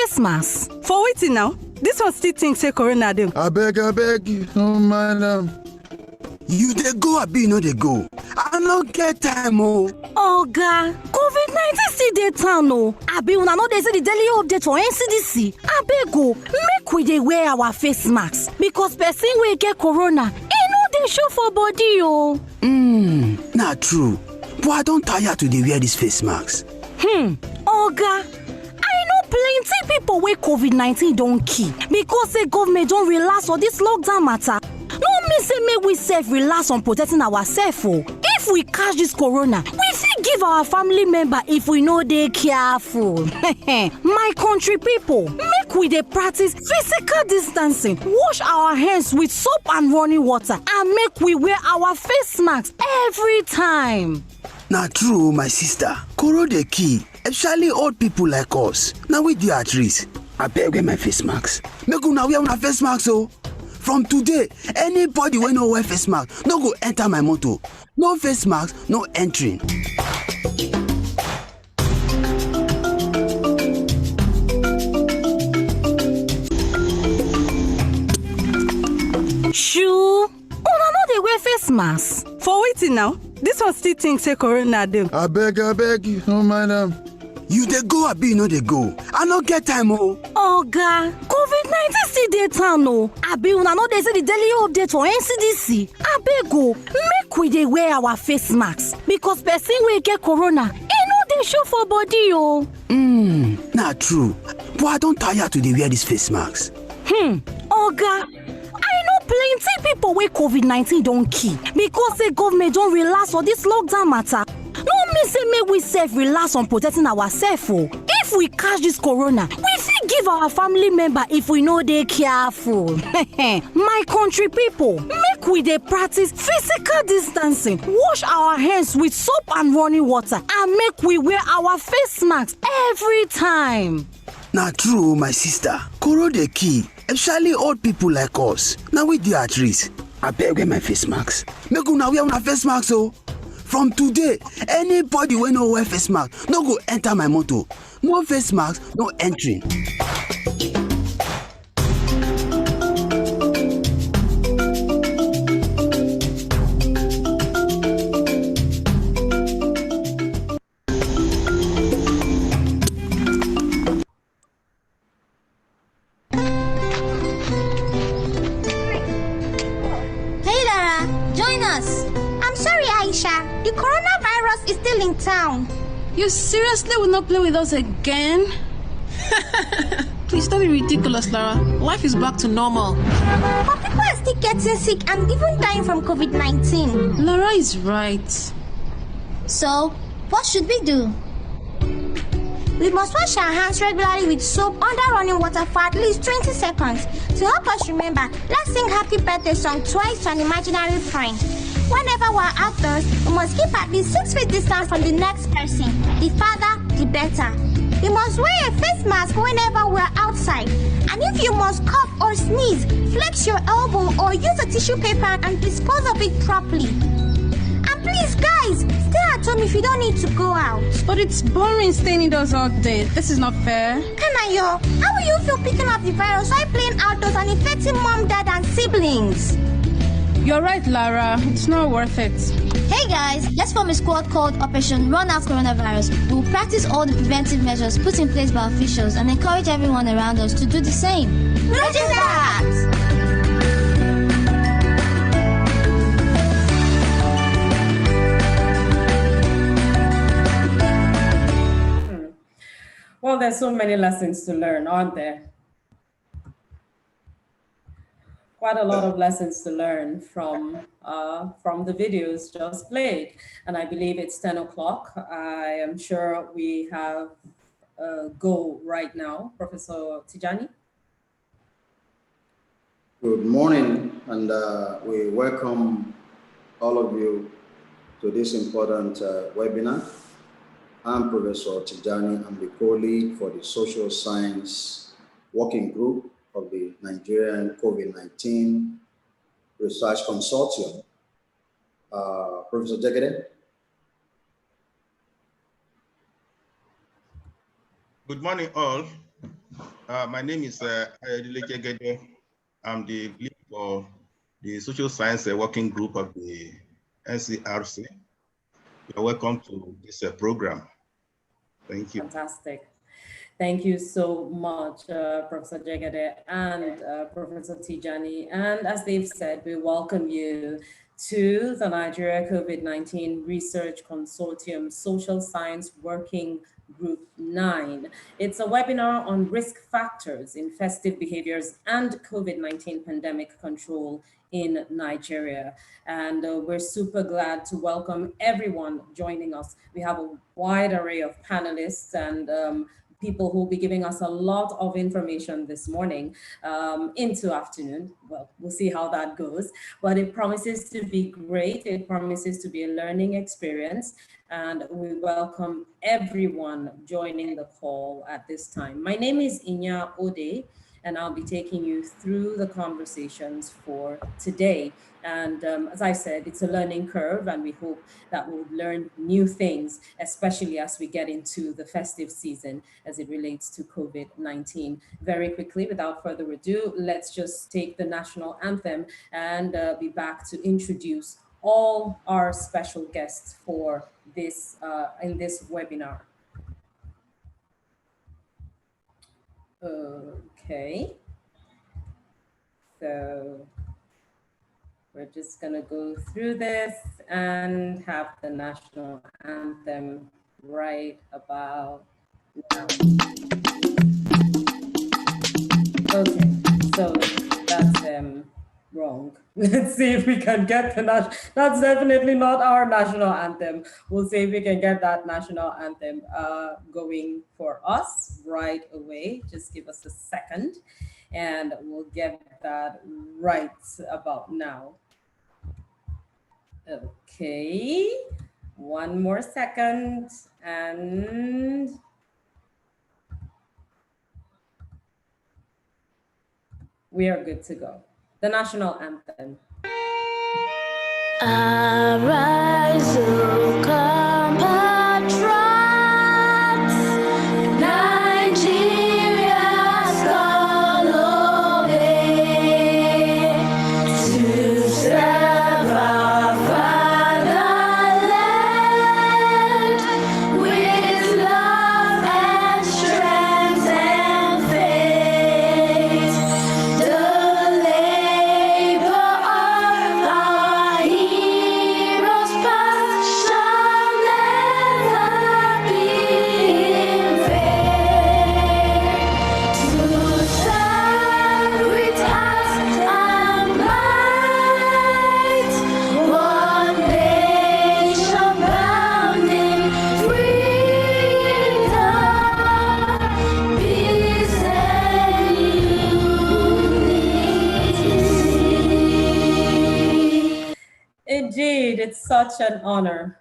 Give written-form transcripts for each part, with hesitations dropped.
face mask. For waiting now, this one still thinks say corona dem. I beg, no man. You dey go, abi you no dey go? I no get time, oh. Oga, COVID-19 still dey town o. Abi una no dey see the daily update for NCDC? Abeg o, make we dey wear our face masks because person wey get corona, e no dey show for body o. Na true. But I don tire to dey wear this face mask. Oga, I know plenty people wey COVID-19 don kill because the government don relax for this lockdown matter. No mean say make we sef relax on protecting ourselves o. If we catch this corona, we fit give our family member if we no dey careful. My country people, make we dey practice physical distancing, wash our hands with soap and running water, and make we wear our face masks every time. Na true, my sister. Corona dey kill, especially old people like us. Na we dey at risk. Abeg wear my face mask. Make una wear una face mask o. From today, anybody wey no wear face mask no go enter my motor. No face mask, no entering. Shoo, una no dey wear face mask. For waiting now, this one still thinks say corona dem. I beg, no man. You dey go, abi you no dey go? I no get time, oh. Oga, COVID-19 still dey town o. Abi una no dey see the daily update for NCDC? Abeg o, make we dey wear our face masks because person wey get corona, e no dey show for body o. Na true. But I don tire to dey wear this face mask. Oga, I know plenty people wey COVID-19 don kill because the government don relax for this lockdown matter. No mean say make we sef relax on protecting ourselves o. If we catch this corona, we fit give our family member if we no dey careful. My country people, make we dey practice physical distancing, wash our hands with soap and running water, and make we wear our face masks every time. Na true, my sister. Corona dey kill, especially old people like us. Na we dey at risk. Abeg wear my face mask. Make una wear una face mask o. From today, anybody wey no wear face mask no go enter my motor. No face mask, no entering. The coronavirus is still in town. You seriously will not play with us again? Please don't be ridiculous, Lara. Life is back to normal. But people are still getting sick and even dying from COVID-19. Lara is right. So, what should we do? We must wash our hands regularly with soap under running water for at least 20 seconds. To help us remember, let's sing Happy Birthday song twice to an imaginary friend. Whenever we're outdoors, we must keep at least 6 feet distance from the next person. The farther, the better. We must wear a face mask whenever we're outside. And if you must cough or sneeze, flex your elbow or use a tissue paper and dispose of it properly. And please, guys, stay at home if you don't need to go out. But it's boring staying indoors all day. This is not fair. Kanayo, how will you feel picking up the virus while playing outdoors and infecting mom, dad, and siblings? You're right, Lara. It's not worth it. Hey guys, let's form a squad called Operation Run Out Coronavirus. We'll practice all the preventive measures put in place by officials and encourage everyone around us to do the same. Roger that! Well, there's so many lessons to learn, aren't there? Quite a lot of lessons to learn from the videos just played. And I believe it's 10 o'clock. I am sure we have a go right now. Professor Tijani. Good morning, and we welcome all of you to this important webinar. I'm Professor Tijani. I'm the co-lead for the Social Science Working Group of the Nigerian COVID-19 Research Consortium. Professor Jegede. Good morning, all. My name is Ayodele Jegede. I'm the lead for the Social Science Working Group of the NCRC. You're welcome to this program. Thank you. Fantastic. Thank you so much, Professor Jegede and Professor Tijani. And as they've said, we welcome you to the Nigeria COVID-19 Research Consortium Social Science Working Group 9. It's a webinar on risk factors in festive behaviors and COVID-19 pandemic control in Nigeria. And we're super glad to welcome everyone joining us. We have a wide array of panelists and people who will be giving us a lot of information this morning into afternoon. Well, we'll see how that goes, but it promises to be great. It promises to be a learning experience, and we welcome everyone joining the call at this time. My name is Inya Ode, and I'll be taking you through the conversations for today. And as I said, it's a learning curve, and we hope that we'll learn new things, especially as we get into the festive season as it relates to COVID-19. Very quickly, without further ado, let's just take the national anthem and be back to introduce all our special guests for this in this webinar. Okay. So we're just gonna go through this and have the national anthem right about now. Okay, so that's wrong. Let's see if we can get the that's definitely not our national anthem. We'll see if we can get that national anthem going for us right away. Just give us a second and we'll get that right about now. Okay, one more second and we are good to go. The national anthem. Arise, O compatriots, Nigeria's call obey, to serve our fatherland with love and strength and faith. The labor of our heroes past shall never be in vain. To serve with heart and might, one nation bound in freedom, peace and unity. Indeed, it's such an honor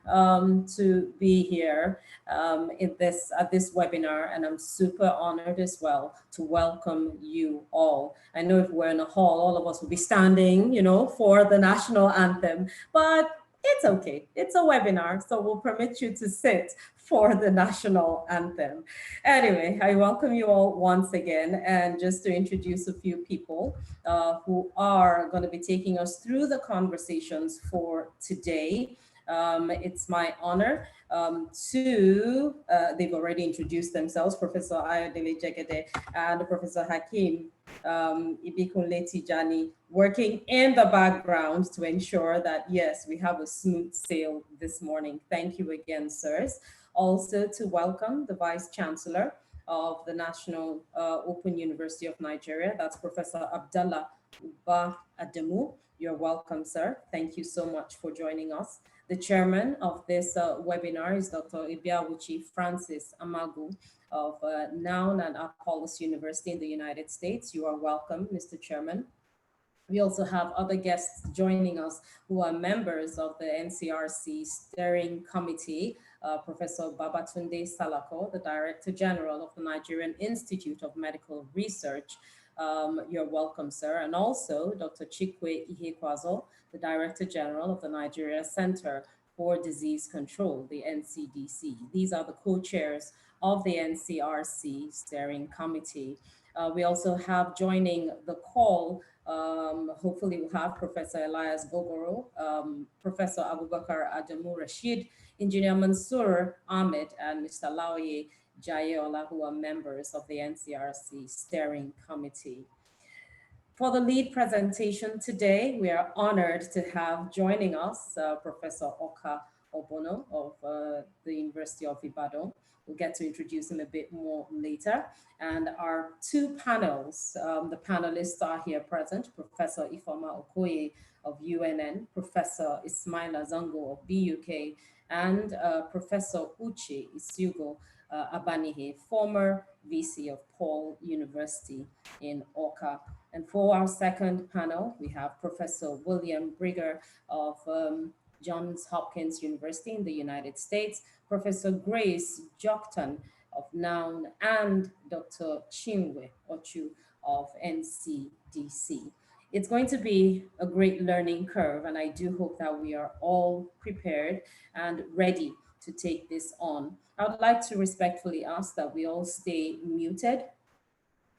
to be here at this webinar, and I'm super honored as well to welcome you all. I know if we're in a hall, all of us will be standing, you know, for the national anthem, but it's okay. It's a webinar, so we'll permit you to sit for the national anthem. Anyway, I welcome you all once again, and just to introduce a few people who are going to be taking us through the conversations for today. It's my honor they've already introduced themselves, Professor Ayodele Jegede and Professor Hakeem Ibikunle Tijani, working in the background to ensure that, yes, we have a smooth sail this morning. Thank you again, sirs. Also to welcome the Vice Chancellor of the National Open University of Nigeria, that's Professor Abdallah Uba Ademu. You're welcome, sir. Thank you so much for joining us. The chairman of this webinar is Dr. Ibiawuchi Francis Amagu of Noun and Apollos University in the United States. You are welcome, Mr. Chairman. We also have other guests joining us who are members of the NCRC Steering Committee, Professor Babatunde Salako, the Director General of the Nigerian Institute of Medical Research. You're welcome, sir. And also Dr. Chikwe Ihekwazo, the Director General of the Nigeria Center for Disease Control, the NCDC. These are the co-chairs of the NCRC Steering Committee. We also have joining the call, hopefully we'll have Professor Elias Gogoro, Professor Abubakar Adamu Rashid, Engineer Mansour Ahmed, and Mr. Laoye Jayeola, who are members of the NCRC Steering Committee. For the lead presentation today, we are honored to have joining us Professor Oka Obono of the University of Ibadan. We'll get to introduce him a bit more later. And our two panels, the panelists are here present, Professor Ifoma Okoye of UNN, Professor Ismaila Zango of BUK, and Professor Uche Isugo Abanihe, former VC of Paul University in Awka. And for our second panel, we have Professor William Brigger of Johns Hopkins University in the United States, Professor Grace Joktan of Noun, and Dr. Chinwe Ochu of NCDC. It's going to be a great learning curve, and I do hope that we are all prepared and ready to take this on. I would like to respectfully ask that we all stay muted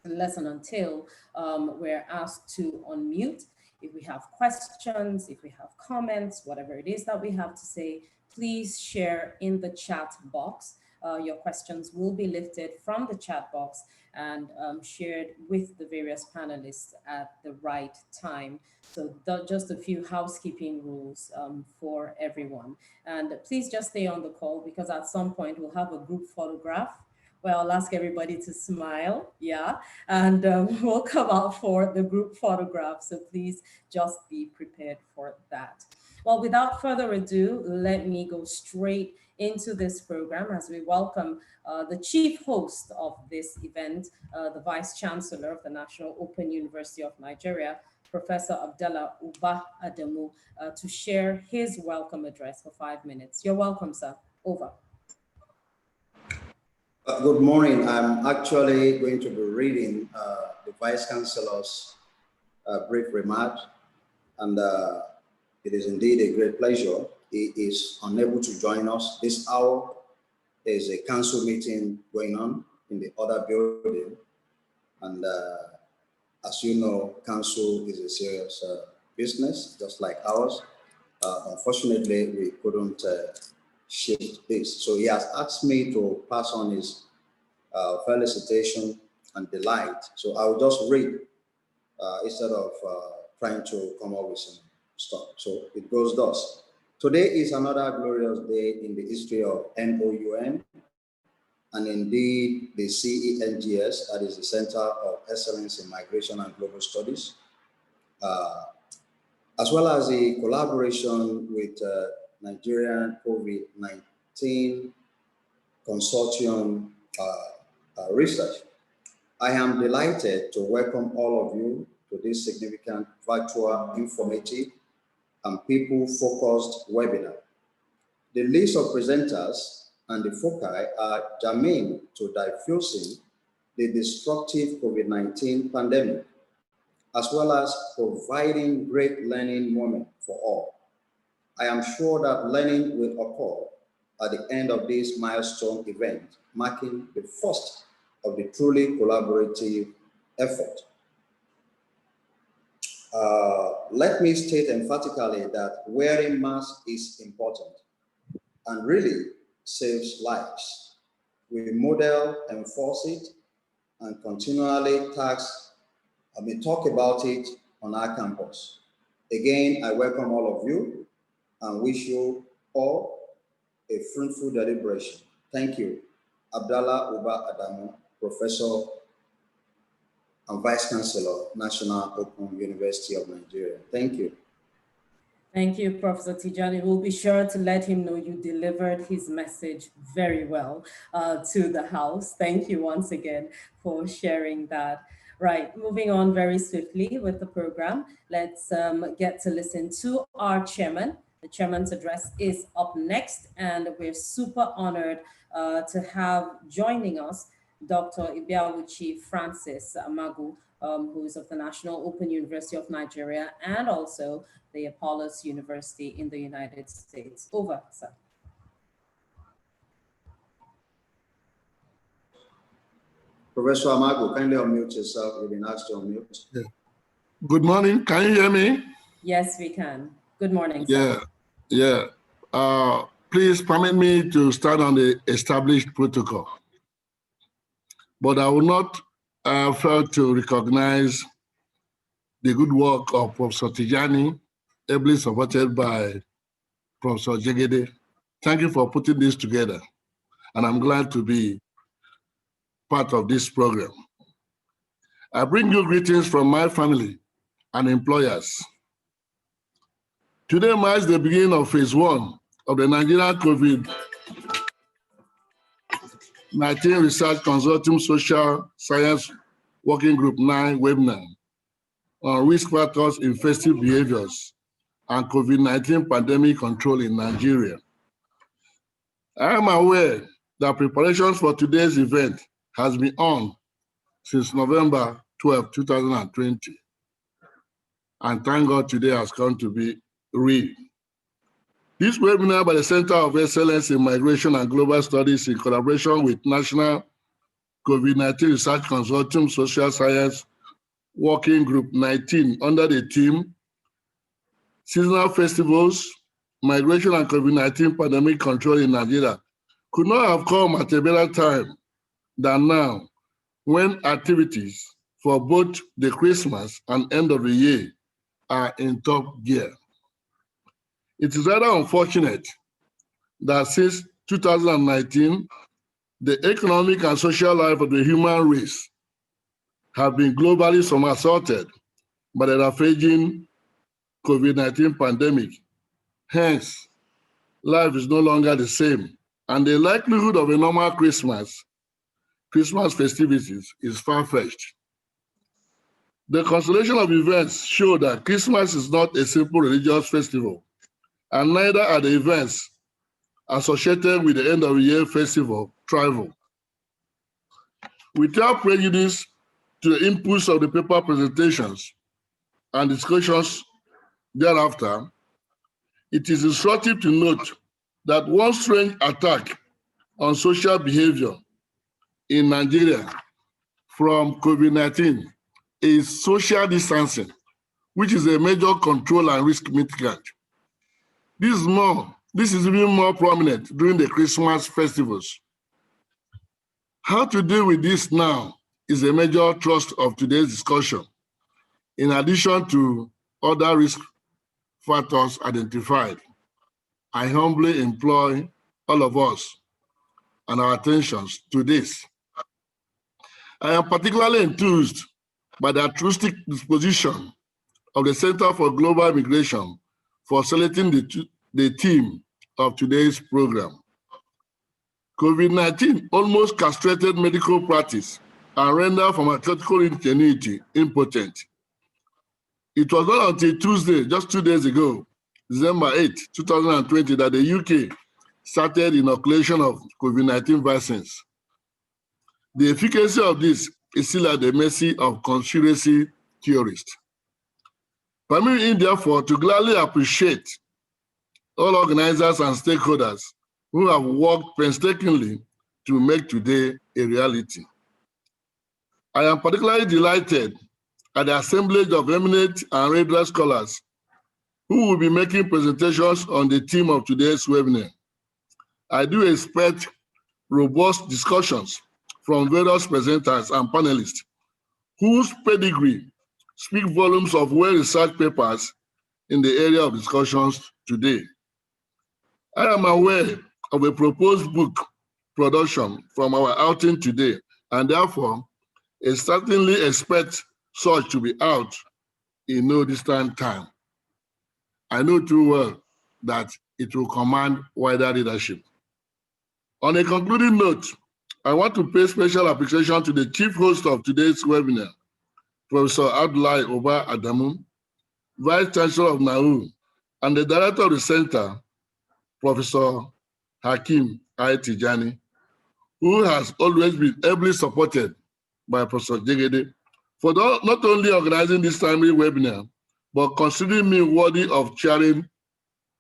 unless and until we're asked to unmute. If we have questions, if we have comments, whatever it is that we have to say, please share in the chat box. Your questions will be lifted from the chat box and shared with the various panelists at the right time. So just a few housekeeping rules for everyone. And please just stay on the call, because at some point we'll have a group photograph where I'll ask everybody to smile, yeah, and we'll come out for the group photograph. So please just be prepared for that. Well, without further ado, let me go straight into this program as we welcome the chief host of this event, the Vice Chancellor of the National Open University of Nigeria, Professor Abdallah Uba Adamu, to share his welcome address for 5 minutes. You're welcome, sir. Over. Good morning. I'm actually going to be reading the Vice Chancellor's brief remarks, and it is indeed a great pleasure. He is unable to join us this hour. There is a council meeting going on in the other building, and as you know, council is a serious business, just like ours. Unfortunately, we couldn't shift this. So he has asked me to pass on his felicitation and delight. So I will just read instead of trying to come up with some stuff. So it goes thus. Today is another glorious day in the history of NOUN, and indeed the CEMGS, that is the Center of Excellence in Migration and Global Studies, as well as the collaboration with Nigerian COVID-19 Consortium Research. I am delighted to welcome all of you to this significant virtual, informative, and people-focused webinar. The list of presenters and the foci are germane to diffusing the disruptive COVID-19 pandemic, as well as providing great learning moment for all. I am sure that learning will occur at the end of this milestone event, marking the first of the truly collaborative effort. Let me state emphatically that wearing masks is important and really saves lives. We model, enforce it, and continually talk about it on our campus. Again, I welcome all of you and wish you all a fruitful deliberation. Thank you. Abdallah Uba Adamu, Professor and Vice Chancellor, National Open University of Nigeria. Thank you. Thank you, Professor Tijani. We'll be sure to let him know you delivered his message very well to the House. Thank you once again for sharing that. Right, moving on very swiftly with the program, let's get to listen to our chairman. The chairman's address is up next, and we're super honored to have joining us Dr. Ibiawuchi Francis Amagu, who is of the National Open University of Nigeria and also the Apollos University in the United States. Over, sir. Professor Amago, kindly unmute yourself. You've been asked to unmute. Yeah. Good morning. Can you hear me? Yes, we can. Good morning, sir. Yeah. Please permit me to start on the established protocol. But I will not fail to recognize the good work of Professor Tijani, ably supported by Professor Jegede. Thank you for putting this together. And I'm glad to be part of this program. I bring you greetings from my family and employers. Today marks the beginning of phase 1 of the Nigerian COVID-19 Research Consortium Social Science Working Group 9 webinar on risk factors in festive behaviors and COVID-19 pandemic control in Nigeria. I am aware that preparations for today's event has been on since November 12, 2020. And thank God today has come to be real. This webinar by the Center of Excellence in Migration and Global Studies in collaboration with National COVID-19 Research Consortium Social Science Working Group 19 under the theme Seasonal Festivals, Migration and COVID-19 Pandemic Control in Nigeria could not have come at a better time than now, when activities for both the Christmas and end of the year are in top gear. It is rather unfortunate that since 2019, the economic and social life of the human race have been globally somersaulted by the ravaging COVID-19 pandemic. Hence, life is no longer the same, and the likelihood of a normal Christmas festivities is far-fetched. The constellation of events show that Christmas is not a simple religious festival, and neither are the events associated with the end of the year festival trivial. Without prejudice to the inputs of the paper presentations and discussions thereafter, it is instructive to note that one strange attack on social behavior in Nigeria from COVID-19 is social distancing, which is a major control and risk mitigant. This is even more prominent during the Christmas festivals. How to deal with this now is a major thrust of today's discussion, in addition to other risk factors identified. I humbly employ all of us and our attentions to this. I am particularly enthused by the altruistic disposition of the Center for Global Migration for selecting the theme of today's program. COVID-19 almost castrated medical practice and rendered pharmaceutical ingenuity impotent. It was not until Tuesday, just 2 days ago, December 8, 2020, that the UK started inoculation of COVID-19 vaccines. The efficacy of this is still at the mercy of conspiracy theorists. Permit me, therefore, to gladly appreciate all organizers and stakeholders who have worked painstakingly to make today a reality. I am particularly delighted at the assemblage of eminent and regular scholars who will be making presentations on the theme of today's webinar. I do expect robust discussions from various presenters and panelists whose pedigree speak volumes of well-researched papers in the area of discussions today. I am aware of a proposed book production from our outing today, and therefore, I certainly expect such to be out in no distant time. I know too well that it will command wider leadership. On a concluding note, I want to pay special appreciation to the chief host of today's webinar, Professor Abdullahi Oba Adamu, Vice Chancellor of NAU, and the Director of the Center, Professor Hakim I. Tijani, who has always been ably supported by Professor Jegede for not only organizing this timely webinar, but considering me worthy of chairing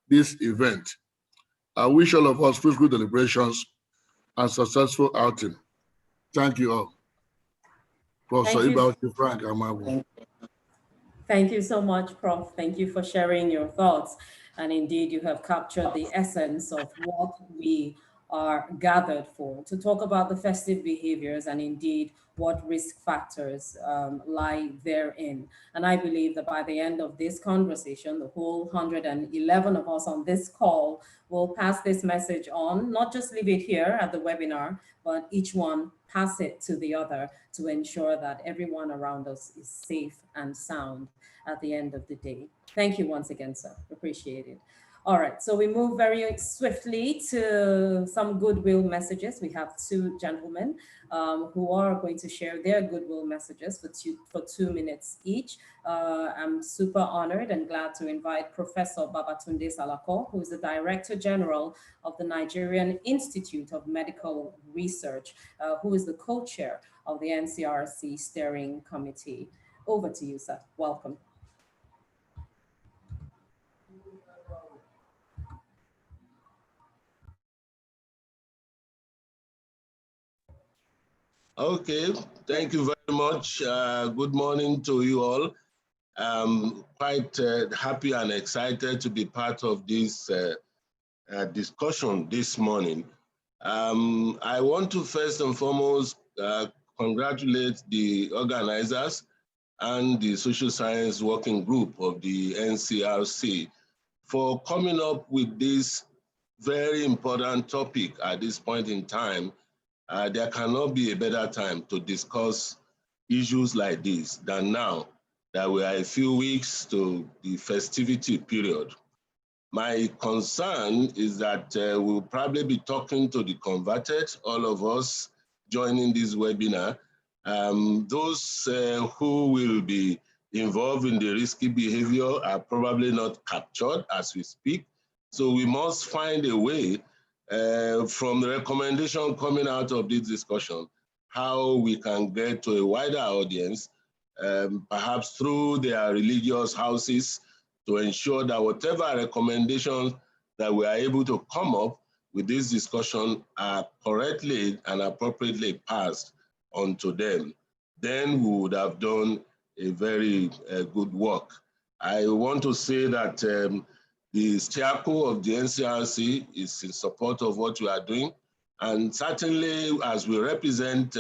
this event. I wish all of us fruitful deliberations and successful outing. Thank you all. Professor Thank you. Ibaochi Frank Amabu. Thank you so much, Prof. Thank you for sharing your thoughts. And indeed, you have captured the essence of what we are gathered for, to talk about the festive behaviors and indeed what risk factors lie therein. And I believe that by the end of this conversation, the whole 111 of us on this call will pass this message on, not just leave it here at the webinar, but each one pass it to the other to ensure that everyone around us is safe and sound at the end of the day. Thank you once again, sir. Appreciate it. All right, so we move very swiftly to some goodwill messages. We have two gentlemen who are going to share their goodwill messages for 2 minutes each. I'm super honored and glad to invite Professor Babatunde Salako, who is the Director General of the Nigerian Institute of Medical Research, who is the co-chair of the NCRC Steering Committee. Over to you, sir. Welcome. Okay, thank you very much. Good morning to you all. I'm quite happy and excited to be part of this discussion this morning. I want to first and foremost congratulate the organizers and the Social Science Working Group of the NCRC for coming up with this very important topic at this point in time. There cannot be a better time to discuss issues like this than now that we are a few weeks to the festivity period. My concern is that we'll probably be talking to the converted, all of us joining this webinar. Those who will be involved in the risky behavior are probably not captured as we speak. So we must find a way from the recommendation coming out of this discussion, how we can get to a wider audience, perhaps through their religious houses, to ensure that whatever recommendations that we are able to come up with this discussion are correctly and appropriately passed on to them. Then we would have done a very good work. I want to say that the STIACO of the NCRC is in support of what we are doing. And certainly as we represent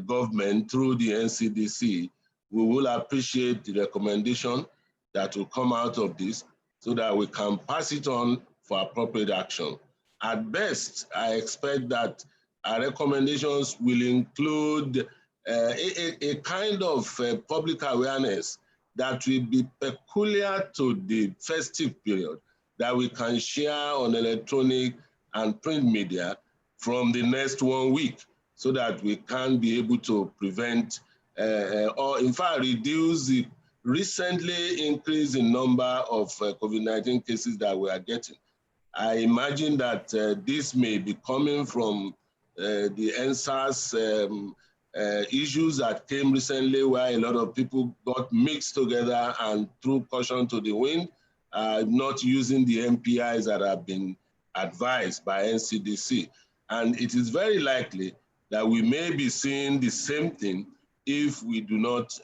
government through the NCDC, we will appreciate the recommendation that will come out of this so that we can pass it on for appropriate action. At best, I expect that our recommendations will include a kind of public awareness that will be peculiar to the festive period that we can share on electronic and print media from the next 1 week so that we can be able to prevent or in fact reduce the recently increase in number of COVID-19 cases that we are getting. I imagine that this may be coming from the NSAS issues that came recently where a lot of people got mixed together and threw caution to the wind, not using the MPIs that have been advised by NCDC. And it is very likely that we may be seeing the same thing if we do not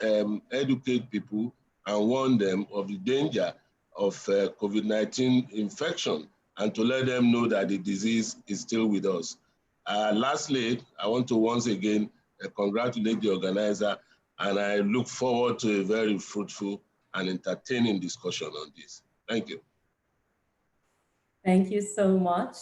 educate people and warn them of the danger of COVID-19 infection and to let them know that the disease is still with us. Lastly, I want to once again congratulate the organizer, and I look forward to a very fruitful and entertaining discussion on this. Thank you. Thank you so much,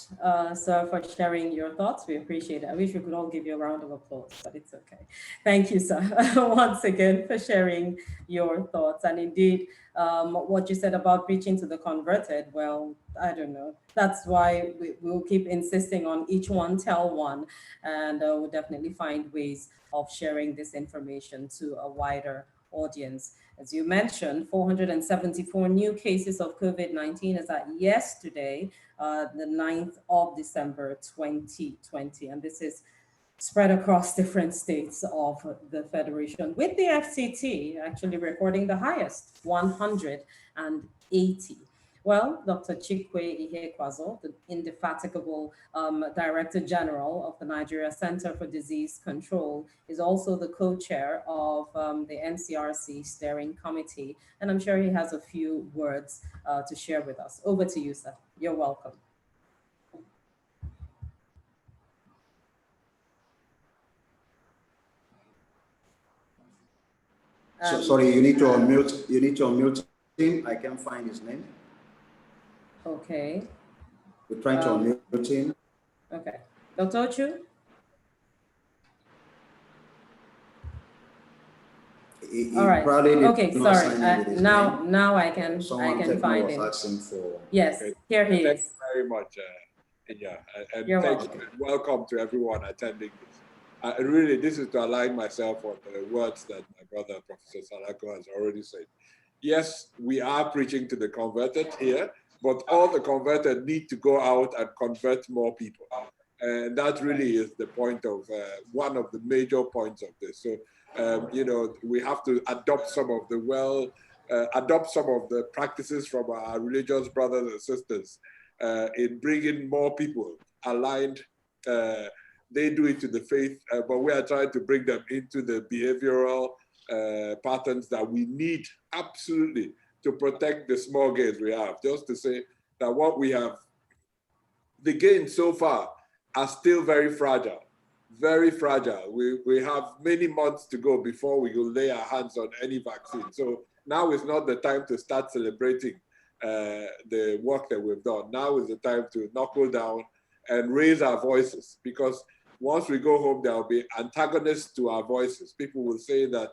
sir, for sharing your thoughts. We appreciate it. I wish we could all give you a round of applause, but it's okay. Thank you, sir, once again for sharing your thoughts. And indeed, what you said about preaching to the converted, well, I don't know. That's why we'll keep insisting on each one tell one, and we'll definitely find ways of sharing this information to a wider audience. As you mentioned, 474 new cases of COVID-19 as at yesterday, the 9th of December, 2020. And this is spread across different states of the Federation, with the FCT actually recording the highest, 180. Well, Dr. Chikwe Ihekwazo, the indefatigable Director General of the Nigeria Center for Disease Control, is also the co-chair of the NCRC Steering Committee, and I'm sure he has a few words to share with us. Over to you, sir. You're welcome. So, sorry, you need to unmute. You need to unmute him. I can't find his name. Okay. We're trying to unmute him. Okay. Dr. Ochu? All right. Okay, sorry. Now I can find him. Yes, here he is. Thank you very much, Inya, and You're thank welcome. you. Welcome to everyone attending this. Really, this is to align myself on the words that my brother, Professor Salako, has already said. Yes, we are preaching to the converted here, but all the converted need to go out and convert more people. And that really is the point of one of the major points of this. So, you know, we have to adopt some of the adopt some of the practices from our religious brothers and sisters in bringing more people aligned. They do it to the faith, but we are trying to bring them into the behavioral patterns that we need absolutely to protect the small gains we have. Just to say that what we have, the gains so far are still very fragile, very fragile. We have many months to go before we will lay our hands on any vaccine. So now is not the time to start celebrating the work that we've done. Now is the time to knuckle down and raise our voices, because once we go home, there will be antagonists to our voices. People will say that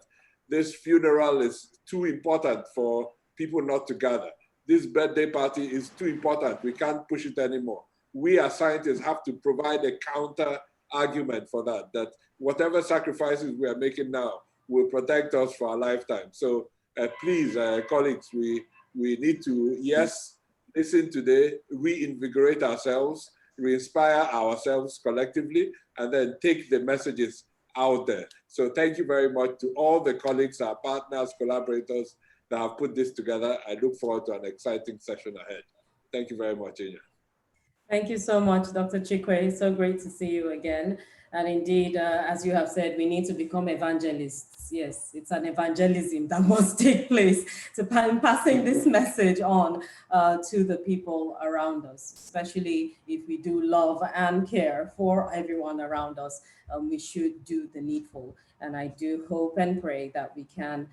this funeral is too important for people not to gather. This birthday party is too important. We can't push it anymore. We as scientists have to provide a counter argument for that, that whatever sacrifices we are making now will protect us for a lifetime. So please, colleagues, we need to, yes, listen today, reinvigorate ourselves, re-inspire ourselves collectively, and then take the messages out there. So thank you very much to all the colleagues, our partners, collaborators that have put this together. I look forward to an exciting session ahead. Thank you very much, Inya. Thank you so much, Dr. Chikwe. So great to see you again. And indeed, as you have said, we need to become evangelists. Yes, it's an evangelism that must take place to passing this message on to the people around us, especially if we do love and care for everyone around us. We should do the needful. And I do hope and pray that we can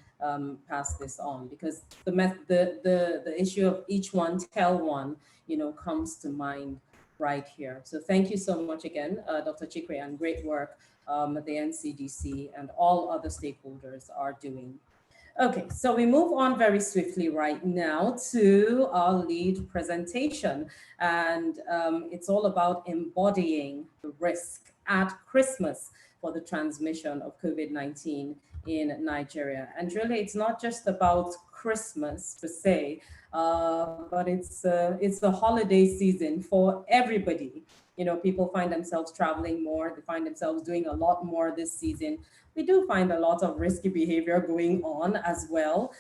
pass this on, because the issue of each one tell one, you know, comes to mind right here. So thank you so much again, Dr. Chikwe, and great work the NCDC and all other stakeholders are doing. Okay, so we move on very swiftly right now to our lead presentation, and it's all about embodying the risk at Christmas for the transmission of COVID-19 in Nigeria. And really, it's not just about Christmas per se, but it's the holiday season for everybody. You know, people find themselves traveling more, they find themselves doing a lot more this season. We do find a lot of risky behavior going on as well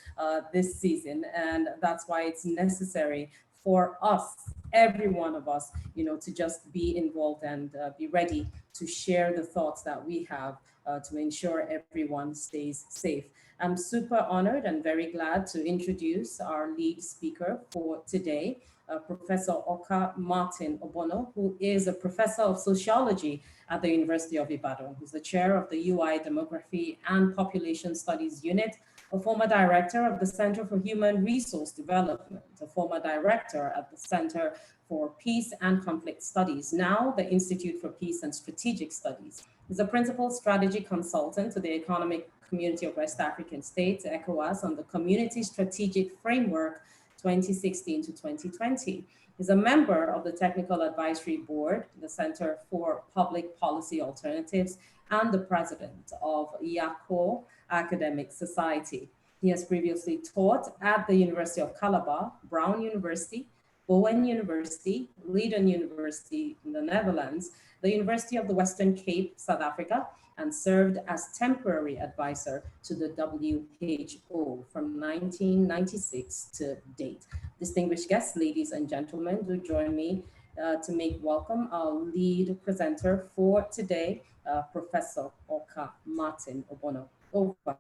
this season, and that's why it's necessary for us, every one of us, you know, to just be involved and be ready to share the thoughts that we have to ensure everyone stays safe. I'm super honored and very glad to introduce our lead speaker for today, Professor Oka Martin Obono, who is a professor of sociology at the University of Ibadan, who's the chair of the UI Demography and Population Studies Unit, a former director of the Center for Human Resource Development, a former director at the Center for Peace and Conflict Studies, now the Institute for Peace and Strategic Studies. He's a principal strategy consultant to the Economic Community of West African States, ECOWAS, on the Community Strategic Framework 2016 to 2020. He's a member of the Technical Advisory Board, the Center for Public Policy Alternatives, and the president of YACO Academic Society. He has previously taught at the University of Calabar, Brown University, Bowen University, Leiden University in the Netherlands, the University of the Western Cape, South Africa, and served as temporary advisor to the WHO from 1996 to date. Distinguished guests, ladies and gentlemen, do join me to make welcome our lead presenter for today, Professor Oka Martin Obono. Over.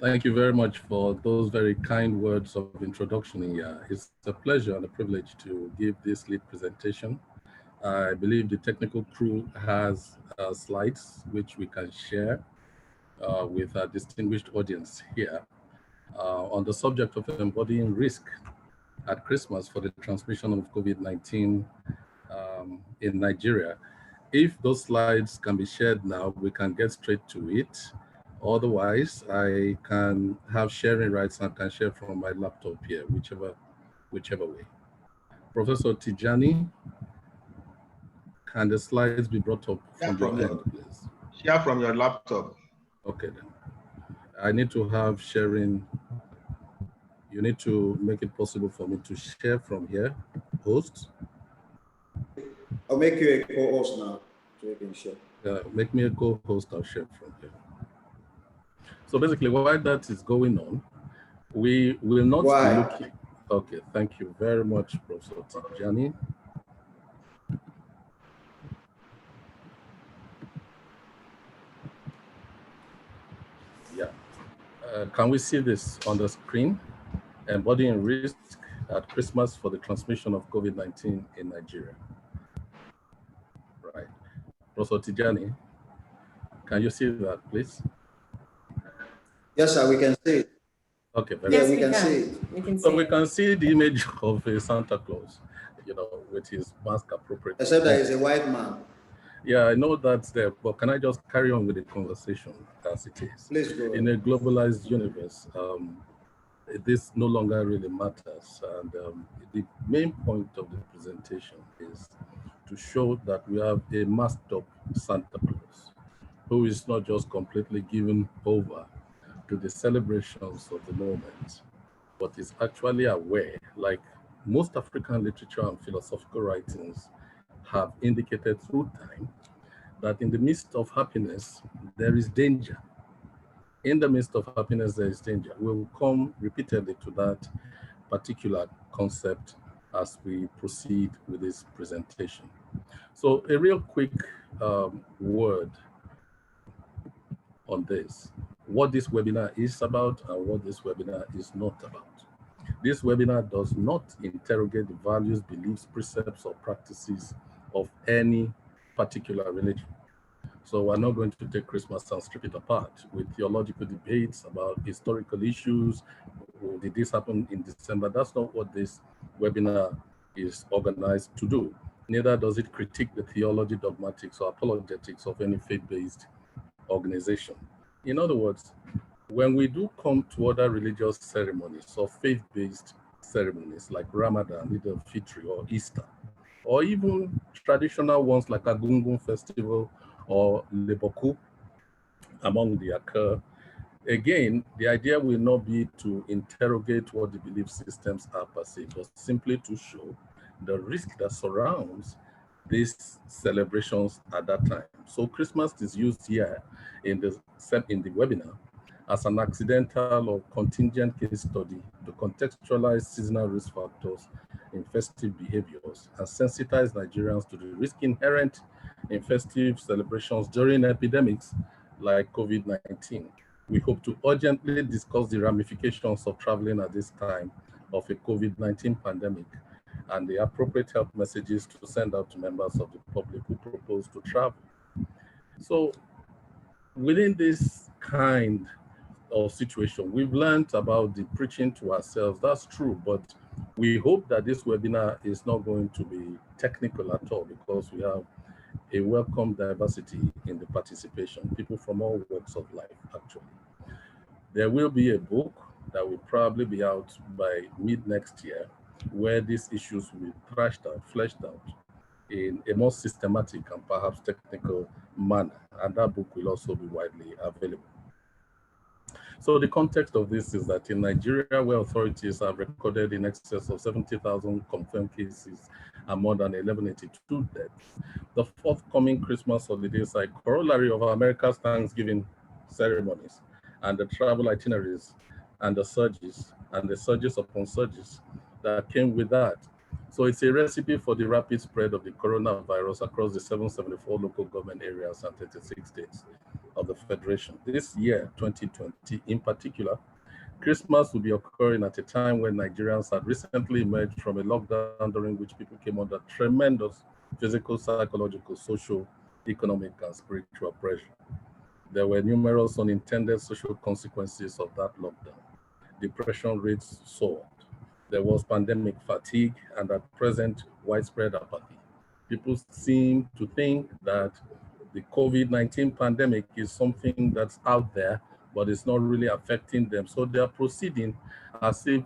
Thank you very much for those very kind words of introduction. It's a pleasure and a privilege to give this lead presentation. I believe the technical crew has slides which we can share with our distinguished audience here on the subject of embodying risk at Christmas for the transmission of COVID-19 in Nigeria. If those slides can be shared now, we can get straight to it. Otherwise, I can have sharing rights and can share from my laptop here, whichever way. Professor Tijani, can the slides be brought up from your end, please? Share from your laptop. Okay, then. I need to have sharing. You need to make it possible for me to share from here, host. I'll make you a co-host now, so you can share. Make me a co-host, I'll share from here. So basically, while that is going on, we will not be looking. Okay, thank you very much, Professor Tijani. Yeah. Can we see this on the screen? Embodying risk at Christmas for the transmission of COVID-19 in Nigeria. Right. Professor Tijani, can you see that, please? Yes, sir, we can see it. Okay, yes, we can see it. We can see the image of a Santa Claus, with his mask appropriate. Except that he's a white man. Yeah, I know that's there, but can I just carry on with the conversation as it is? Please go. In a globalized universe, this no longer really matters. And the main point of the presentation is to show that we have a masked up Santa Claus who is not just completely given over to the celebrations of the moment, but is actually aware, like most African literature and philosophical writings have indicated through time, that in the midst of happiness, there is danger. In the midst of happiness, there is danger. We'll come repeatedly to that particular concept as we proceed with this presentation. So a real quick word on this, what this webinar is about and what this webinar is not about. This webinar does not interrogate the values, beliefs, precepts, or practices of any particular religion. So we're not going to take Christmas and strip it apart with theological debates about historical issues. Did this happen in December? That's not what this webinar is organized to do. Neither does it critique the theology, dogmatics, or apologetics of any faith-based organization. In other words, when we do come to other religious ceremonies or faith-based ceremonies like Ramadan, Eid al-Fitr, or Easter, or even traditional ones like Agungun Festival or Leboku, among the occur, again, the idea will not be to interrogate what the belief systems are per se, but simply to show the risk that surrounds these celebrations at that time. So Christmas is used here in the webinar as an accidental or contingent case study to contextualize seasonal risk factors in festive behaviors and sensitize Nigerians to the risk inherent in festive celebrations during epidemics like COVID-19. We hope to urgently discuss the ramifications of traveling at this time of a COVID-19 pandemic and the appropriate health messages to send out to members of the public who propose to travel. So within this kind of situation, we've learned about the preaching to ourselves. That's true, but we hope that this webinar is not going to be technical at all because we have a welcome diversity in the participation, people from all walks of life, actually. There will be a book that will probably be out by mid next year where these issues will be fleshed out in a more systematic and perhaps technical manner, and that book will also be widely available. So the context of this is that in Nigeria, where authorities have recorded in excess of 70,000 confirmed cases and more than 1182 deaths, the forthcoming Christmas holidays are a corollary of America's Thanksgiving ceremonies and the travel itineraries and the surges upon surges that came with that. So it's a recipe for the rapid spread of the coronavirus across the 774 local government areas and 36 states of the Federation. This year, 2020, in particular, Christmas will be occurring at a time when Nigerians had recently emerged from a lockdown during which people came under tremendous physical, psychological, social, economic, and spiritual pressure. There were numerous unintended social consequences of that lockdown. Depression rates soared. There was pandemic fatigue and at present widespread apathy. People seem to think that the COVID-19 pandemic is something that's out there, but it's not really affecting them. So they are proceeding as if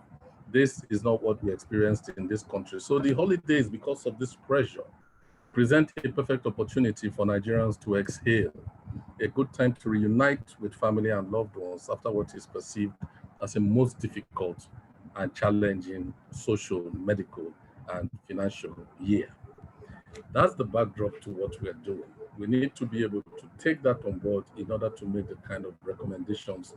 this is not what we experienced in this country. So the holidays, because of this pressure, present a perfect opportunity for Nigerians to exhale, a good time to reunite with family and loved ones after what is perceived as a most difficult and challenging social, medical, and financial year. That's the backdrop to what we are doing. We need to be able to take that on board in order to make the kind of recommendations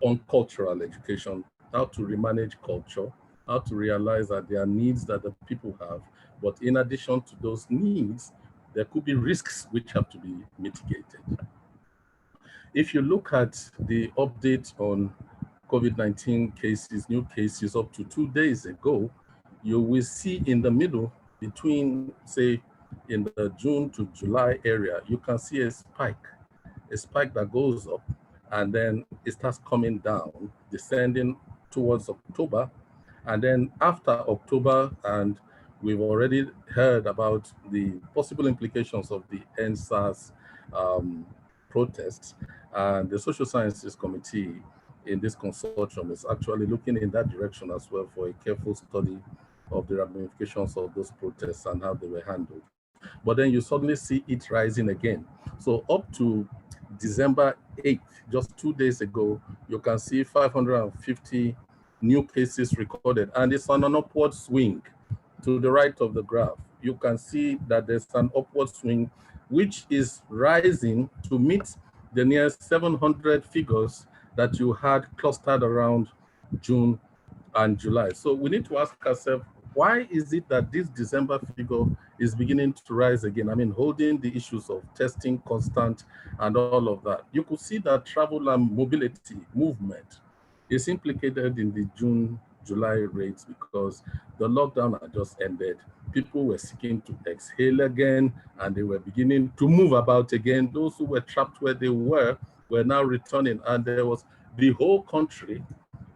on cultural education, how to remanage culture, how to realize that there are needs that the people have, but in addition to those needs, there could be risks which have to be mitigated. If you look at the update on COVID-19 cases, new cases up to 2 days ago, you will see in the middle between, say, in the June to July area, you can see a spike that goes up and then it starts coming down, descending towards October. And then after October, and we've already heard about the possible implications of the NCRC protests, and the Social Sciences Committee in this consortium is actually looking in that direction as well for a careful study of the ramifications of those protests and how they were handled. But then you suddenly see it rising again. So up to December 8th, just 2 days ago, you can see 550 new cases recorded, and it's on an upward swing. To the right of the graph, you can see that there's an upward swing, which is rising to meet the near 700 figures that you had clustered around June and July. So we need to ask ourselves, why is it that this December figure is beginning to rise again? I mean, holding the issues of testing constant and all of that. You could see that travel and mobility movement is implicated in the June-July rates because the lockdown had just ended. People were seeking to exhale again, and they were beginning to move about again. Those who were trapped where they were now returning, and there was the whole country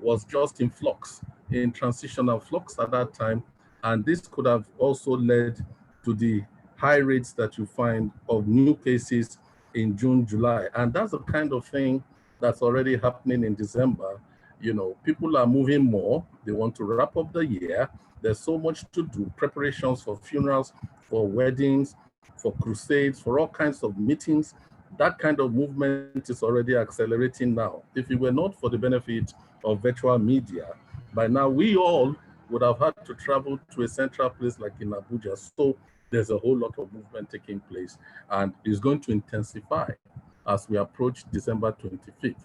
was just in flux, in transitional flux at that time. And this could have also led to the high rates that you find of new cases in June, July. And that's the kind of thing that's already happening in December. You know, people are moving more. They want to wrap up the year. There's so much to do, preparations for funerals, for weddings, for crusades, for all kinds of meetings. That kind of movement is already accelerating now. If it were not for the benefit of virtual media, by now we all would have had to travel to a central place like in Abuja. So there's a whole lot of movement taking place, and it's going to intensify as we approach December 25th.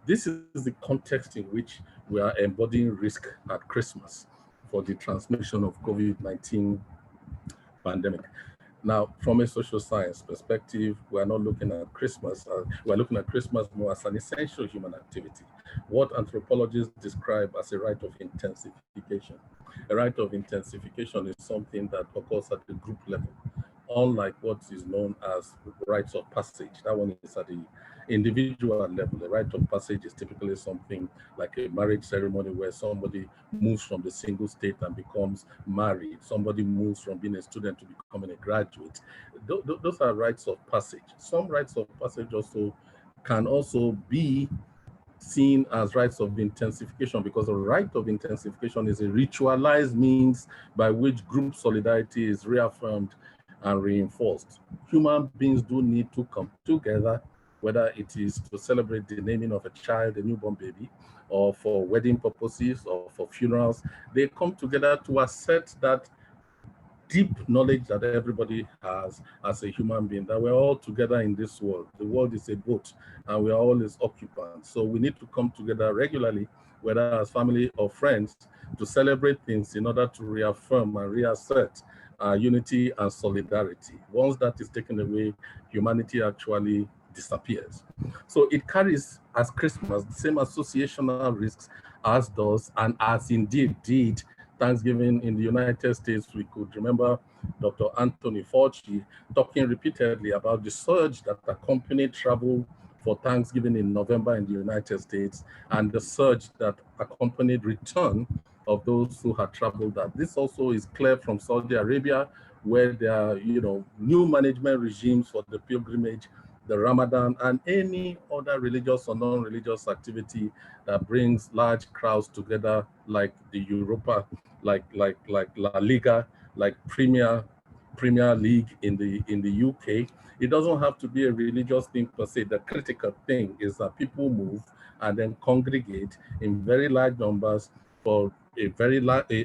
This is the context in which we are embodying risk at Christmas for the transmission of COVID-19 pandemic. Now, from a social science perspective, we're not looking at Christmas, we're looking at Christmas more as an essential human activity, what anthropologists describe as a rite of intensification. A rite of intensification is something that occurs at the group level, unlike what is known as rites of passage. That one is at the individual level. A rite of passage is typically something like a marriage ceremony where somebody moves from the single state and becomes married. Somebody moves from being a student to becoming a graduate. Those are rites of passage. Some rites of passage also can also be seen as rites of intensification, because a rite of intensification is a ritualized means by which group solidarity is reaffirmed and reinforced. Human beings do need to come together whether it is to celebrate the naming of a child, a newborn baby, or for wedding purposes or for funerals. They come together to assert that deep knowledge that everybody has as a human being, that we're all together in this world. The world is a boat and we are all its occupants. So we need to come together regularly, whether as family or friends, to celebrate things in order to reaffirm and reassert unity and solidarity. Once that is taken away, humanity actually disappears. So it carries, as Christmas, the same associational risks as does, and as indeed did Thanksgiving in the United States. We could remember Dr. Anthony Fauci talking repeatedly about the surge that accompanied travel for Thanksgiving in November in the United States, and the surge that accompanied return of those who had traveled. That this also is clear from Saudi Arabia, where there are, new management regimes for the pilgrimage, the Ramadan, and any other religious or non-religious activity that brings large crowds together, like the Europa, like La Liga, like Premier League in the UK. It doesn't have to be a religious thing per se. The critical thing is that people move and then congregate in very large numbers for a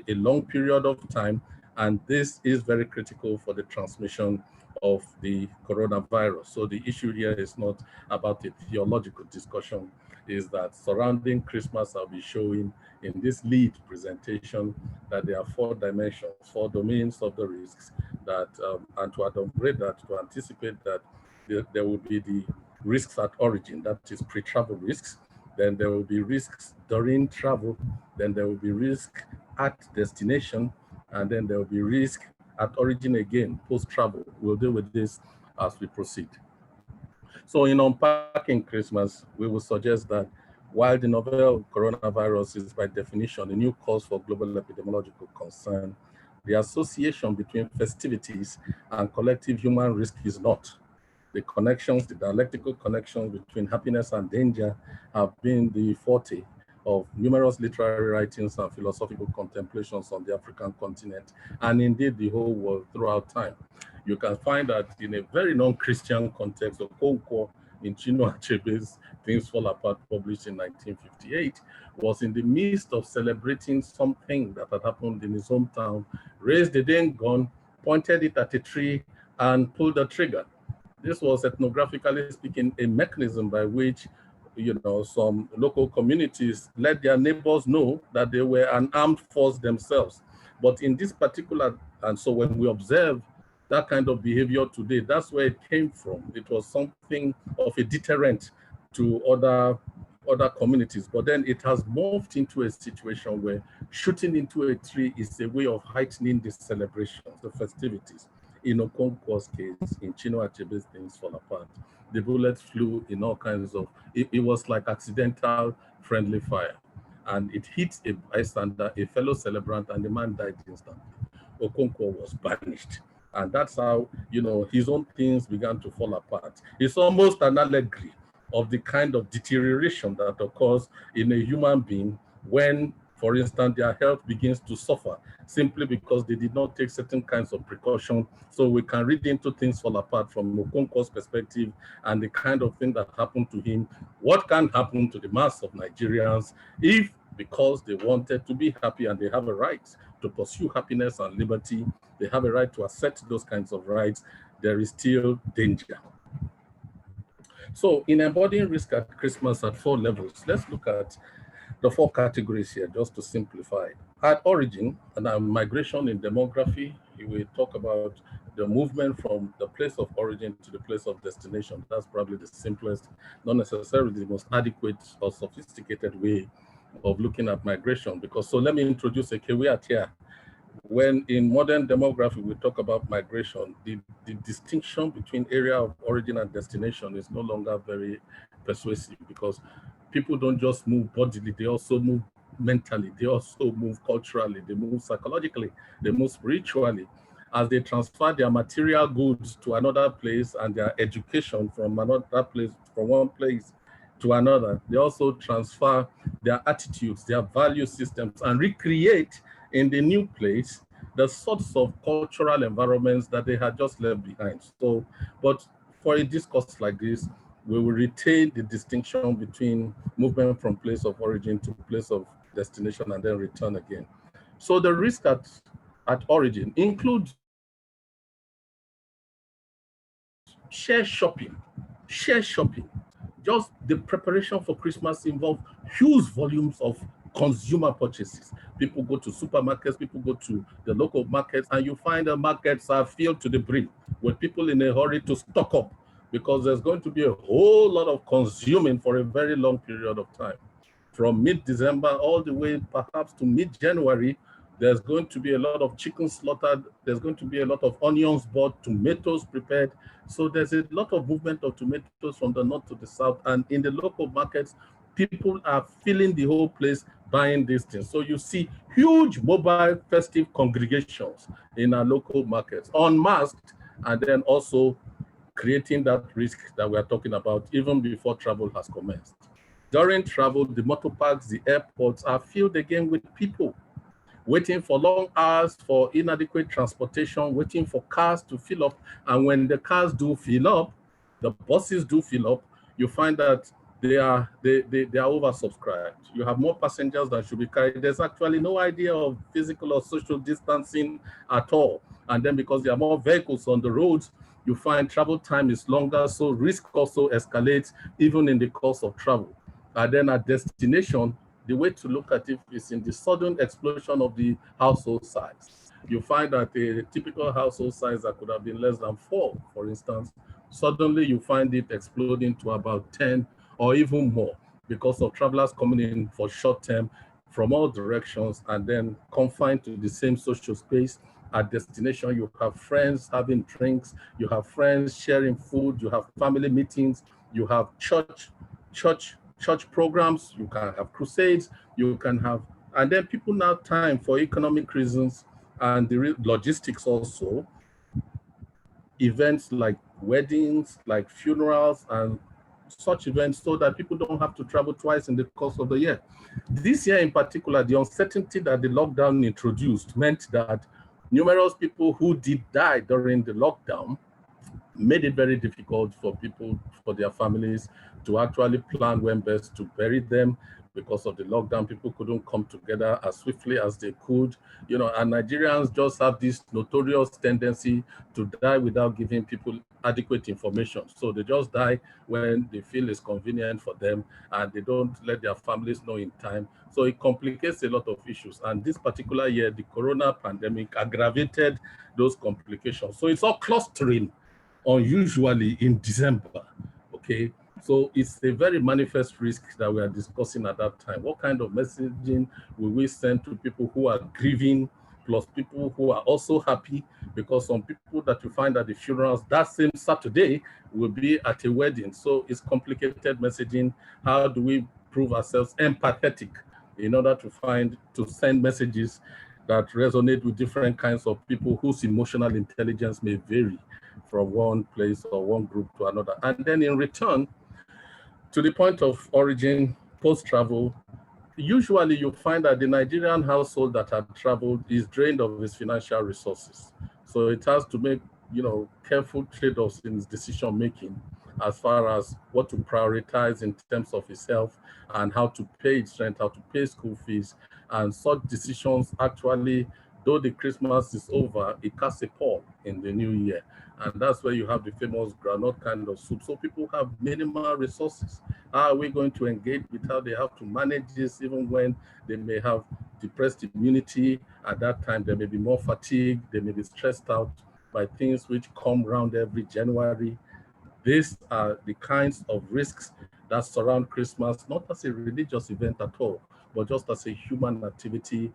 long period of time, and this is very critical for the transmission of the coronavirus. So the issue here is not about a theological discussion, is that surrounding Christmas, I'll be showing in this lead presentation that there are 4 dimensions, 4 domains of the risks that, and to adopt that, to anticipate that there will be the risks at origin, that is pre-travel risks. Then there will be risks during travel. Then there will be risk at destination. And then there will be risk at origin again, post-travel. We'll deal with this as we proceed. So in unpacking Christmas, we will suggest that while the novel coronavirus is by definition a new cause for global epidemiological concern, the association between festivities and collective human risk is not. The connections, the dialectical connections between happiness and danger have been the forte of numerous literary writings and philosophical contemplations on the African continent, and indeed the whole world throughout time. You can find that in a very non-Christian context, Okonkwo in Chinua Achebe's Things Fall Apart, published in 1958, was in the midst of celebrating something that had happened in his hometown, raised a dang gun, pointed it at a tree, and pulled the trigger. This was, ethnographically speaking, a mechanism by which some local communities let their neighbors know that they were an armed force themselves. But in this particular, and so when we observe that kind of behavior today, that's where it came from. It was something of a deterrent to other communities. But then it has morphed into a situation where shooting into a tree is a way of heightening the celebrations, the festivities. In Okonkwo's case, in Chinua Achebe's Things Fall Apart, the bullets flew in all kinds of, it was like accidental friendly fire. And it hit a bystander, a fellow celebrant, and the man died instantly. Okonkwo was banished. And that's how, his own things began to fall apart. It's almost an allegory of the kind of deterioration that occurs in a human being when, for instance, their health begins to suffer simply because they did not take certain kinds of precaution. So we can read into Things Fall Apart from Okonkwo's perspective and the kind of thing that happened to him. What can happen to the mass of Nigerians if, because they wanted to be happy and they have a right to pursue happiness and liberty, they have a right to assert those kinds of rights, there is still danger. So in embodying risk at Christmas at 4 levels, let's look at the 4 categories here, just to simplify. At origin, and migration in demography, we talk about the movement from the place of origin to the place of destination. That's probably the simplest, not necessarily the most adequate or sophisticated way of looking at migration. Because, so let me introduce a caveat here. When in modern demography, we talk about migration, the distinction between area of origin and destination is no longer very persuasive, because people don't just move bodily, they also move mentally, they also move culturally, they move psychologically, they move spiritually. As they transfer their material goods to another place and their education from another place, from one place to another, they also transfer their attitudes, their value systems, and recreate in the new place the sorts of cultural environments that they had just left behind. So, but for a discourse like this, we will retain the distinction between movement from place of origin to place of destination and then return again. So the risk at origin includes share shopping. Just the preparation for Christmas involves huge volumes of consumer purchases. People go to supermarkets, people go to the local markets, and you find the markets are filled to the brim with people in a hurry to stock up because there's going to be a whole lot of consuming for a very long period of time. From mid-December all the way perhaps to mid-January, there's going to be a lot of chicken slaughtered. There's going to be a lot of onions bought, tomatoes prepared. So there's a lot of movement of tomatoes from the north to the south. And in the local markets, people are filling the whole place buying these things. So you see huge mobile festive congregations in our local markets, unmasked, and then also creating that risk that we are talking about even before travel has commenced. During travel, the motor parks, the airports are filled again with people waiting for long hours for inadequate transportation, waiting for cars to fill up. And when the cars do fill up, the buses do fill up, you find that they are oversubscribed. You have more passengers than should be carried. There's actually no idea of physical or social distancing at all. And then because there are more vehicles on the roads, you find travel time is longer, so risk also escalates even in the course of travel. And then at destination, the way to look at it is in the sudden explosion of the household size. You find that a typical household size that could have been less than 4, for instance, suddenly you find it exploding to about 10 or even more because of travelers coming in for short term from all directions and then confined to the same social space. At destination, you have friends having drinks, you have friends sharing food, you have family meetings, you have church programs, you can have crusades, you can have, and then people now time for economic reasons and the logistics also, events like weddings, like funerals and such events so that people don't have to travel twice in the course of the year. This year in particular, the uncertainty that the lockdown introduced meant that numerous people who did die during the lockdown made it very difficult for people, for their families to actually plan when best to bury them. Because of the lockdown, people couldn't come together as swiftly as they could. You know, and Nigerians just have this notorious tendency to die without giving people adequate information. So they just die when they feel it's convenient for them and they don't let their families know in time. So it complicates a lot of issues. And this particular year, the corona pandemic aggravated those complications. So it's all clustering unusually in December, okay? So it's a very manifest risk that we are discussing at that time. What kind of messaging will we send to people who are grieving, plus people who are also happy? Because some people that you find at the funerals that same Saturday will be at a wedding. So it's complicated messaging. How do we prove ourselves empathetic in order to send messages that resonate with different kinds of people whose emotional intelligence may vary from one place or one group to another? And then in return, to the point of origin, post-travel, usually you find that the Nigerian household that had traveled is drained of its financial resources. So it has to make, careful trade-offs in its decision-making as far as what to prioritize in terms of its health and how to pay its rent, how to pay school fees. And such decisions actually, though the Christmas is over, it casts a pall in the new year. And that's where you have the famous groundnut kind of soup. So people have minimal resources. How are we going to engage with how they have to manage this, even when they may have depressed immunity? At that time, they may be more fatigued, they may be stressed out by things which come around every January. These are the kinds of risks that surround Christmas, not as a religious event at all, but just as a human activity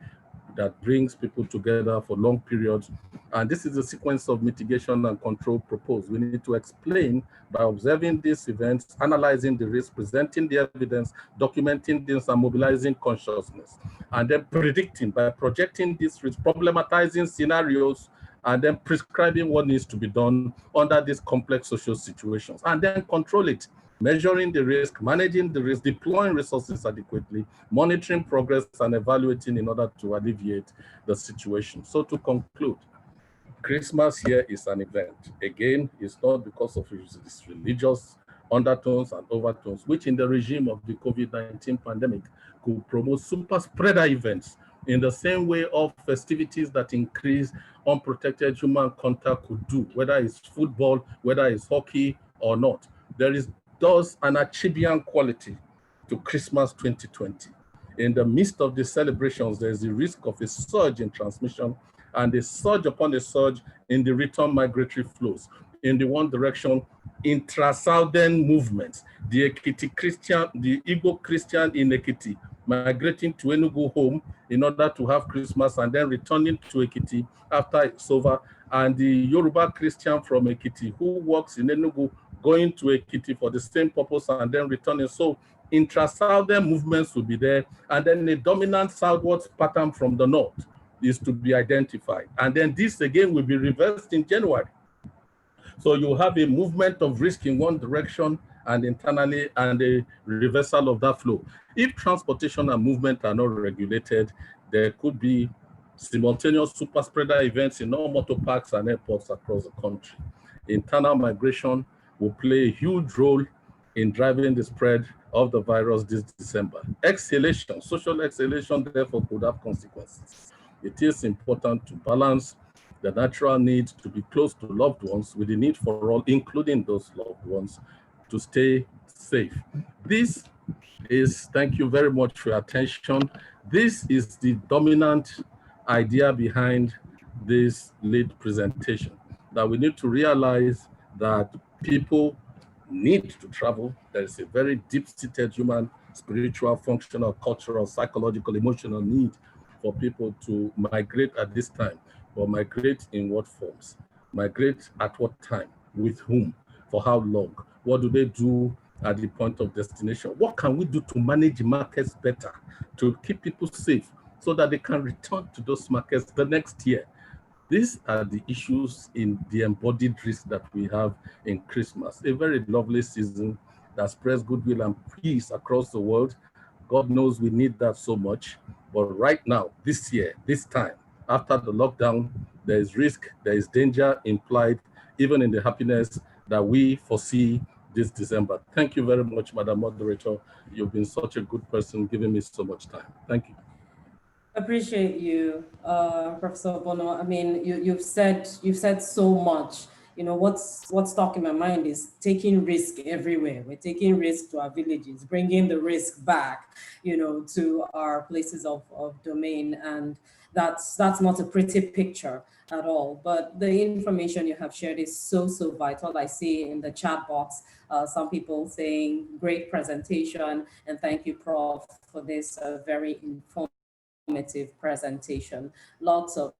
that brings people together for long periods. And this is a sequence of mitigation and control proposed. We need to explain by observing these events, analyzing the risk, presenting the evidence, documenting this, and mobilizing consciousness. And then predicting by projecting these risks, problematizing scenarios, and then prescribing what needs to be done under these complex social situations. And then control it, measuring the risk, managing the risk, deploying resources adequately, monitoring progress, and evaluating in order to alleviate the situation. So to conclude, Christmas here is an event. Again, it's not because of its religious undertones and overtones, which in the regime of the COVID-19 pandemic could promote super spreader events in the same way of festivities that increase unprotected human contact could do, whether it's football, whether it's hockey or not. There is thus an Achibian quality to Christmas 2020. In the midst of the celebrations, there is the risk of a surge in transmission and a surge upon a surge in the return migratory flows. In the one direction, intra-southern movements, the Ekiti Christian, the Igbo Christian in Ekiti, migrating to Enugu home in order to have Christmas and then returning to Ekiti after it's over, and the Yoruba Christian from Ekiti who works in Enugu going to Ekiti for the same purpose and then returning. So intra-southern movements will be there, and then the dominant southwards pattern from the north is to be identified. And then this again will be reversed in January. So you have a movement of risk in one direction and internally, and a reversal of that flow. If transportation and movement are not regulated, there could be simultaneous super spreader events in all motor parks and airports across the country. Internal migration will play a huge role in driving the spread of the virus this December. Exhalation, social exhalation, therefore, could have consequences. It is important to balance the natural need to be close to loved ones with the need for all, including those loved ones, to stay safe. This is, thank you very much for your attention. This is the dominant idea behind this lead presentation, that we need to realize that people need to travel. There is a very deep-seated human, spiritual, functional, cultural, psychological, emotional need for people to migrate at this time. But migrate in what forms? Migrate at what time? With whom? For how long? What do they do at the point of destination? What can we do to manage markets better, to keep people safe so that they can return to those markets the next year? These are the issues in the embodied risk that we have in Christmas, a very lovely season that spreads goodwill and peace across the world. God knows we need that so much. But right now, this year, this time, after the lockdown, there is risk, there is danger implied, even in the happiness that we foresee this December. Thank you very much, Madam Moderator. You've been such a good person, giving me so much time. Thank you. Appreciate you, Professor Bono. I mean, you've said so much. You know, what's stuck in my mind is taking risk everywhere. We're taking risk to our villages, bringing the risk back, you know, to our places of domain. And that's not a pretty picture at all. But the information you have shared is so vital. I see in the chat box, some people saying great presentation, and thank you, Prof, for this very informative presentation. Lots of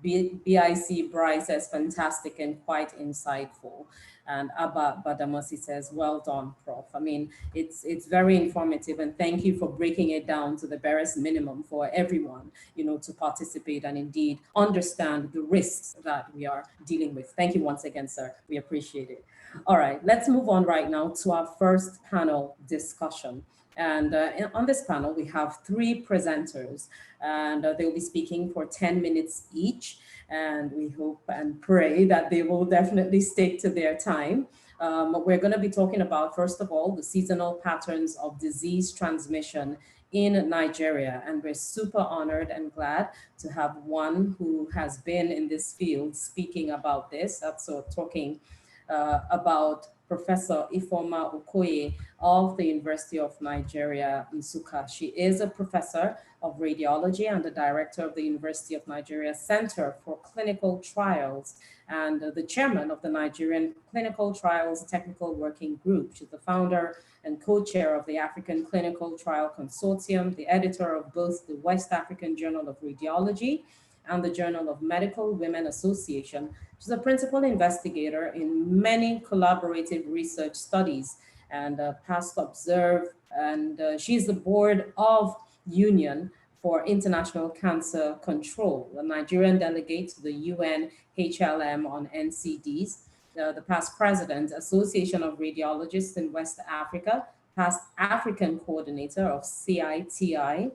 BIC Bryce says fantastic and quite insightful, and Abba Badamasi says well done, Prof. I mean, it's very informative, and thank you for breaking it down to the barest minimum for everyone, you know, to participate and indeed understand the risks that we are dealing with. Thank you once again, sir. We appreciate it. All right, let's move on right now to our first panel discussion. And on this panel, we have 3 presenters, and they'll be speaking for 10 minutes each. And we hope and pray that they will definitely stick to their time. We're going to be talking about, first of all, the seasonal patterns of disease transmission in Nigeria. And we're super honored and glad to have one who has been in this field speaking about this. That's talking about Professor Ifeoma Okoye of the University of Nigeria, Nsukka. She is a professor of radiology and the director of the University of Nigeria Center for Clinical Trials and the chairman of the Nigerian Clinical Trials Technical Working Group. She's the founder and co-chair of the African Clinical Trial Consortium, the editor of both the West African Journal of Radiology and the Journal of Medical Women Association. She's a principal investigator in many collaborative research studies and past observed, and she's the board of Union for International Cancer Control, the Nigerian delegate to the UN HLM on NCDs, the past president, Association of Radiologists in West Africa, past African coordinator of CITI,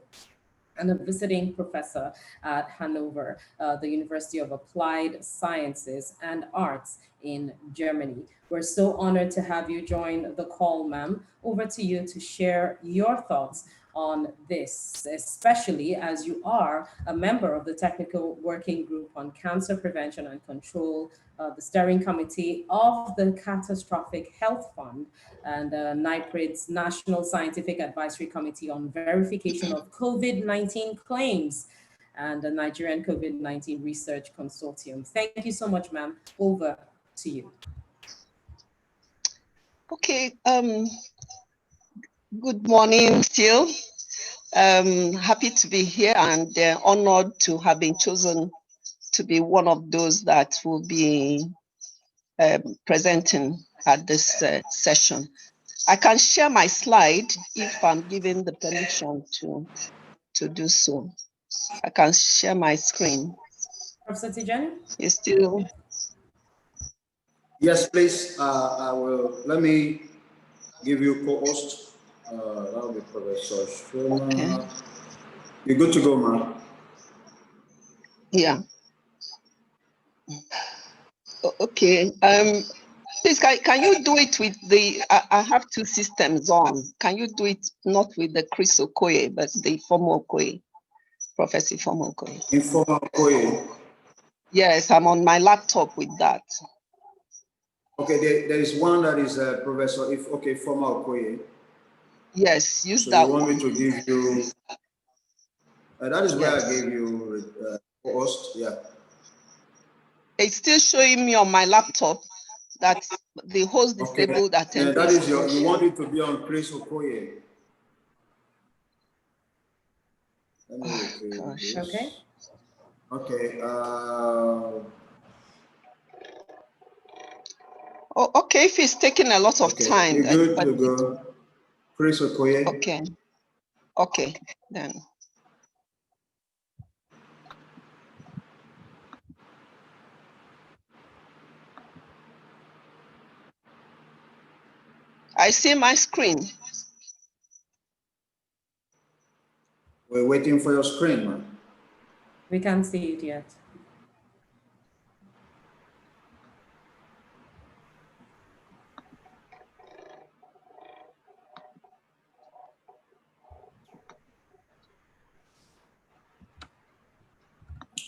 and a visiting professor at Hanover, the University of Applied Sciences and Arts in Germany. We're so honored to have you join the call, ma'am. Over to you to share your thoughts on this, especially as you are a member of the Technical Working Group on Cancer Prevention and Control, the steering committee of the Catastrophic Health Fund, and NIPRID's National Scientific Advisory Committee on Verification of COVID-19 Claims, and the Nigerian COVID-19 Research Consortium. Thank you so much, ma'am. Over to you. Okay, good morning still. Happy to be here and honored to have been chosen to be one of those that will be presenting at this session. I can share my slide if I'm given the permission to do so. I can share my screen. Professor Tijani? It's still. Yes, please. I will. Let me give you co-host. That will be Professor Shona. Okay. You're good to go, ma'am. Yeah. Okay. Please, can you do it with the? I have two systems on. Can you do it not with the Chris Okoye, but the Informal Okoye, Professor Informal Okoye? Informal Okoye. Yes, I'm on my laptop with that. Okay, there is one that is Professor Informal Okoye. Yes, use so that you want one. Me to give you? That is where I gave you host. Yeah. It's still showing me on my laptop that the host disabled attendee. That is you want it to be on Chris Okoye. Gosh. Okay. Okay. Oh, okay. If it's taking a lot of time, you're good then, to go. Chris Okoye. Okay. Okay. Then. I see my screen. We're waiting for your screen, man. We can't see it yet.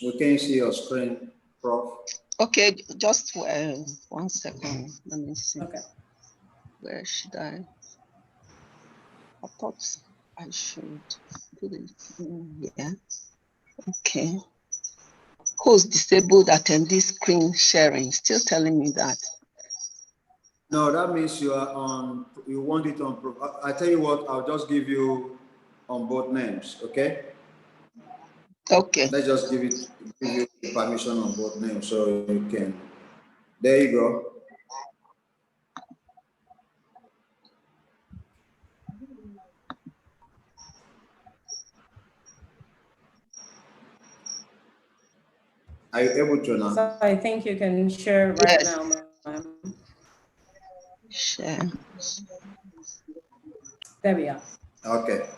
We can't see your screen, Prof. Okay, just 1 second. Let me see. Okay. Where should I thought I should put it in here. Okay. Host disabled attendee screen sharing. Still telling me that. No, that means you are on. You want it on. I tell you what. I'll just give you on both names. Okay. Okay. Let's just give you permission on both names so you can. There you go. Are you able to now? So I think you can share right now, ma'am. Share. There we are. Okay.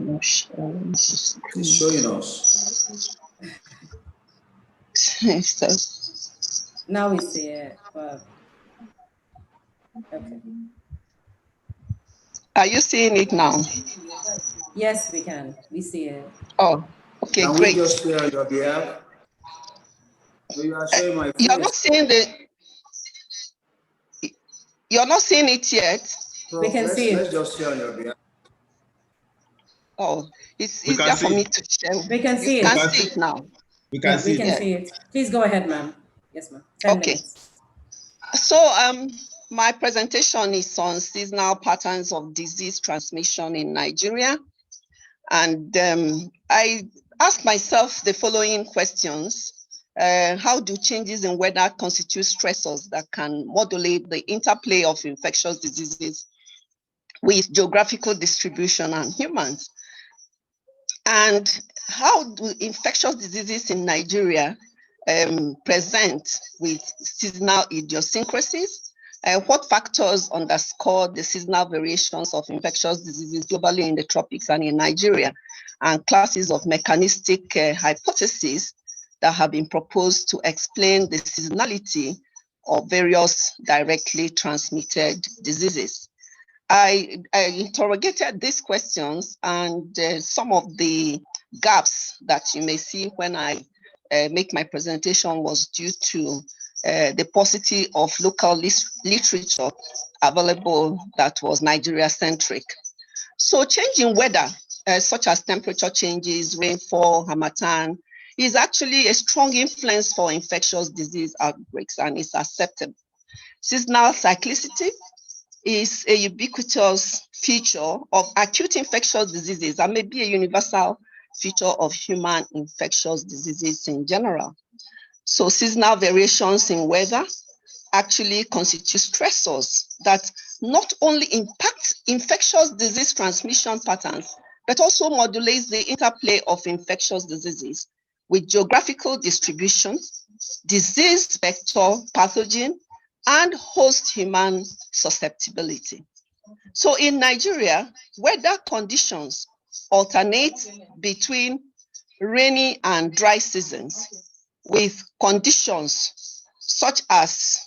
It's showing us. Now we see it, but okay. Are you seeing it now? Yes, we can. We see it. Oh, okay, Can great. we just share on your behalf? So you are showing my face. You're not seeing You're not seeing it yet. We can see it. Let's just share on your behalf. Oh, it's easier for me to share. We can see it. You can see it now. We can see we can see it. Please go ahead, ma'am. Yes, ma'am. 10 minutes. So my presentation is on seasonal patterns of disease transmission in Nigeria. And I asked myself the following questions. How do changes in weather constitute stressors that can modulate the interplay of infectious diseases with geographical distribution and humans? And how do infectious diseases in Nigeria present with seasonal idiosyncrasies? What factors underscore the seasonal variations of infectious diseases globally in the tropics and in Nigeria? and classes of mechanistic hypotheses that have been proposed to explain the seasonality of various directly transmitted diseases. I interrogated these questions, and some of the gaps that you may see when I make my presentation was due to the paucity of local literature available that was Nigeria-centric. So change in weather, such as temperature changes, rainfall, harmattan, is actually a strong influence for infectious disease outbreaks and is acceptable. Seasonal cyclicity is a ubiquitous feature of acute infectious diseases and may be a universal feature of human infectious diseases in general. So seasonal variations in weather actually constitute stressors that not only impact infectious disease transmission patterns, but also modulates the interplay of infectious diseases with geographical distribution, disease vector pathogen, and host human susceptibility. So in Nigeria, weather conditions alternate between rainy and dry seasons, with conditions such as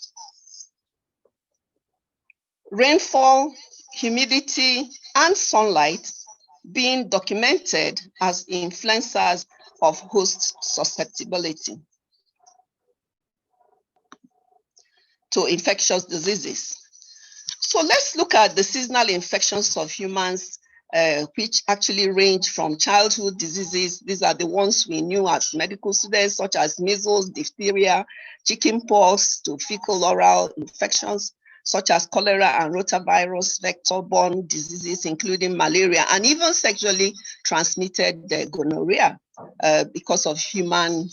rainfall, humidity, and sunlight being documented as influencers of host susceptibility to infectious diseases. So let's look at the seasonal infections of humans, which actually range from childhood diseases. These are the ones we knew as medical students, such as measles, diphtheria, chickenpox, to fecal oral infections, such as cholera and rotavirus vector-borne diseases, including malaria, and even sexually transmitted gonorrhea because of human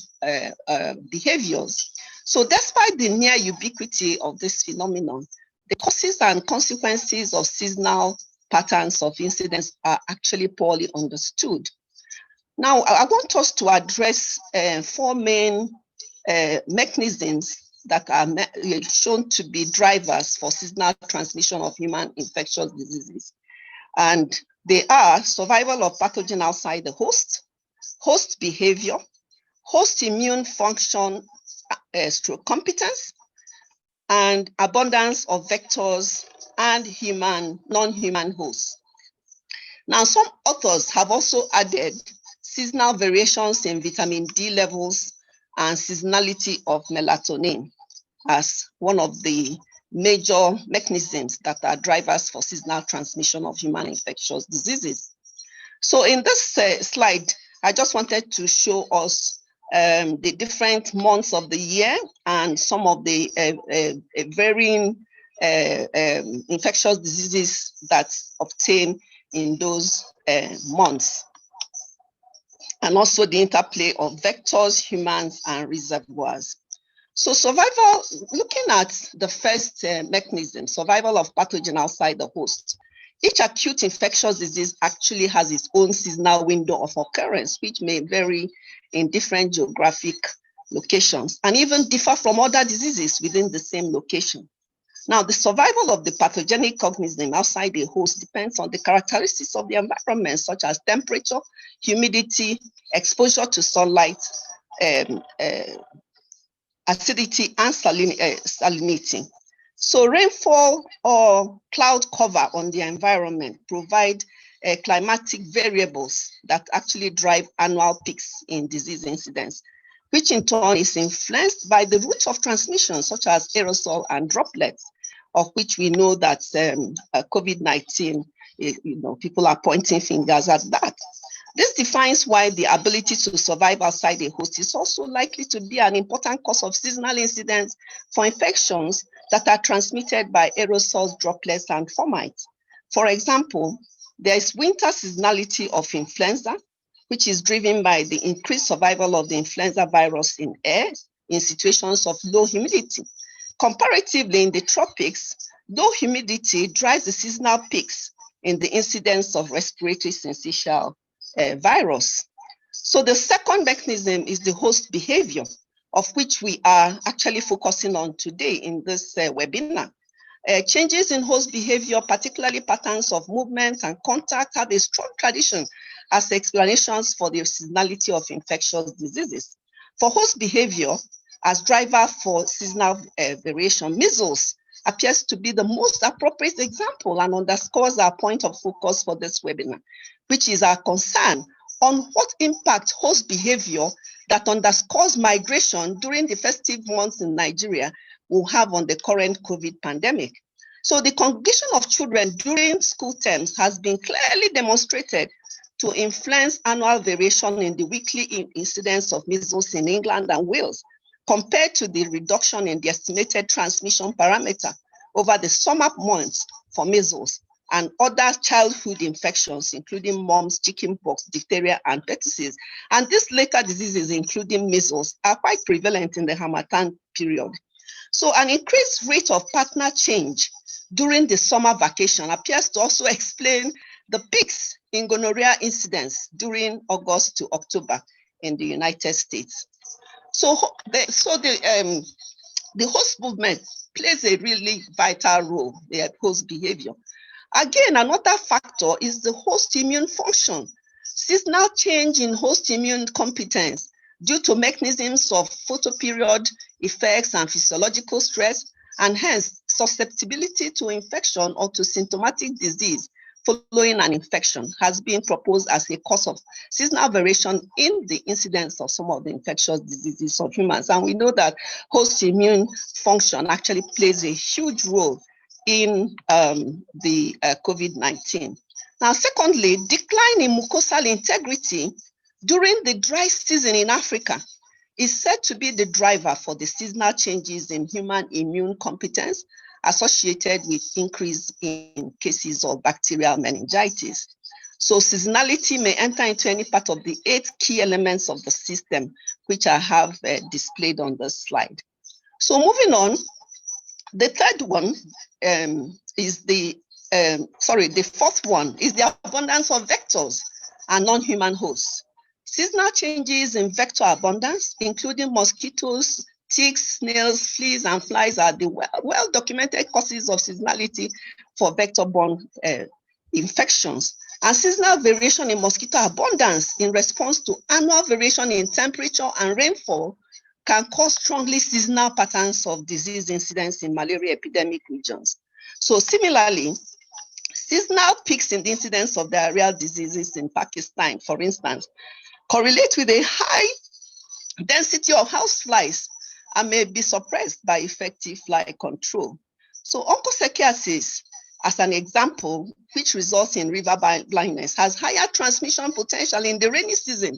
behaviors. So despite the near ubiquity of this phenomenon, the causes and consequences of seasonal patterns of incidence are actually poorly understood. Now, I want us to address 4 main mechanisms that are shown to be drivers for seasonal transmission of human infectious diseases. And they are survival of pathogen outside the host, host behavior, host immune function stroke competence, and abundance of vectors and non-human hosts. Now, some authors have also added seasonal variations in vitamin D levels and seasonality of melatonin as one of the major mechanisms that are drivers for seasonal transmission of human infectious diseases. So in this slide, I just wanted to show us the different months of the year and some of the varying infectious diseases that obtain in those months, and also the interplay of vectors, humans, and reservoirs. So survival, looking at the first mechanism, survival of pathogen outside the host. Each acute infectious disease actually has its own seasonal window of occurrence, which may vary in different geographic locations and even differ from other diseases within the same location. Now, the survival of the pathogenic organism outside the host depends on the characteristics of the environment, such as temperature, humidity, exposure to sunlight, acidity, and salinity. So rainfall or cloud cover on the environment provide climatic variables that actually drive annual peaks in disease incidence, which in turn is influenced by the routes of transmission, such as aerosol and droplets, of which we know that COVID-19, people are pointing fingers at that. This defines why the ability to survive outside a host is also likely to be an important cause of seasonal incidence for infections that are transmitted by aerosols, droplets, and fomites. For example, there is winter seasonality of influenza, which is driven by the increased survival of the influenza virus in air in situations of low humidity. Comparatively, in the tropics, low humidity drives the seasonal peaks in the incidence of respiratory syncytial virus. So the second mechanism is the host behavior, of which we are actually focusing on today in this webinar. Changes in host behavior, particularly patterns of movement and contact, have a strong tradition as explanations for the seasonality of infectious diseases. For host behavior, as driver for seasonal variation, measles appears to be the most appropriate example and underscores our point of focus for this webinar, which is our concern on what impact host behavior that underscores migration during the festive months in Nigeria will have on the current COVID pandemic. So the congregation of children during school terms has been clearly demonstrated to influence annual variation in the weekly incidence of measles in England and Wales, compared to the reduction in the estimated transmission parameter over the summer months for measles and other childhood infections, including mumps, chickenpox, diphtheria, and pertussis. And these later diseases, including measles, are quite prevalent in the Harmattan period. So an increased rate of partner change during the summer vacation appears to also explain the peaks in gonorrhea incidence during August to October in the United States. So the host movement plays a really vital role in host behavior. Again, another factor is the host immune function. Seasonal change in host immune competence due to mechanisms of photoperiod effects and physiological stress, and hence susceptibility to infection or to symptomatic disease following an infection, has been proposed as a cause of seasonal variation in the incidence of some of the infectious diseases of humans. And we know that host immune function actually plays a huge role in the COVID-19. Now, secondly, decline in mucosal integrity during the dry season in Africa is said to be the driver for the seasonal changes in human immune competence associated with increase in cases of bacterial meningitis. So seasonality may enter into any part of the 8 key elements of the system, which I have displayed on the slide. So moving on, the third one the fourth one is the abundance of vectors and non-human hosts. Seasonal changes in vector abundance, including mosquitoes, ticks, snails, fleas, and flies, are the well-documented causes of seasonality for vector-borne infections. And seasonal variation in mosquito abundance in response to annual variation in temperature and rainfall can cause strongly seasonal patterns of disease incidence in malaria epidemic regions. So similarly, seasonal peaks in the incidence of diarrheal diseases in Pakistan, for instance, correlate with a high density of houseflies and may be suppressed by effective fly control. So onchocerciasis, as an example, which results in river blindness, has higher transmission potential in the rainy season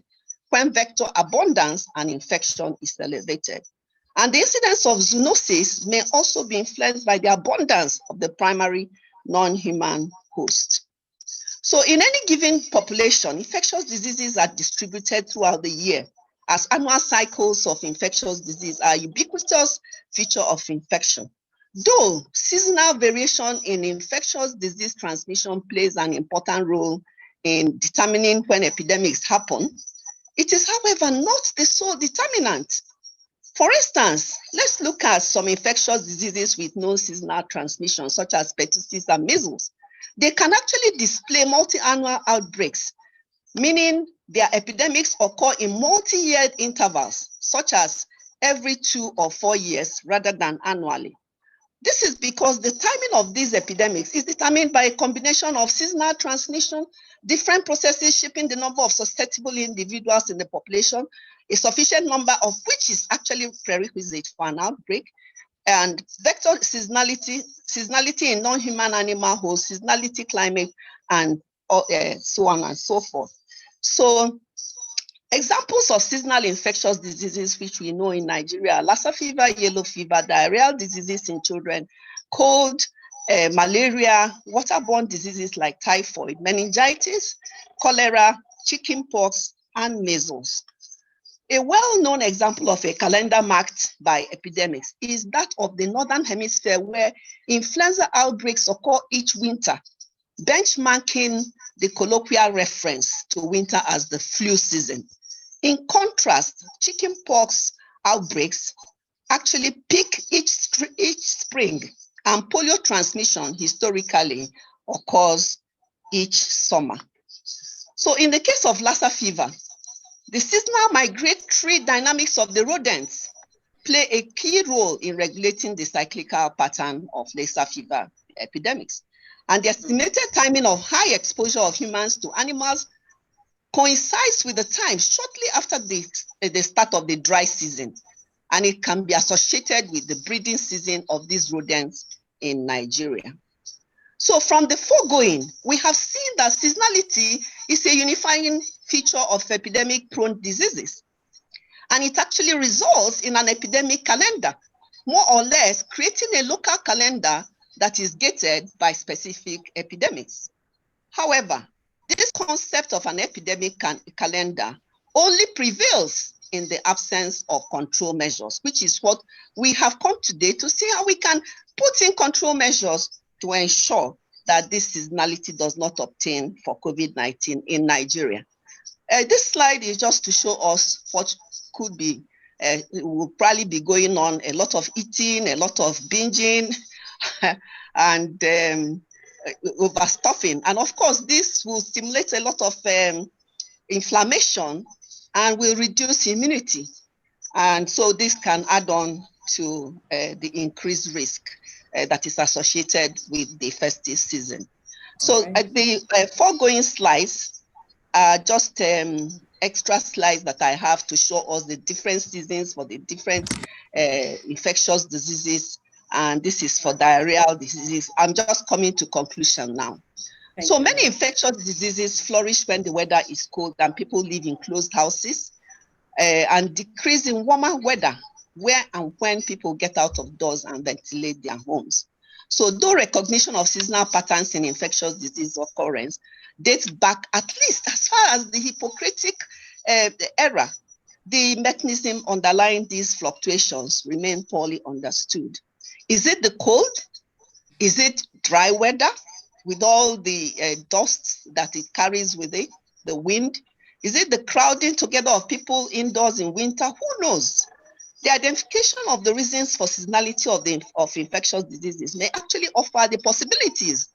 when vector abundance and infection is elevated. And the incidence of zoonosis may also be influenced by the abundance of the primary non-human host. So in any given population, infectious diseases are distributed throughout the year, as annual cycles of infectious disease are a ubiquitous feature of infection. Though seasonal variation in infectious disease transmission plays an important role in determining when epidemics happen, it is, however, not the sole determinant. For instance, let's look at some infectious diseases with no seasonal transmission, such as pertussis and measles. They can actually display multi-annual outbreaks, meaning their epidemics occur in multi-year intervals, such as every 2 or 4 years rather than annually. This is because the timing of these epidemics is determined by a combination of seasonal transmission, different processes shaping the number of susceptible individuals in the population, a sufficient number of which is actually prerequisite for an outbreak, and vector seasonality in non-human animal hosts, seasonality climate, and so on and so forth. So examples of seasonal infectious diseases which we know in Nigeria are Lassa fever, yellow fever, diarrheal diseases in children, cold, malaria, waterborne diseases like typhoid, meningitis, cholera, chickenpox, and measles. A well-known example of a calendar marked by epidemics is that of the Northern Hemisphere, where influenza outbreaks occur each winter, benchmarking the colloquial reference to winter as the flu season. In contrast, chickenpox outbreaks actually peak each spring, and polio transmission historically occurs each summer. So in the case of Lassa fever, the seasonal migratory dynamics of the rodents play a key role in regulating the cyclical pattern of Lassa fever epidemics. And the estimated timing of high exposure of humans to animals coincides with the time shortly after the start of the dry season, and it can be associated with the breeding season of these rodents in Nigeria. So from the foregoing, we have seen that seasonality is a unifying feature of epidemic-prone diseases, and it actually results in an epidemic calendar, more or less creating a local calendar that is gated by specific epidemics. However, this concept of an epidemic calendar only prevails in the absence of control measures, which is what we have come today to see how we can put in control measures to ensure that this seasonality does not obtain for COVID-19 in Nigeria. This slide is just to show us what could be, will probably be going on, a lot of eating, a lot of binging, and overstuffing. And of course, this will stimulate a lot of inflammation and will reduce immunity. And so this can add on to the increased risk that is associated with the festive season. So the foregoing slides are just extra slides that I have to show us the different seasons for the different infectious diseases. And this is for diarrheal diseases. I'm just coming to conclusion now. So many infectious diseases flourish when the weather is cold and people live in closed houses, and decrease in warmer weather where and when people get out of doors and ventilate their homes. So though recognition of seasonal patterns in infectious disease occurrence dates back at least as far as the Hippocratic era, the mechanism underlying these fluctuations remain poorly understood. Is it the cold? Is it dry weather with all the dust that it carries with it, the wind? Is it the crowding together of people indoors in winter? Who knows? The identification of the reasons for seasonality of infectious diseases may actually offer the possibilities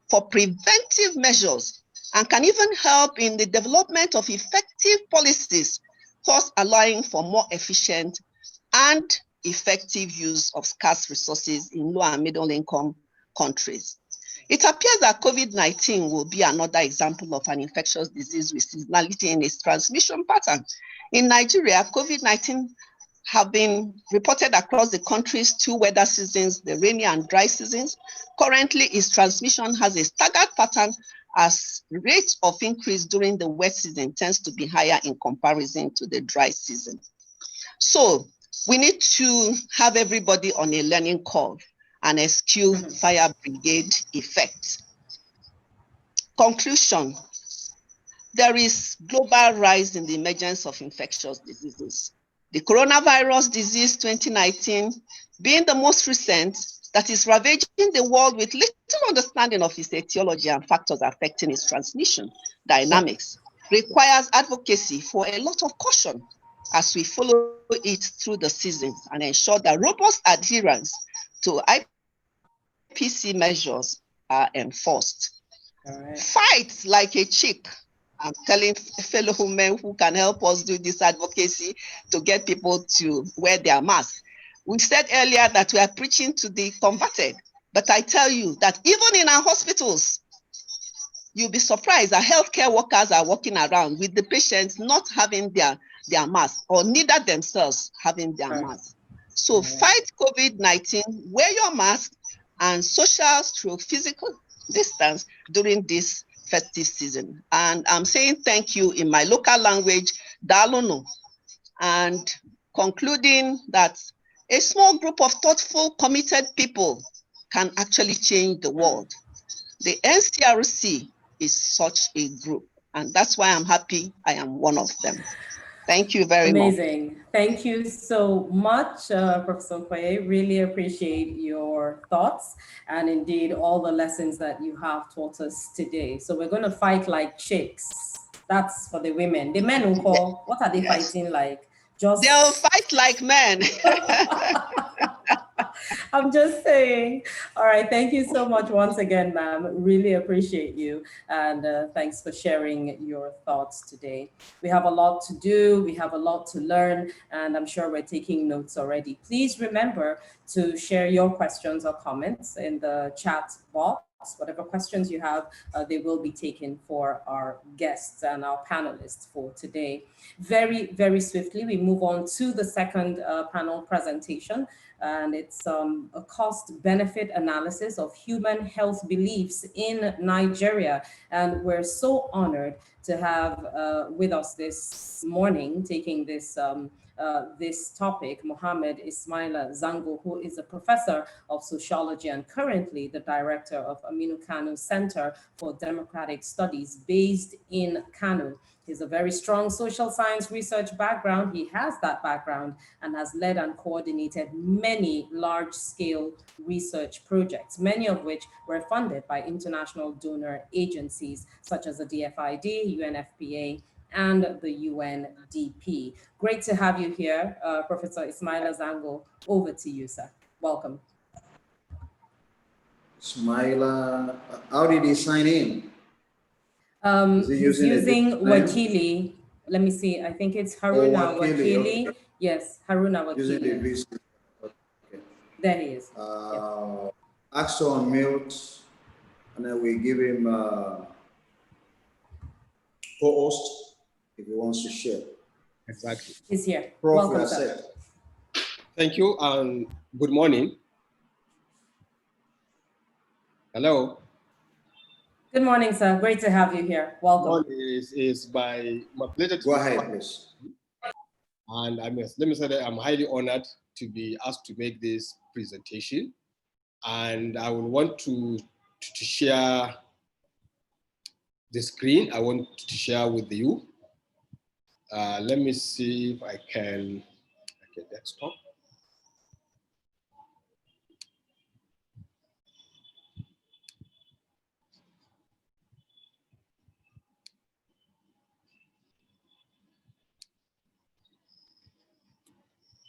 for preventive measures and can even help in the development of effective policies, thus allowing for more efficient and effective use of scarce resources in low and middle income countries. It appears that COVID-19 will be another example of an infectious disease with seasonality in its transmission pattern. In Nigeria, COVID-19 have been reported across the country's two weather seasons, the rainy and dry seasons. Currently, its transmission has a staggered pattern as rate of increase during the wet season tends to be higher in comparison to the dry season. So we need to have everybody on a learning curve and eschew fire brigade effect. Conclusion: there is global rise in the emergence of infectious diseases. The coronavirus disease 2019 being the most recent that is ravaging the world with little understanding of its etiology and factors affecting its transmission dynamics, requires advocacy for a lot of caution as we follow it through the seasons and ensure that robust adherence to IPC measures are enforced. Fight like a chick. I'm telling fellow women who can help us do this advocacy to get people to wear their masks. We said earlier that we are preaching to the converted, but I tell you that even in our hospitals, you'll be surprised that healthcare workers are walking around with the patients not having their mask, or neither themselves having their mask. So fight COVID-19, wear your mask, and social/physical distance during this festive season. And I'm saying thank you in my local language, Dalono, and concluding that a small group of thoughtful, committed people can actually change the world. The NCRC is such a group, and that's why I'm happy I am one of them. Thank you very much. Amazing. Thank you so much, Professor Okoye. Really appreciate your thoughts and indeed all the lessons that you have taught us today. So we're going to fight like chicks. That's for the women. The men will call, what are they fighting like? They'll fight like men. I'm just saying. All right. Thank you so much once again, ma'am. Really appreciate you. And thanks for sharing your thoughts today. We have a lot to do. We have a lot to learn. And I'm sure we're taking notes already. Please remember to share your questions or comments in the chat box. Whatever questions you have, they will be taken for our guests and our panelists for today. Very, very swiftly, we move on to the second panel presentation, and it's a cost-benefit analysis of human health beliefs in Nigeria. And we're so honored to have with us this morning, taking this this topic, Mohammed Ismaila Zango, who is a professor of sociology and currently the director of Aminu Kano Center for Democratic Studies based in Kano. He's a very strong social science research background. He has that background and has led and coordinated many large-scale research projects, many of which were funded by international donor agencies such as the DFID, UNFPA, and the UNDP. Great to have you here, Professor Ismaila Zango. Over to you, sir. Welcome. Ismaila, how did he sign in? He's using Wakili. Let me see. I think it's Haruna Wakili. Okay. Yes, Haruna Wakili. Using the VC. Okay. There he is. Ask to unmute, and then we give him co-host if he wants to share. Exactly. He's here. Prof, welcome, sir. Thank you and good morning. Hello. Good morning, sir. Great to have you here. Welcome. It's my pleasure to go ahead, please. And let me say that I'm highly honored to be asked to make this presentation. And I will want to share the screen. I want to share with you. Let me see if I can get that stop.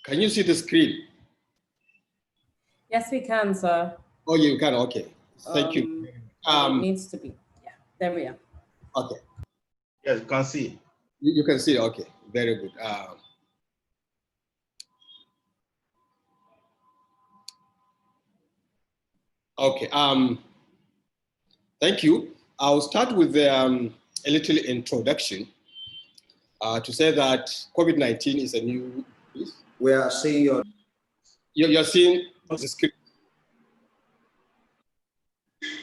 Can you see the screen? Yes, we can, sir. Oh, you can. Okay. Thank you. It needs to be. Yeah, there we are. Okay. Yes, you can see. You can see. Okay. Very good. Okay. Thank you. I'll start with a little introduction to say that COVID-19 is a new. We are seeing your. You're seeing the screen.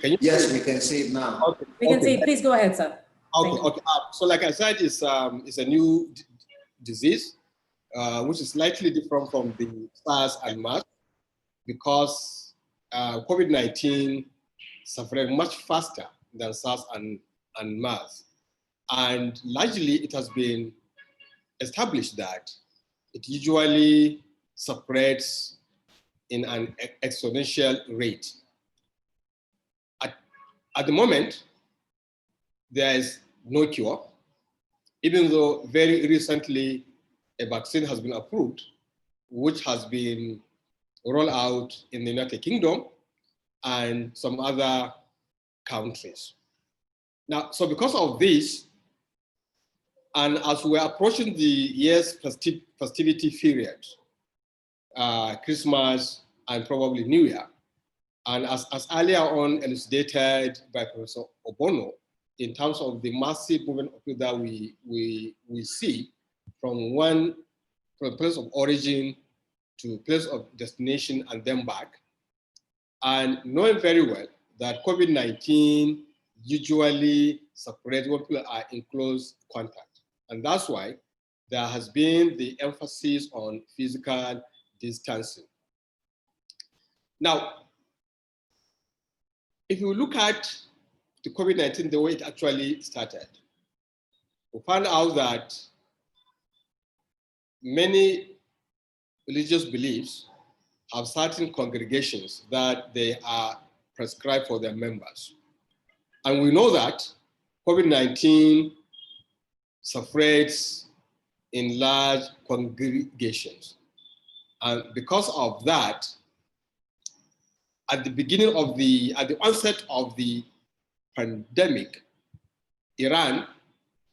Can you? Yes, we can see it now. Okay. We can see it. Please go ahead, sir. Okay. Okay. So, like I said, it's a new disease, which is slightly different from the SARS and MERS, because COVID-19 suffered much faster than SARS and MERS, and largely it has been established that it usually spreads in an exponential rate. At the moment, there is no cure, even though very recently a vaccine has been approved, which has been rolled out in the United Kingdom and some other countries. Now, so because of this, and as we're approaching the year's festivity period, Christmas and probably New Year, and as earlier on elucidated by Professor Obono, in terms of the massive movement of people that we see from place of origin to place of destination and then back, and knowing very well that COVID-19 usually separates when people are in close contact. And that's why there has been the emphasis on physical distancing. Now, if you look at the COVID-19, the way it actually started, we found out that many religious beliefs have certain congregations that they are prescribed for their members. And we know that COVID-19 spreads in large congregations. And because of that, at the onset of the pandemic, Iran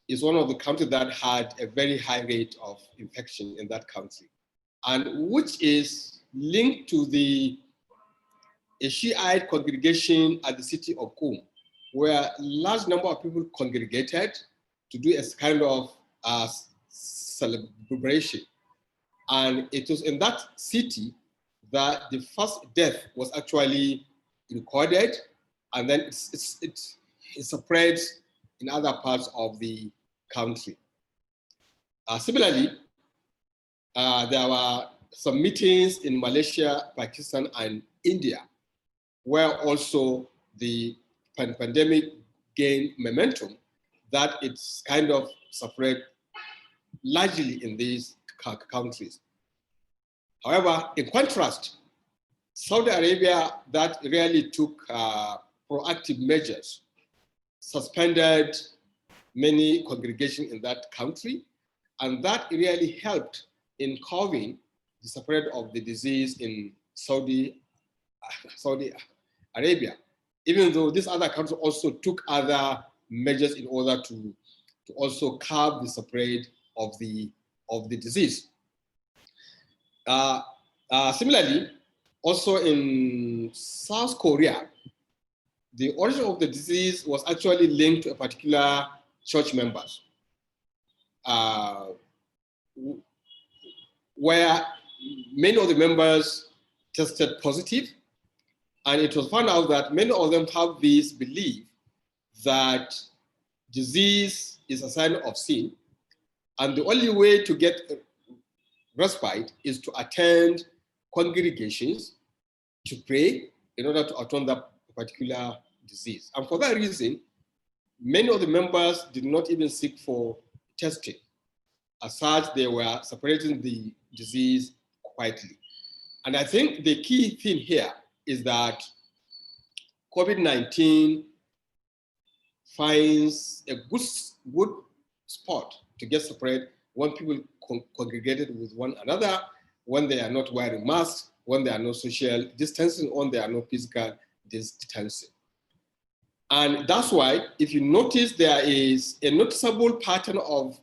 is one of the countries that had a very high rate of infection in that country, and which is linked to a Shiite congregation at the city of Qom, where a large number of people congregated to do a kind of celebration. And it was in that city that the first death was actually recorded, and then it spreads in other parts of the country. Similarly, there were some meetings in Malaysia, Pakistan, and India, where also the pandemic gained momentum, that it's kind of spread largely in these countries. However, in contrast, Saudi Arabia, that really took proactive measures, suspended many congregations in that country, and that really helped in curbing the spread of the disease in Saudi Arabia, even though this other country also took other measures in order to also curb the spread of the disease. Similarly, also in South Korea, the origin of the disease was actually linked to a particular church members, where many of the members tested positive, and it was found out that many of them have this belief that disease is a sign of sin, and the only way to get respite is to attend congregations to pray in order to atone that particular disease. And for that reason, many of the members did not even seek for testing. As such, they were separating the disease quietly. And I think the key thing here is that COVID-19 finds a good spot to get separate when people congregated with one another, when they are not wearing masks, when they are not social distancing, when they are not physical distancing. And that's why, if you notice, there is a noticeable pattern of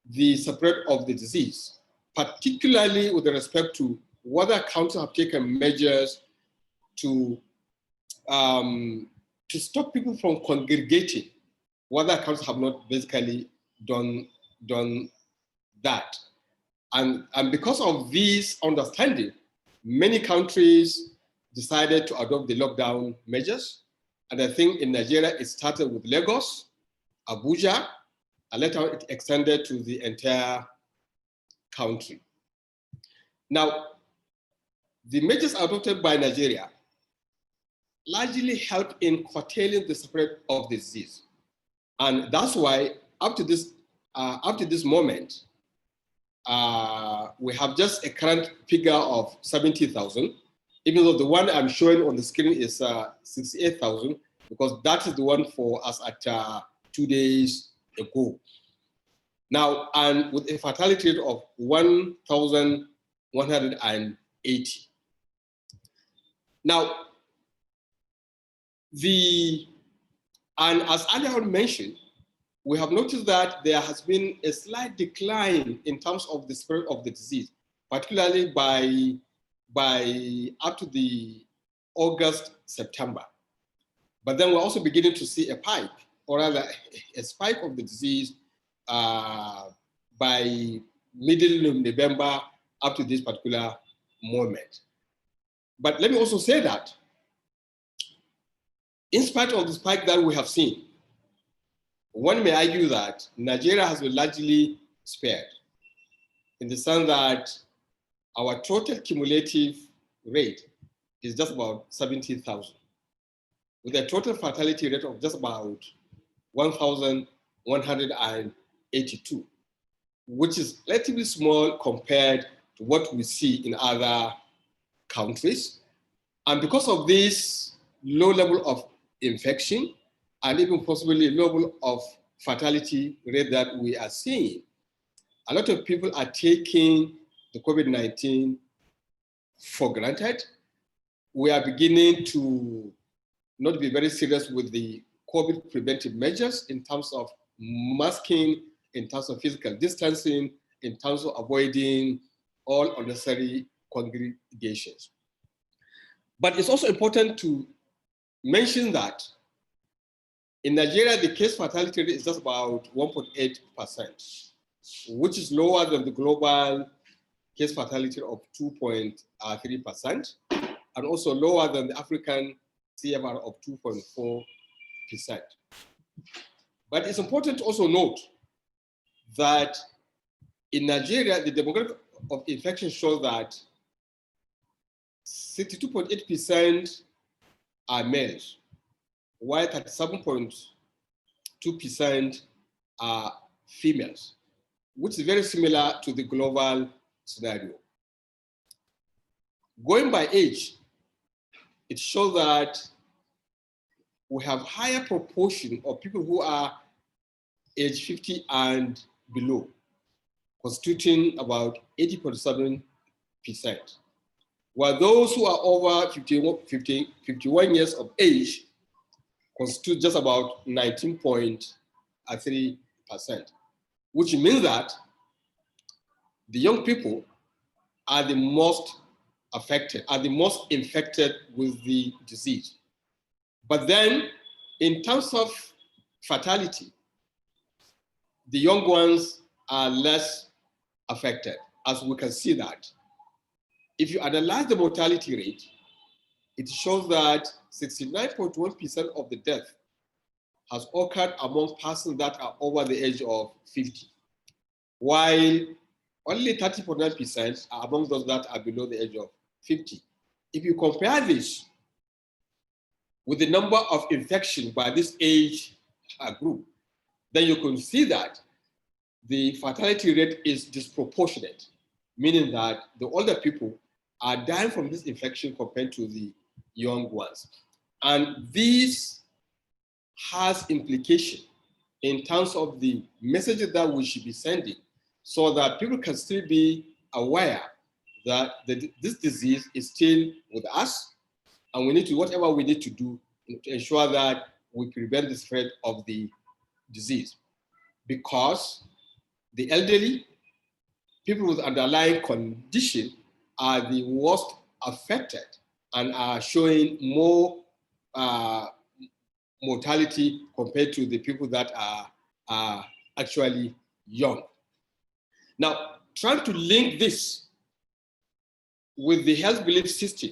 the spread of the disease, particularly with respect to whether countries have taken measures to stop people from congregating, whether countries have not basically done that. And because of this understanding, many countries decided to adopt the lockdown measures. And I think in Nigeria, it started with Lagos, Abuja, and later it extended to the entire country. Now, the measures adopted by Nigeria largely help in curtailing the spread of the disease. And that's why up to this moment, we have just a current figure of 70,000, even though the one I'm showing on the screen is 68,000, because that is the one for us at 2 days ago. Now, and with a fatality rate of 1,180. Now, and as earlier mentioned, we have noticed that there has been a slight decline in terms of the spread of the disease, particularly by up to the August, September. But then we're also beginning to see a spike, or rather a spike of the disease by middle of November up to this particular moment. But let me also say that in spite of the spike that we have seen, one may argue that Nigeria has been largely spared in the sense that our total cumulative rate is just about 70,000, with a total fatality rate of just about 1,182, which is relatively small compared to what we see in other countries. And because of this low level of infection, and even possibly a level of fatality rate that we are seeing, a lot of people are taking the COVID-19 for granted, we are beginning to not be very serious with the COVID preventive measures in terms of masking, in terms of physical distancing, in terms of avoiding all unnecessary congregations. But it's also important to mention that in Nigeria, the case fatality rate is just about 1.8%, which is lower than the global case fatality of 2.3%, and also lower than the African CFR of 2.4%. But it's important to also note that in Nigeria, the demographic of infection shows that 62.8% are males, while 37.2% are females, which is very similar to the global scenario. Going by age, it shows that we have higher proportion of people who are age 50 and below, constituting about 80.7%, while those who are over 51 years of age constitute just about 19.3%, which means that the young people are the most affected, are the most infected with the disease. But then, in terms of fatality, the young ones are less affected, as we can see that. If you analyze the mortality rate, it shows that 69.1% of the death has occurred among persons that are over the age of 50, while only 30.9% are among those that are below the age of 50. If you compare this with the number of infections by this age group, then you can see that the fatality rate is disproportionate, meaning that the older people are dying from this infection compared to the young ones. And this has implication in terms of the messages that we should be sending so that people can still be aware that this disease is still with us, and we need to, whatever we need to do to ensure that we prevent the spread of the disease. Because the elderly, people with underlying condition are the worst affected and are showing more mortality compared to the people that are actually young. Now, trying to link this with the health belief system,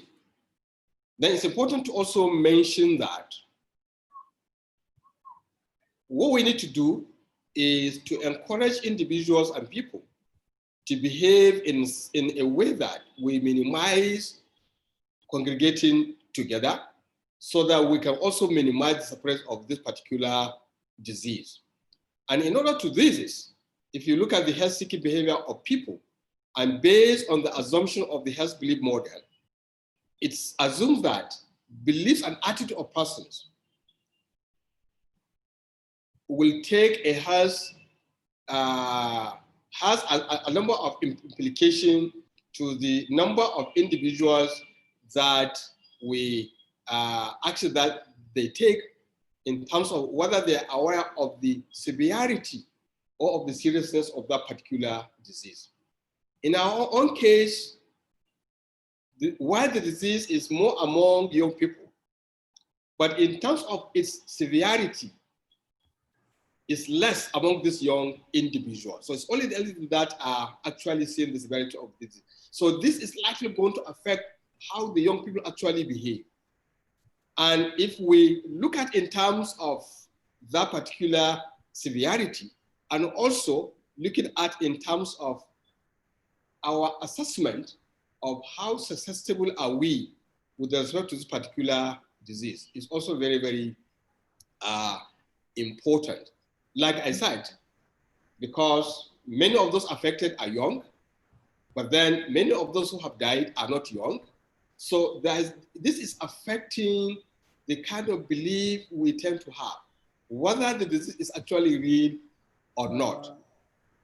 then it's important to also mention that what we need to do is to encourage individuals and people to behave in a way that we minimize congregating together so that we can also minimize the spread of this particular disease. And in order to do this, if you look at the health-seeking behavior of people, and based on the assumption of the health belief model, it assumes that beliefs and attitude of persons will take a has a number of implications to the number of individuals that we actually that they take in terms of whether they're aware of the severity or of the seriousness of that particular disease. In our own case, while the disease is more among young people, but in terms of its severity, it's less among these young individuals. So it's only the elderly that are actually seeing the severity of the disease. So this is likely going to affect how the young people actually behave. And if we look at in terms of that particular severity, and also looking at in terms of our assessment of how susceptible are we with respect to this particular disease, is also very, very important. Like I said, because many of those affected are young, but then many of those who have died are not young. So this is affecting the kind of belief we tend to have, whether the disease is actually real or not.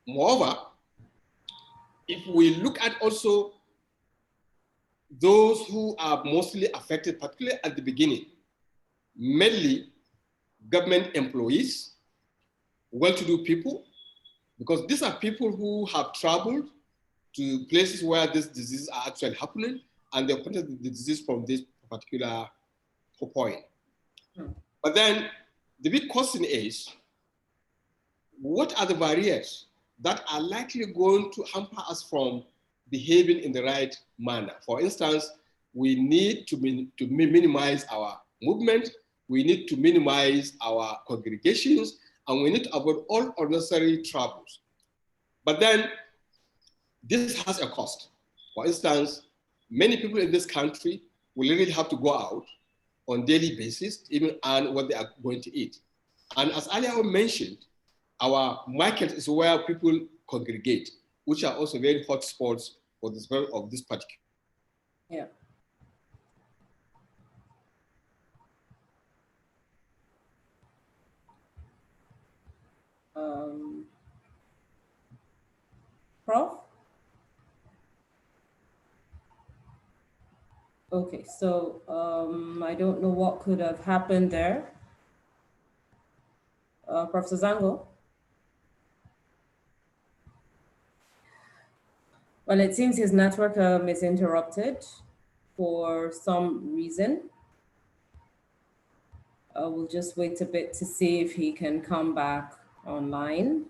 Moreover, if we look at also those who are mostly affected, particularly at the beginning, mainly government employees, well-to-do people, because these are people who have traveled to places where these diseases are actually happening, and they've contacted the disease from this particular point. But then the big question is, what are the barriers that are likely going to hamper us from behaving in the right manner? For instance, we need to minimize our movement, we need to minimize our congregations, and we need to avoid all unnecessary travels. But then this has a cost. For instance, many people in this country will really have to go out on a daily basis, even earn what they are going to eat. And as earlier mentioned, our market is where people congregate, which are also very hot spots for the spread of this particular. Yeah. Prof? Okay, so I don't know what could have happened there. Professor Zango? Well, it seems his network is interrupted for some reason. We'll just wait a bit to see if he can come back online.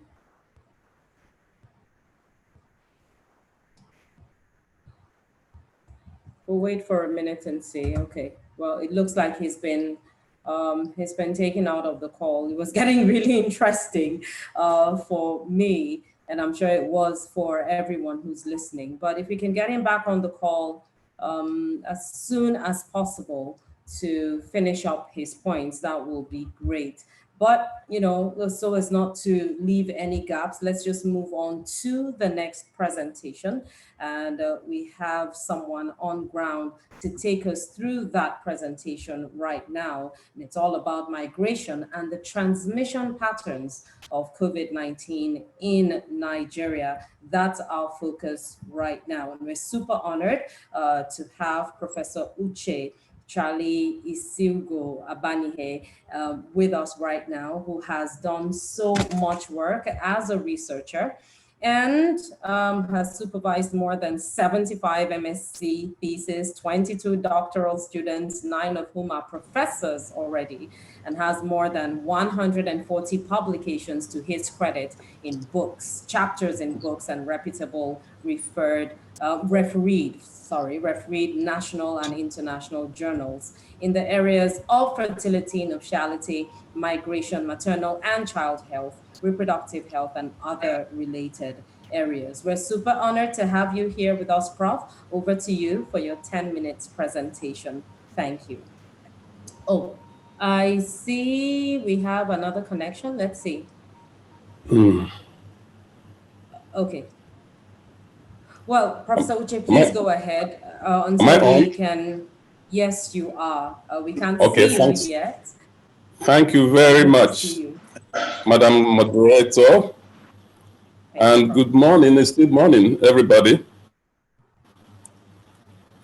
We'll wait for a minute and see. Okay. Well, it looks like he's been taken out of the call. It was getting really interesting for me, and I'm sure it was for everyone who's listening. But if we can get him back on the call as soon as possible to finish up his points, that will be great. But, you know, so as not to leave any gaps, let's just move on to the next presentation. And we have someone on ground to take us through that presentation right now. And it's all about migration and the transmission patterns of COVID-19 in Nigeria. That's our focus right now. And we're super honored to have Professor Uche Charlie Isilgo Abanihe with us right now, who has done so much work as a researcher and has supervised more than 75 MSc theses, 22 doctoral students, 9 of whom are professors already, and has more than 140 publications to his credit in books, chapters in books, and reputable refereed national and international journals in the areas of fertility, nuptiality, migration, maternal and child health, reproductive health, and other related areas. We're super honored to have you here with us, Prof. Over to you for your 10 minutes presentation. Thank you. Oh, I see we have another connection. Let's see. Okay. Well, Professor Uche, please go ahead until we can. Yes, you are. We can't see you yet. Thank you very much, Madam Moderator. And good morning, it's good morning, everybody.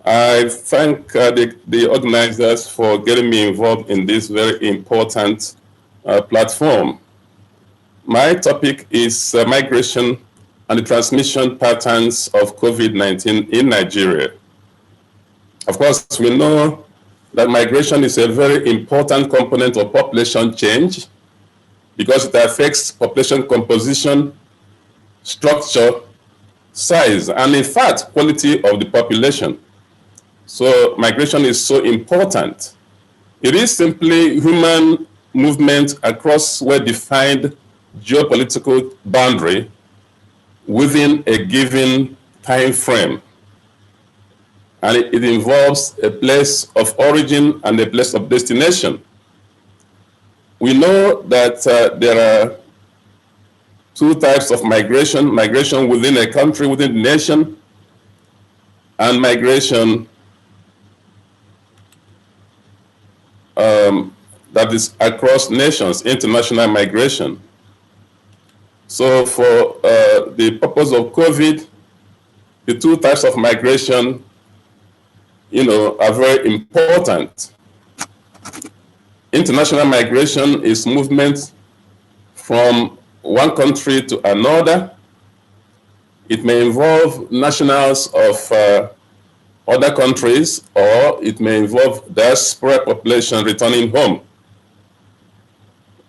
I thank the organizers for getting me involved in this very important platform. My topic is migration and the transmission patterns of COVID-19 in Nigeria. Of course, we know that migration is a very important component of population change because it affects population composition, structure, size, and in fact, quality of the population. So migration is so important. It is simply human movement across well-defined geopolitical boundary within a given time frame. And it involves a place of origin and a place of destination. We know that there are two types of migration: migration within a country, within the nation, and migration that is across nations, international migration. So for the purpose of COVID, the two types of migration are very important. International migration is movement from one country to another. It may involve nationals of other countries, or it may involve diaspora population returning home.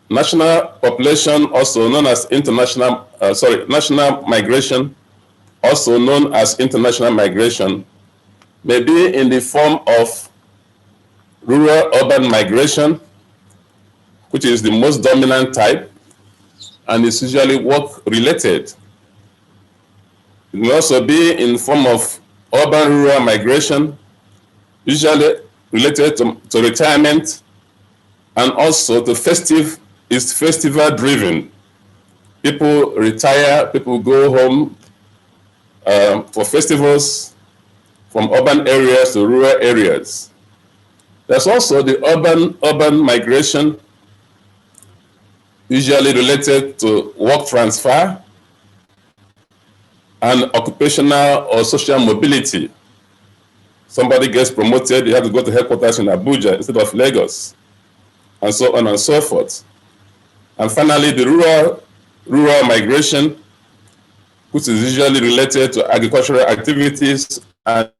National population, also known as national migration, also known as international migration, may be in the form of rural-urban migration, which is the most dominant type, and is usually work-related. It may also be in the form of urban-rural migration, usually related to retirement, and also to festival-driven. People retire, people go home for festivals from urban areas to rural areas. There's also the urban migration, usually related to work transfer and occupational or social mobility. Somebody gets promoted, they have to go to headquarters in Abuja instead of Lagos, and so on and so forth. And finally, the rural migration, which is usually related to agricultural activities and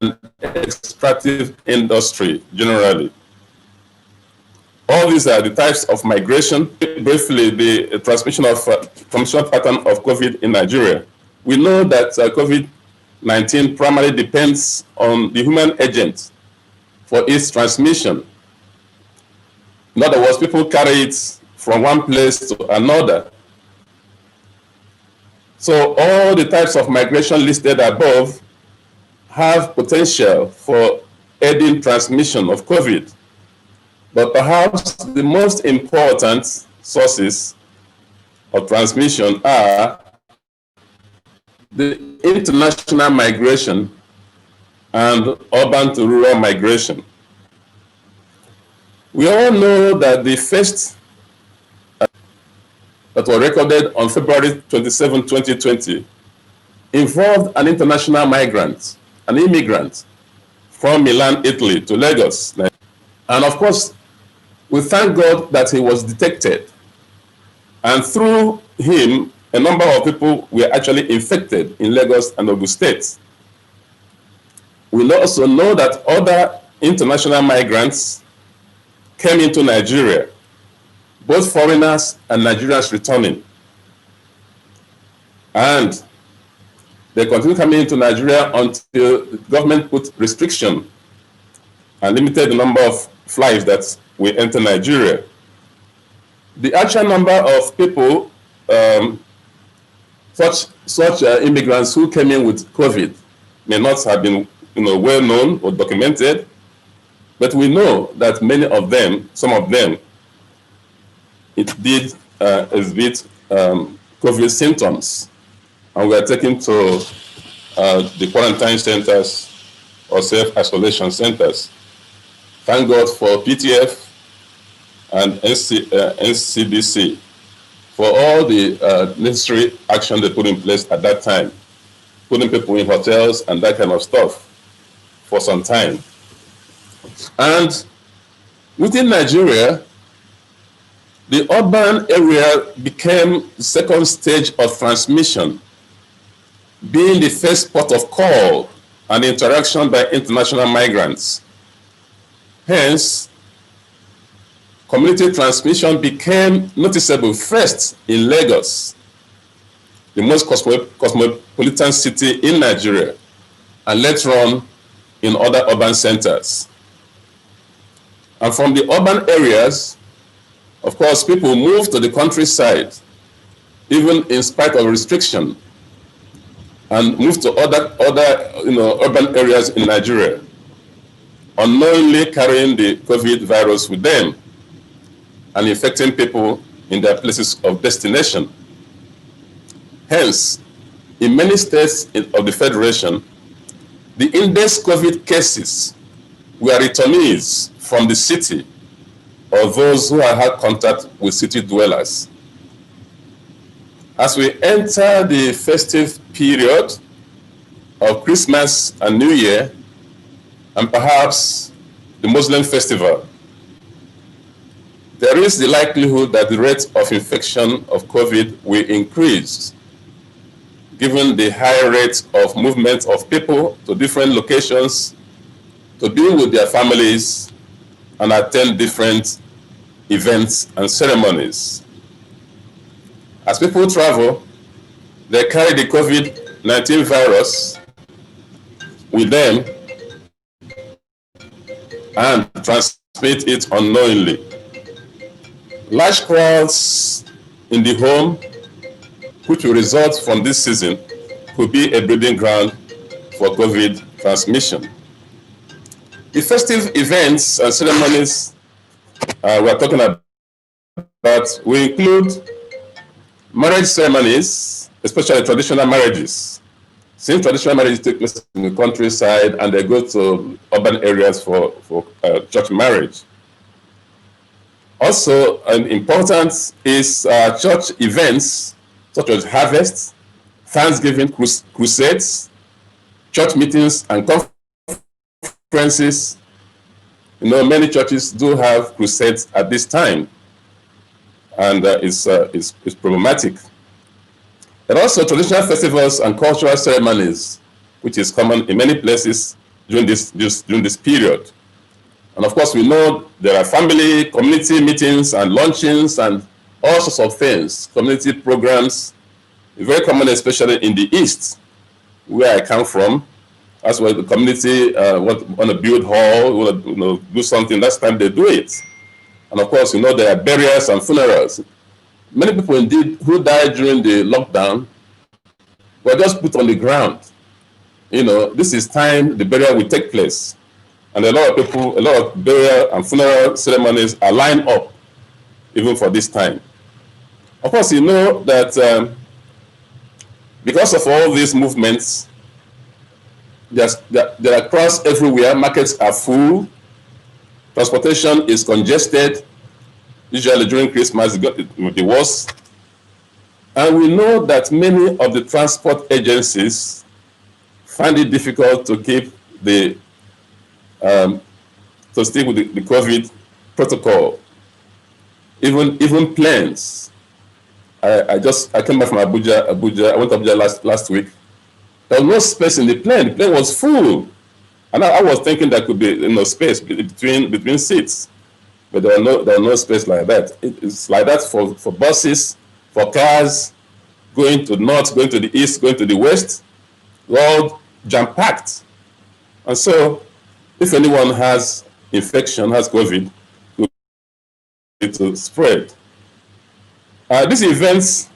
extractive industry generally. All these are the types of migration. Briefly, the transmission pattern of COVID in Nigeria. We know that COVID-19 primarily depends on the human agent for its transmission. In other words, people carry it from one place to another. So all the types of migration listed above have potential for aiding transmission of COVID. But perhaps the most important sources of transmission are the international migration and urban to rural migration. We all know that the first that were recorded on February 27, 2020, involved an international migrant, an immigrant from Milan, Italy to Lagos. And of course, we thank God that he was detected. And through him, a number of people were actually infected in Lagos and Ogun State. We also know that other international migrants came into Nigeria, both foreigners and Nigerians returning. And they continued coming into Nigeria until the government put restriction and limited the number of flights that will enter Nigeria. The actual number of people, such immigrants who came in with COVID, may not have been well known or documented, but we know that many of them, some of them, it did exhibit COVID symptoms, and were taken to the quarantine centers or self-isolation centers. Thank God for PTF and NCDC for all the necessary action they put in place at that time, putting people in hotels and that kind of stuff for some time. And within Nigeria, the urban area became the second stage of transmission, being the first port of call and interaction by international migrants. Hence, community transmission became noticeable first in Lagos, the most cosmopolitan city in Nigeria, and later on in other urban centers. And from the urban areas, of course, people moved to the countryside, even in spite of restriction, and moved to other urban areas in Nigeria, unknowingly carrying the COVID virus with them and infecting people in their places of destination. Hence, in many states of the Federation, the index COVID cases were returnees from the city or those who have had contact with city dwellers. As we enter the festive period of Christmas and New Year, and perhaps the Muslim festival, there is the likelihood that the rate of infection of COVID will increase, given the high rate of movement of people to different locations to be with their families and attend different events and ceremonies. As people travel, they carry the COVID-19 virus with them and transmit it unknowingly. Large crowds in the home, which will result from this season, could be a breeding ground for COVID transmission. The festive events and ceremonies we are talking about will include marriage ceremonies, especially traditional marriages. Since traditional marriages take place in the countryside and they go to urban areas for church marriage. Also, important is church events such as harvest, Thanksgiving crusades, church meetings and conferences. You know, many churches do have crusades at this time, and it's problematic. There are also traditional festivals and cultural ceremonies, which is common in many places during this period. And of course, we know there are family, community meetings and luncheons and all sorts of things, community programs, very common, especially in the East, where I come from. That's where the community want to build hall, want to do something. That's the time they do it. And of course, there are burials and funerals. Many people indeed who died during the lockdown were just put on the ground. This is time the burial will take place. And a lot of people, a lot of burial and funeral ceremonies are lined up even for this time. Of course, you know that because of all these movements, there are crowds everywhere, markets are full, transportation is congested, usually during Christmas, the worst. And we know that many of the transport agencies find it difficult to keep to stick with the COVID protocol. Even planes. I came back from Abuja. I went to Abuja last week. There was no space in the plane. The plane was full, and I was thinking there could be space between seats, but there was no space like that. It's like that for buses, for cars, going to the north, going to the east, going to the west, all jam-packed. And so, if anyone has infection, has COVID, it will spread. These events,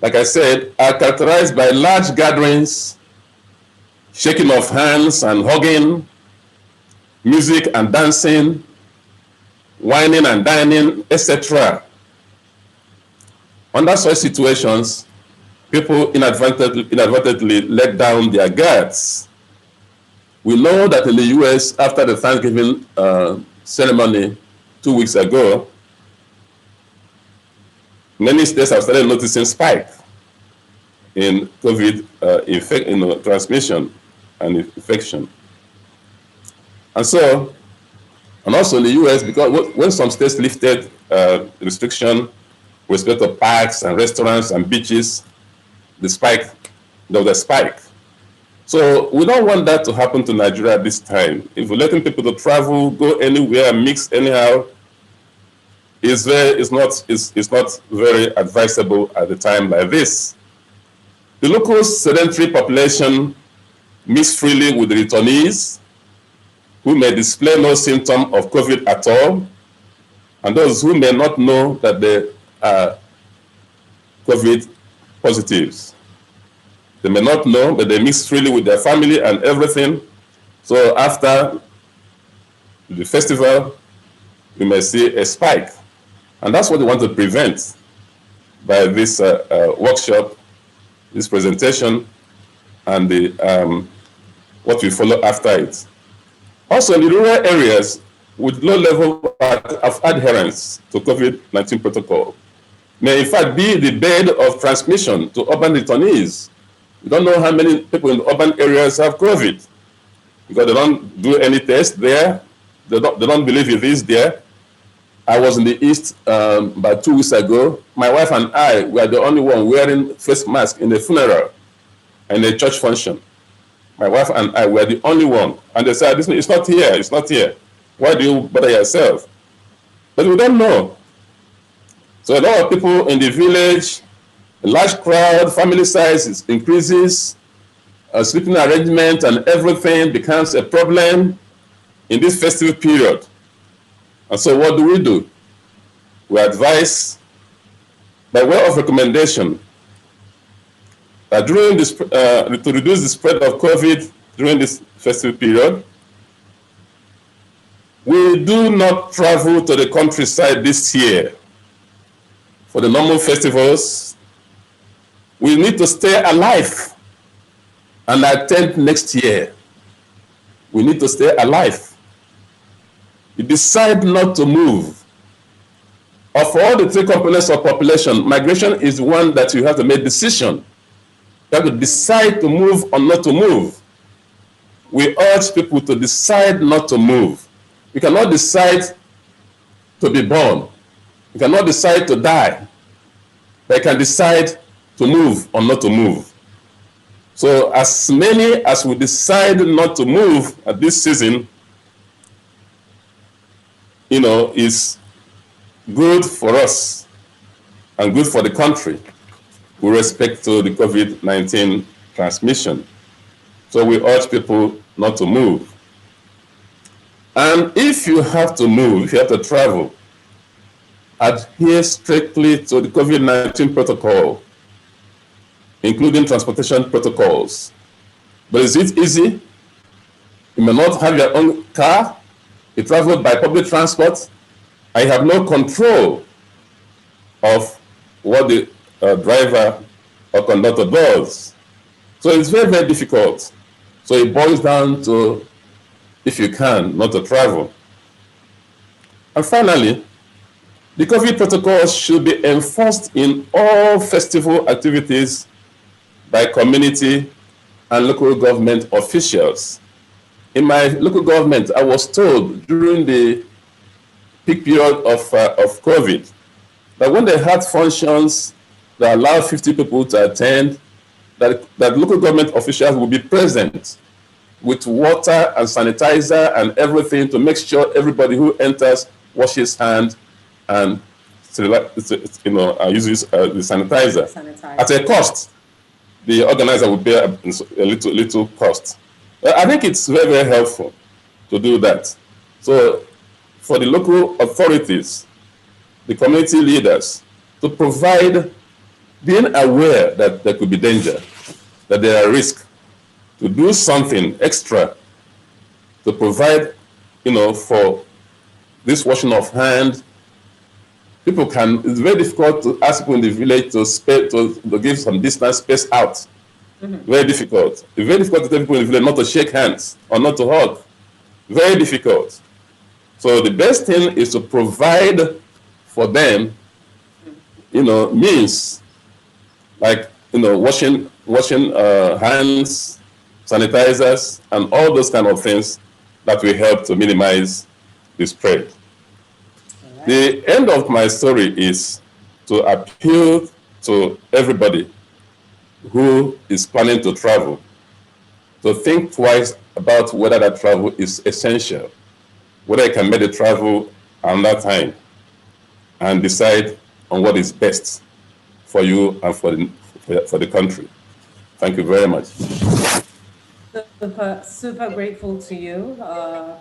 like I said, are characterized by large gatherings, shaking of hands and hugging, music and dancing, whining and dining, etc. Under such situations, people inadvertently let down their guards. We know that in the US, after the Thanksgiving ceremony 2 weeks ago, many states have started noticing spike in COVID transmission and infection. And also in the US, because when some states lifted restriction with respect to parks and restaurants and beaches, there was a spike. So we don't want that to happen to Nigeria this time. If we're letting people to travel, go anywhere, mix anyhow, it's not very advisable at a time like this. The local sedentary population mix freely with the returnees who may display no symptom of COVID at all, and those who may not know that they are COVID positives. They may not know, but they mix freely with their family and everything. So after the festival, you may see a spike. And that's what we want to prevent by this workshop, this presentation, and what we follow after it. Also, in the rural areas with low level of adherence to COVID-19 protocol may in fact be the bed of transmission to urban returnees. We don't know how many people in urban areas have COVID. because they don't do any test there. They don't believe it is there. I was in the East about 2 weeks ago. My wife and I were the only one wearing face mask in the funeral and a church function. My wife and I were the only one. And they said, it's not here, it's not here. Why do you bother yourself? But we don't know. So a lot of people in the village, a large crowd, family size increases, sleeping arrangement and everything becomes a problem in this festive period. And so what do? We advise, by way of recommendation, that during this, to reduce the spread of COVID during this festive period, we do not travel to the countryside this year for the normal festivals. We need to stay alive and attend next year. We need to stay alive. You decide not to move. Of all the three components of population, migration is one that you have to make decision. You have to decide to move or not to move. We urge people to decide not to move. You cannot decide to be born. You cannot decide to die. But you can decide to move or not to move. So as many as we decide not to move at this season, is good for us and good for the country with respect to the COVID-19 transmission. So we urge people not to move. And if you have to move, if you have to travel, adhere strictly to the COVID-19 protocol, including transportation protocols. But is it easy? You may not have your own car. You travel by public transport. I have no control of what the driver or conductor does. So it's very, very difficult. So it boils down to, if you can, not to travel. And finally, the COVID protocols should be enforced in all festival activities by community and local government officials. In my local government, I was told during the peak period of COVID that when they had functions that allowed 50 people to attend, that local government officials will be present with water and sanitizer and everything to make sure everybody who enters washes hands and uses the sanitizer. At a cost. The organizer will bear a little cost. I think it's very, very helpful to do that. So for the local authorities, the community leaders, to provide, being aware that there could be danger, that there are risks, to do something extra to provide, for this washing of hands. People it's very difficult to ask people in the village to give some distance space out. Mm-hmm. Very difficult. It's very difficult to tell people in the village not to shake hands or not to hug. Very difficult. So the best thing is to provide for them, means like, washing hands, sanitizers, and all those kind of things that will help to minimize the spread. The end of my story is to appeal to everybody who is planning to travel to think twice about whether that travel is essential, whether you can make the travel another time, and decide on what is best for you and for the country. Thank you very much. Super grateful to you,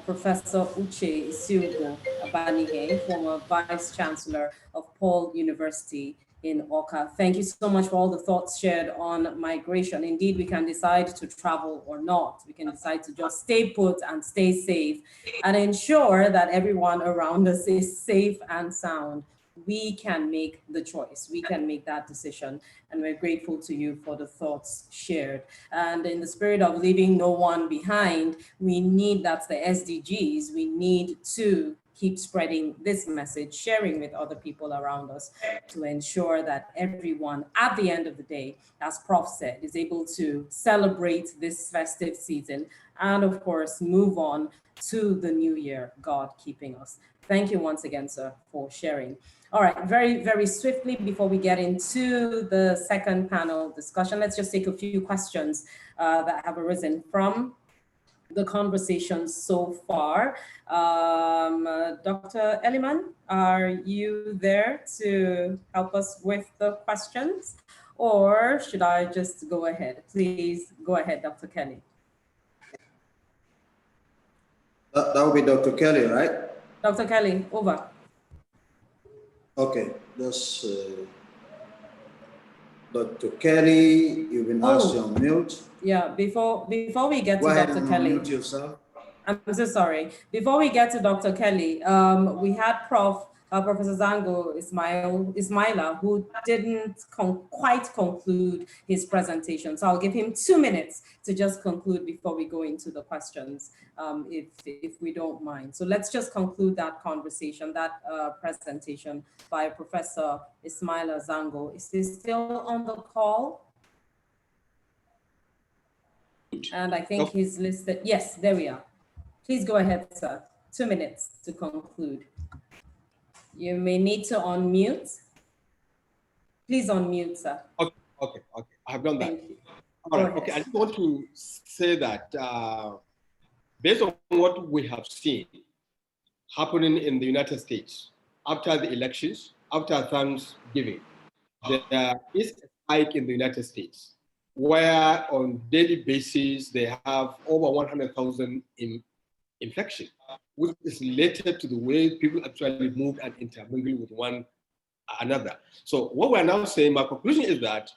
Professor Uche Isiugo Abanige, former Vice Chancellor of Paul University in Awka. Thank you so much for all the thoughts shared on migration. Indeed, we can decide to travel or not. We can decide to just stay put and stay safe and ensure that everyone around us is safe and sound. We can make the choice. We can make that decision. And we're grateful to you for the thoughts shared. And in the spirit of leaving no one behind, we need, that's the SDGs, we need to keep spreading this message, sharing with other people around us to ensure that everyone at the end of the day, as Prof said, is able to celebrate this festive season and of course move on to the new year, God keeping us. Thank you once again, sir, for sharing. All right, very, very swiftly before we get into the second panel discussion, let's just take a few questions that have arisen from the conversation so far. Dr. Eliman, are you there to help us with the questions? Or should I just go ahead? Please go ahead, Dr. Kelly. That would be Dr. Kelly, right? Dr. Kelly, over. Okay, that's Dr. Kelly, you've been asked to unmute. Yeah, before we get Go to ahead Dr. and Kelly. unmute yourself. I'm so sorry. Before we get to Dr. Kelly, we had Professor Zango Ismaila, who didn't quite conclude his presentation. So I'll give him 2 minutes to just conclude before we go into the questions, if we don't mind. So let's just conclude that conversation, that presentation by Professor Ismaila Zango. Is he still on the call? And I think he's listed. Yes, there we are. Please go ahead, sir. 2 minutes to conclude. You may need to unmute. Please unmute, sir. Okay. I have done that. Thank you. All right. Okay. I just want to say that based on what we have seen happening in the United States after the elections, after Thanksgiving, there is a spike in the United States where on daily basis they have over 100,000 infection, which is related to the way people actually move and intermingle with one another. So what we're now saying, my conclusion is that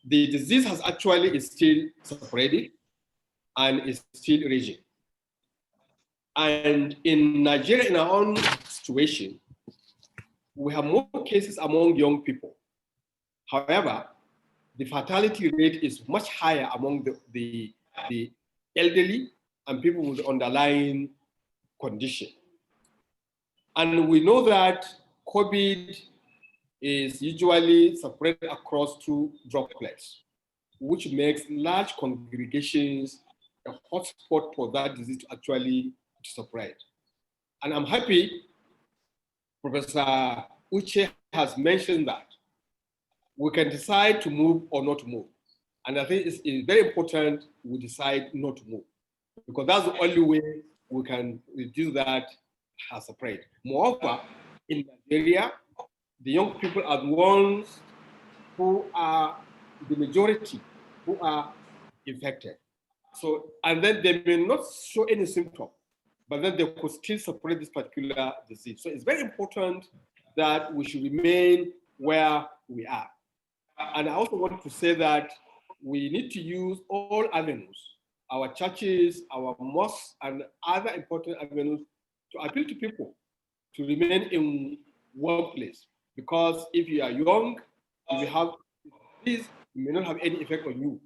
the disease is still spreading and is still raging. And in Nigeria, in our own situation, we have more cases among young people. However, the fatality rate is much higher among the elderly and people with underlying condition. And we know that COVID is usually spread across 2 droplets, which makes large congregations a hotspot for that disease to actually spread. And I'm happy Professor Uche has mentioned that we can decide to move or not to move. And I think it's very important we decide not to move, because that's the only way we can reduce that spread. Moreover, in Nigeria, the young people are the ones who are the majority who are infected. So, and then they may not show any symptom, but then they could still spread this particular disease. So it's very important that we should remain where we are. And I also want to say that we need to use all avenues, our churches, our mosques, and other important avenues to appeal to people to remain in one place. Because if you are young, if you have this, it may not have any effect on you,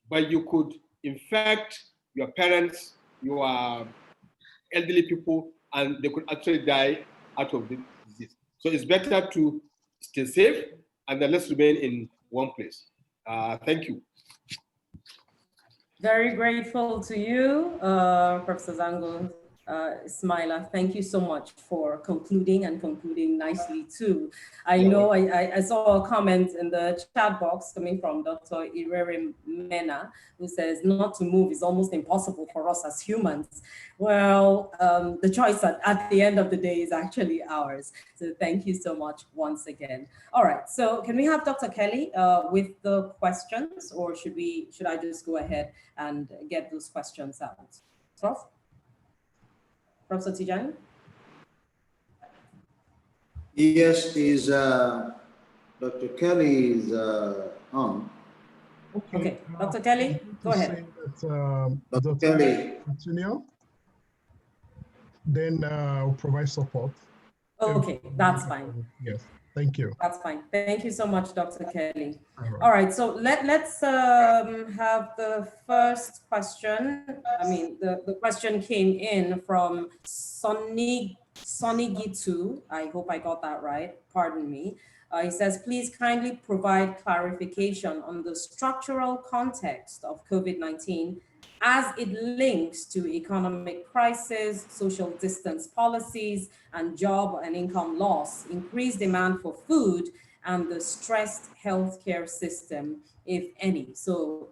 but you could infect your parents, your elderly people, and they could actually die out of this disease. So it's better to stay safe and then let's remain in one place. Thank you. Very grateful to you, Professor Zango Ismaila. Thank you so much for concluding and concluding nicely too. I know I saw a comment in the chat box coming from Dr. Irere Mena, who says not to move is almost impossible for us as humans. Well, the choice at the end of the day is actually ours. So thank you so much once again. All right, so can we have Dr. Kelly with the questions, or should I just go ahead and get those questions out? Prof? Professor Tijani? Yes, Dr. Kelly is on. Okay, Dr. Kelly, go ahead. Dr. Kelly. Continue. Then I'll provide support. Okay, that's fine. Yes, thank you. That's fine. Thank you so much, Dr. Kelly. All right, so let's have the first question. I mean, the question came in from Sonny Sonigitu, I hope I got that right, pardon me. He says, please kindly provide clarification on the structural context of COVID-19 as it links to economic crisis, social distance policies, and job and income loss, increased demand for food, and the stressed healthcare system, if any. So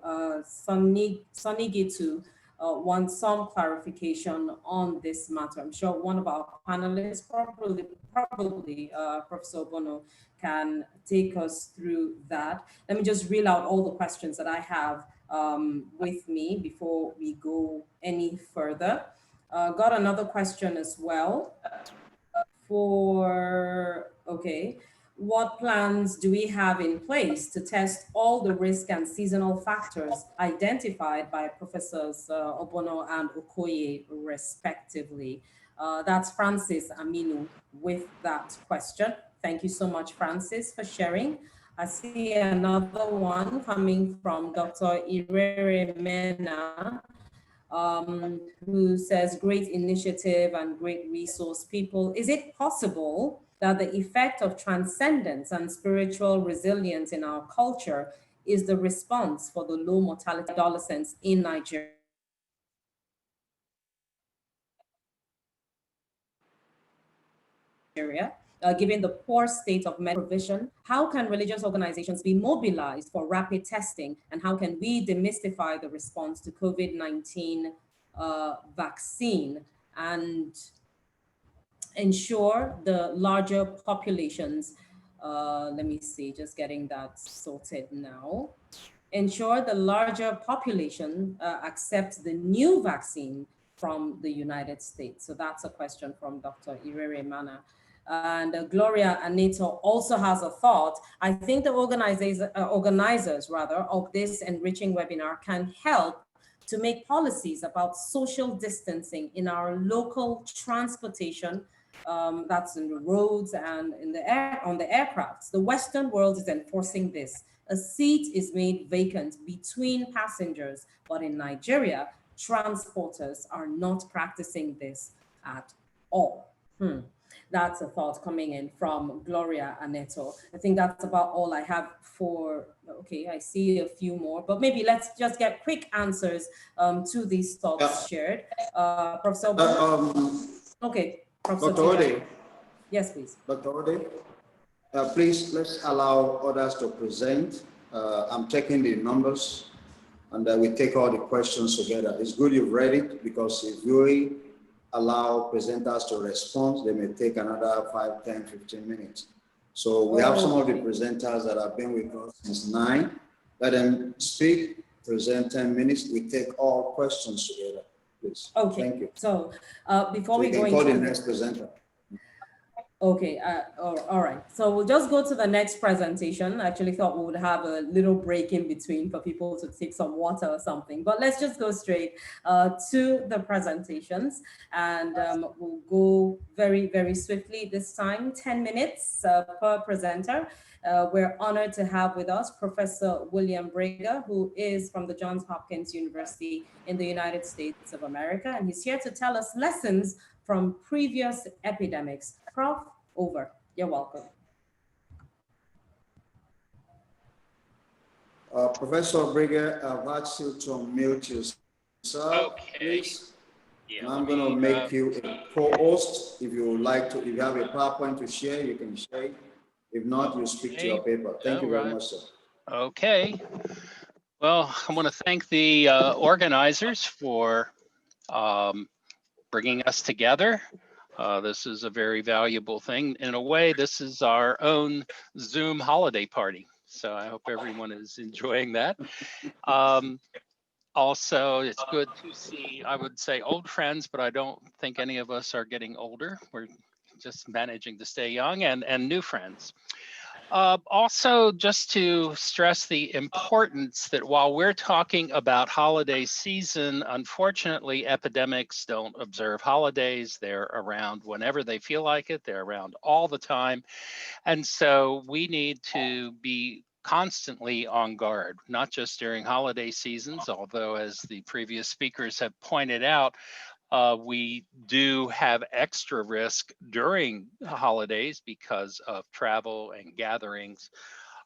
Sonigitu wants some clarification on this matter. I'm sure one of our panelists, probably Professor Bono, can take us through that. Let me just reel out all the questions that I have with me before we go any further. Got another question as well what plans do we have in place to test all the risk and seasonal factors identified by Professors Obono and Okoye, respectively? That's Francis Aminu with that question. Thank you so much, Francis, for sharing. I see another one coming from Dr. Irere Mena, who says, great initiative and great resource, people. Is it possible that the effect of transcendence and spiritual resilience in our culture is the response for the low mortality adolescents in Nigeria? Given the poor state of medical provision, how can religious organizations be mobilized for rapid testing, and how can we demystify the response to COVID-19 vaccine and ensure the larger populations, let me see, just getting that sorted now, ensure the larger population accepts the new vaccine from the United States? So that's a question from Dr. Irere Mana. And Gloria Anito also has a thought. I think the organizers of this enriching webinar can help to make policies about social distancing in our local transportation, that's in the roads and in the air, on the aircrafts. The Western world is enforcing this. A seat is made vacant between passengers, but in Nigeria, transporters are not practicing this at all. That's a thought coming in from Gloria Aneto. I think that's about all I have for, okay, I see a few more, but maybe let's just get quick answers to these thoughts shared. Professor okay, Professor Dr. Ode. Yes, please. Dr. Ode, please let's allow others to present. I'm checking the numbers and we take all the questions together. It's good you've read it, because if you allow presenters to respond, they may take another 5, 10, 15 minutes. So we have some of the presenters that have been with us since 9. Let them speak, present 10 minutes. We take all questions together, please. Okay. Thank you. So before we go into the next presenter. Okay, all right. So we'll just go to the next presentation. I actually thought we would have a little break in between for people to take some water or something, but let's just go straight to the presentations, and we'll go very, very swiftly this time, 10 minutes per presenter. We're honored to have with us Professor William Brega, who is from the Johns Hopkins University in the United States of America, and he's here to tell us lessons from previous epidemics. Prof, over. You're welcome. Professor Brega, I've asked you to mute yourself, please. Yeah, and I'm going to make you a co-host. If you would like to, if you have a PowerPoint to share, you can share it. If not, you speak to your paper. Thank you very much, sir. Okay. Well, I want to thank the organizers for bringing us together. This is a very valuable thing. In a way, this is our own Zoom holiday party. So I hope everyone is enjoying that. Also, it's good to see, I would say, old friends, but I don't think any of us are getting older. We're just managing to stay young, and new friends. Also, just to stress the importance that while we're talking about holiday season, unfortunately, epidemics don't observe holidays. They're around whenever they feel like it. They're around all the time. And so we need to be constantly on guard, not just during holiday seasons, although as the previous speakers have pointed out, We do have extra risk during holidays because of travel and gatherings.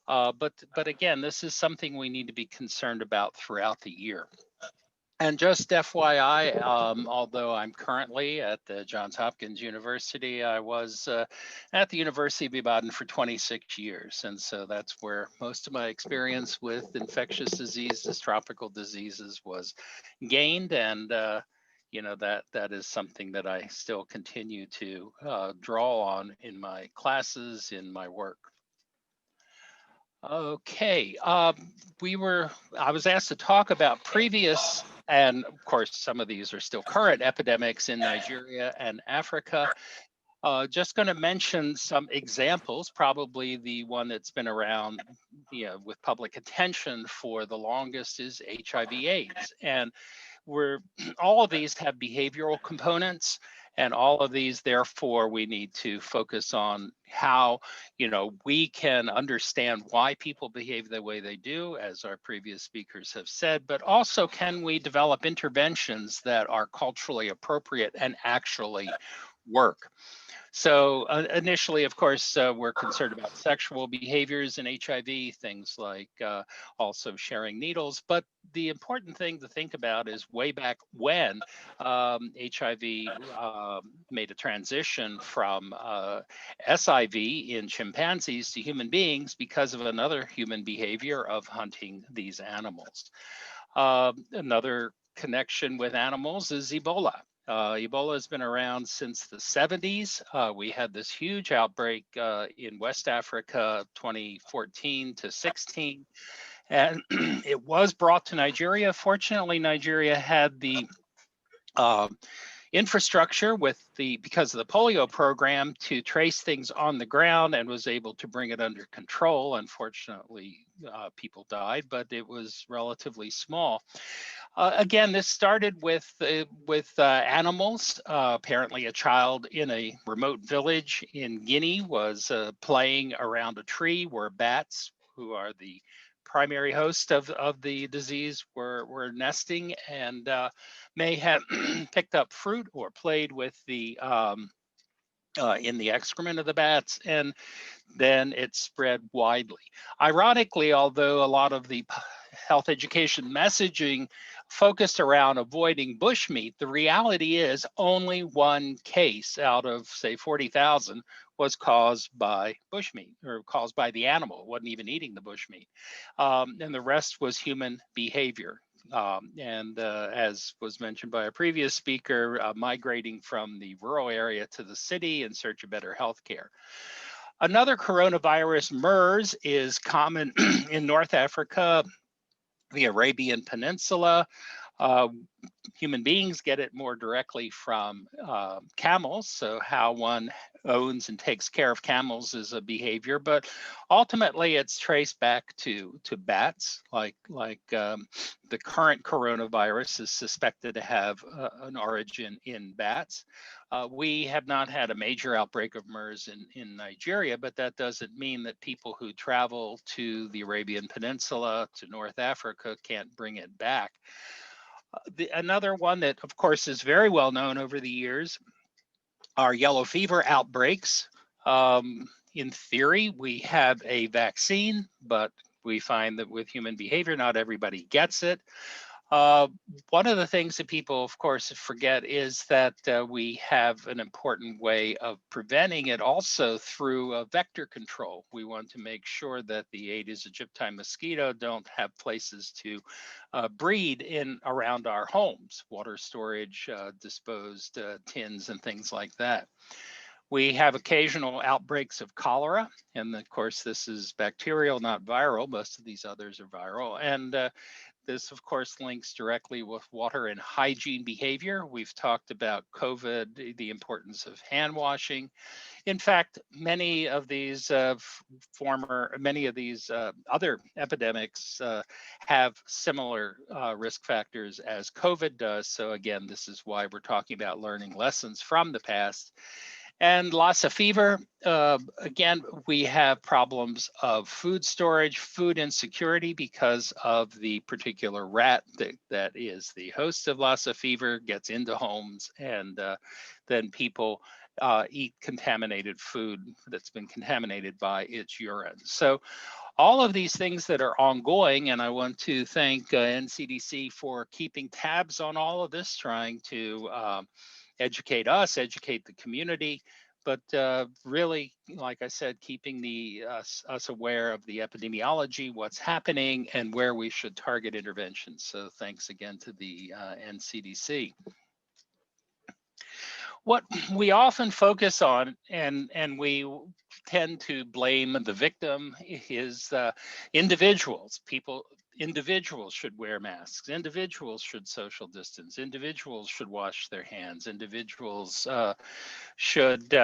But again, this is something we need to be concerned about throughout the year. And just FYI, although I'm currently at the Johns Hopkins University, I was at the University of Ibadan for 26 years. And so that's where most of my experience with infectious diseases, tropical diseases was gained. And, you know, that is something that I still continue to draw on in my classes, in my work. Okay, I was asked to talk about previous, and of course, some of these are still current epidemics in Nigeria and Africa. Just going to mention some examples, probably the one that's been around, you know, with public attention for the longest is HIV/AIDS. And all of these have behavioral components, and all of these, therefore, we need to focus on how, you know, we can understand why people behave the way they do, as our previous speakers have said, but also can we develop interventions that are culturally appropriate and actually work. So initially, of course, we're concerned about sexual behaviors in HIV, things like also sharing needles. But the important thing to think about is way back when HIV made a transition from SIV in chimpanzees to human beings because of another human behavior of hunting these animals. Another connection with animals is Ebola. Ebola has been around since the 70s. We had this huge outbreak in West Africa, 2014 to 16, and it was brought to Nigeria. Fortunately, Nigeria had the infrastructure because of the polio program to trace things on the ground and was able to bring it under control. Unfortunately, people died, but it was relatively small. Again, this started with animals. Apparently, a child in a remote village in Guinea was playing around a tree where bats, who are the primary host of the disease, were nesting, and may have picked up fruit or played with the in the excrement of the bats, and then it spread widely. Ironically, although a lot of the health education messaging focused around avoiding bushmeat, the reality is only one case out of, say, 40,000 was caused by bushmeat, or caused by the animal. It wasn't even eating the bushmeat. And the rest was human behavior. As was mentioned by a previous speaker, migrating from the rural area to the city in search of better health care. Another coronavirus, MERS, is common in North Africa, the Arabian Peninsula. Human beings get it more directly from camels. So how one owns and takes care of camels is a behavior, but ultimately it's traced back to bats. Like the current coronavirus is suspected to have an origin in bats. We have not had a major outbreak of MERS in Nigeria, but that doesn't mean that people who travel to the Arabian Peninsula, to North Africa, can't bring it back. Another one that, of course, is very well known over the years are yellow fever outbreaks. In theory, we have a vaccine, but we find that with human behavior, not everybody gets it. One of the things that people, of course, forget is that we have an important way of preventing it also through vector control. We want to make sure that the Aedes aegypti mosquito don't have places to breed in around our homes, water storage, disposed tins, and things like that. We have occasional outbreaks of cholera, and of course, this is bacterial, not viral. Most of these others are viral. And this, of course, links directly with water and hygiene behavior. We've talked about COVID, the importance of hand washing. In fact, many of these other epidemics have similar risk factors as COVID does. So again, this is why we're talking about learning lessons from the past. And Lassa fever, again, we have problems of food storage, food insecurity because of the particular rat that is the host of Lassa fever gets into homes, and then people eat contaminated food that's been contaminated by its urine. So all of these things that are ongoing, and I want to thank NCDC for keeping tabs on all of this, trying to educate us, educate the community, but really, like I said, keeping us aware of the epidemiology, what's happening, and where we should target interventions. So thanks again to the NCDC. What we often focus on, and we tend to blame the victim, is individuals. Individuals should wear masks. Individuals should social distance. Individuals should wash their hands. Individuals should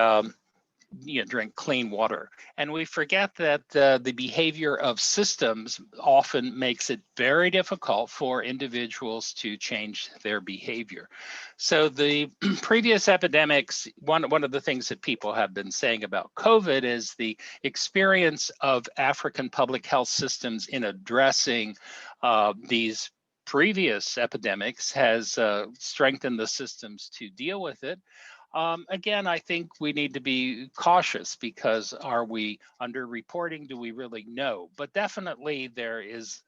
drink clean water. And we forget that the behavior of systems often makes it very difficult for individuals to change their behavior. So the previous epidemics, one of the things that people have been saying about COVID is the experience of African public health systems in addressing these previous epidemics has strengthened the systems to deal with it. Again, I think we need to be cautious, because are we under-reporting? Do we really know? But definitely there is,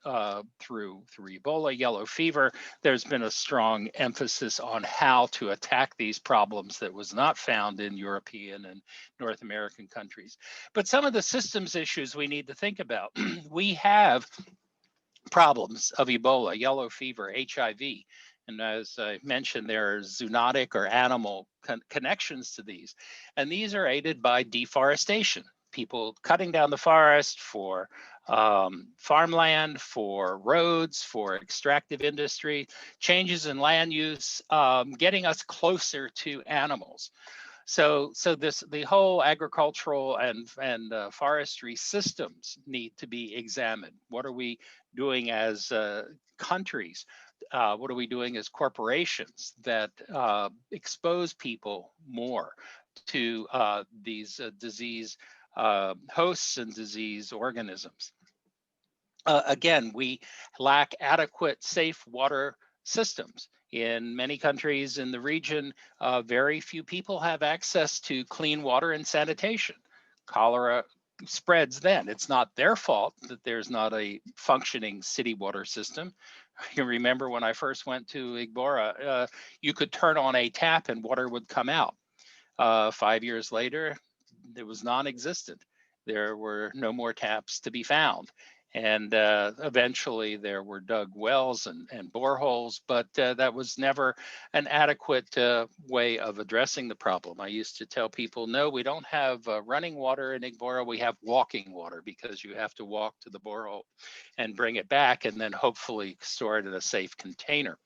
through Ebola, yellow fever, there's been a strong emphasis on how to attack these problems that was not found in European and North American countries. But some of the systems issues we need to think about. We have problems of Ebola, yellow fever, HIV. And as I mentioned, there are zoonotic or animal connections to these. And these are aided by deforestation, people cutting down the forest for farmland, for roads, for extractive industry, changes in land use, getting us closer to animals. So the whole agricultural and forestry systems need to be examined. What are we doing as countries? What are we doing as corporations that expose people more to these disease hosts and disease organisms? Again, we lack adequate, safe water systems. In many countries in the region, very few people have access to clean water and sanitation. Cholera spreads then. It's not their fault that there's not a functioning city water system. I can remember when I first went to Igbora, you could turn on a tap and water would come out. 5 years later, it was non-existent. There were no more taps to be found. And eventually there were dug wells and boreholes, but that was never an adequate way of addressing the problem. I used to tell people, no, we don't have running water in Igbora, we have walking water, because you have to walk to the borehole and bring it back and then hopefully store it in a safe container.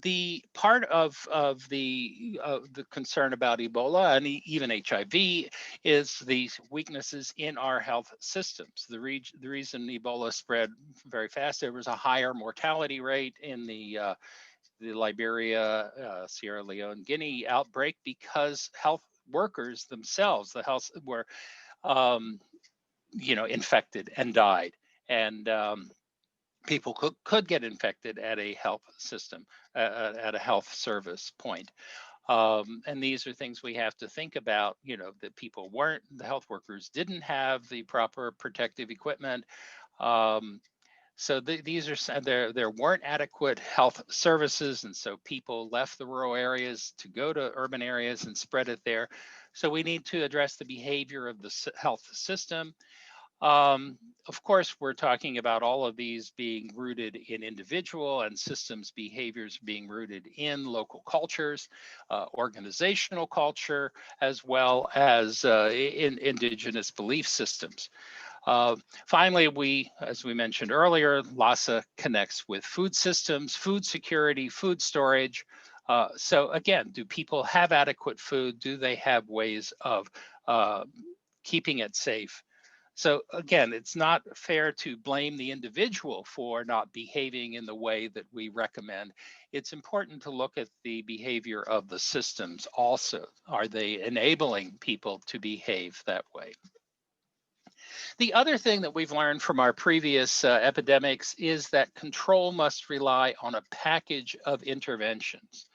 The part of the concern about Ebola and even HIV is the weaknesses in our health systems. The reason Ebola spread very fast, there was a higher mortality rate in the Liberia, Sierra Leone, Guinea outbreak, because health workers themselves, the health were, infected and died. And people could get infected at a health system, at a health service point. And these are things we have to think about, that people weren't, the health workers didn't have the proper protective equipment. So these are, there weren't adequate health services. And so people left the rural areas to go to urban areas and spread it there. So we need to address the behavior of the health system. Of course, we're talking about all of these being rooted in individual and systems behaviors being rooted in local cultures, organizational culture, as well as in indigenous belief systems. Finally, as we mentioned earlier, Lassa connects with food systems, food security, food storage. So again, do people have adequate food? Do they have ways of keeping it safe? So again, it's not fair to blame the individual for not behaving in the way that we recommend. it's important to look at the behavior of the systems also. Are they enabling people to behave that way? The other thing that we've learned from our previous epidemics is that control must rely on a package of interventions.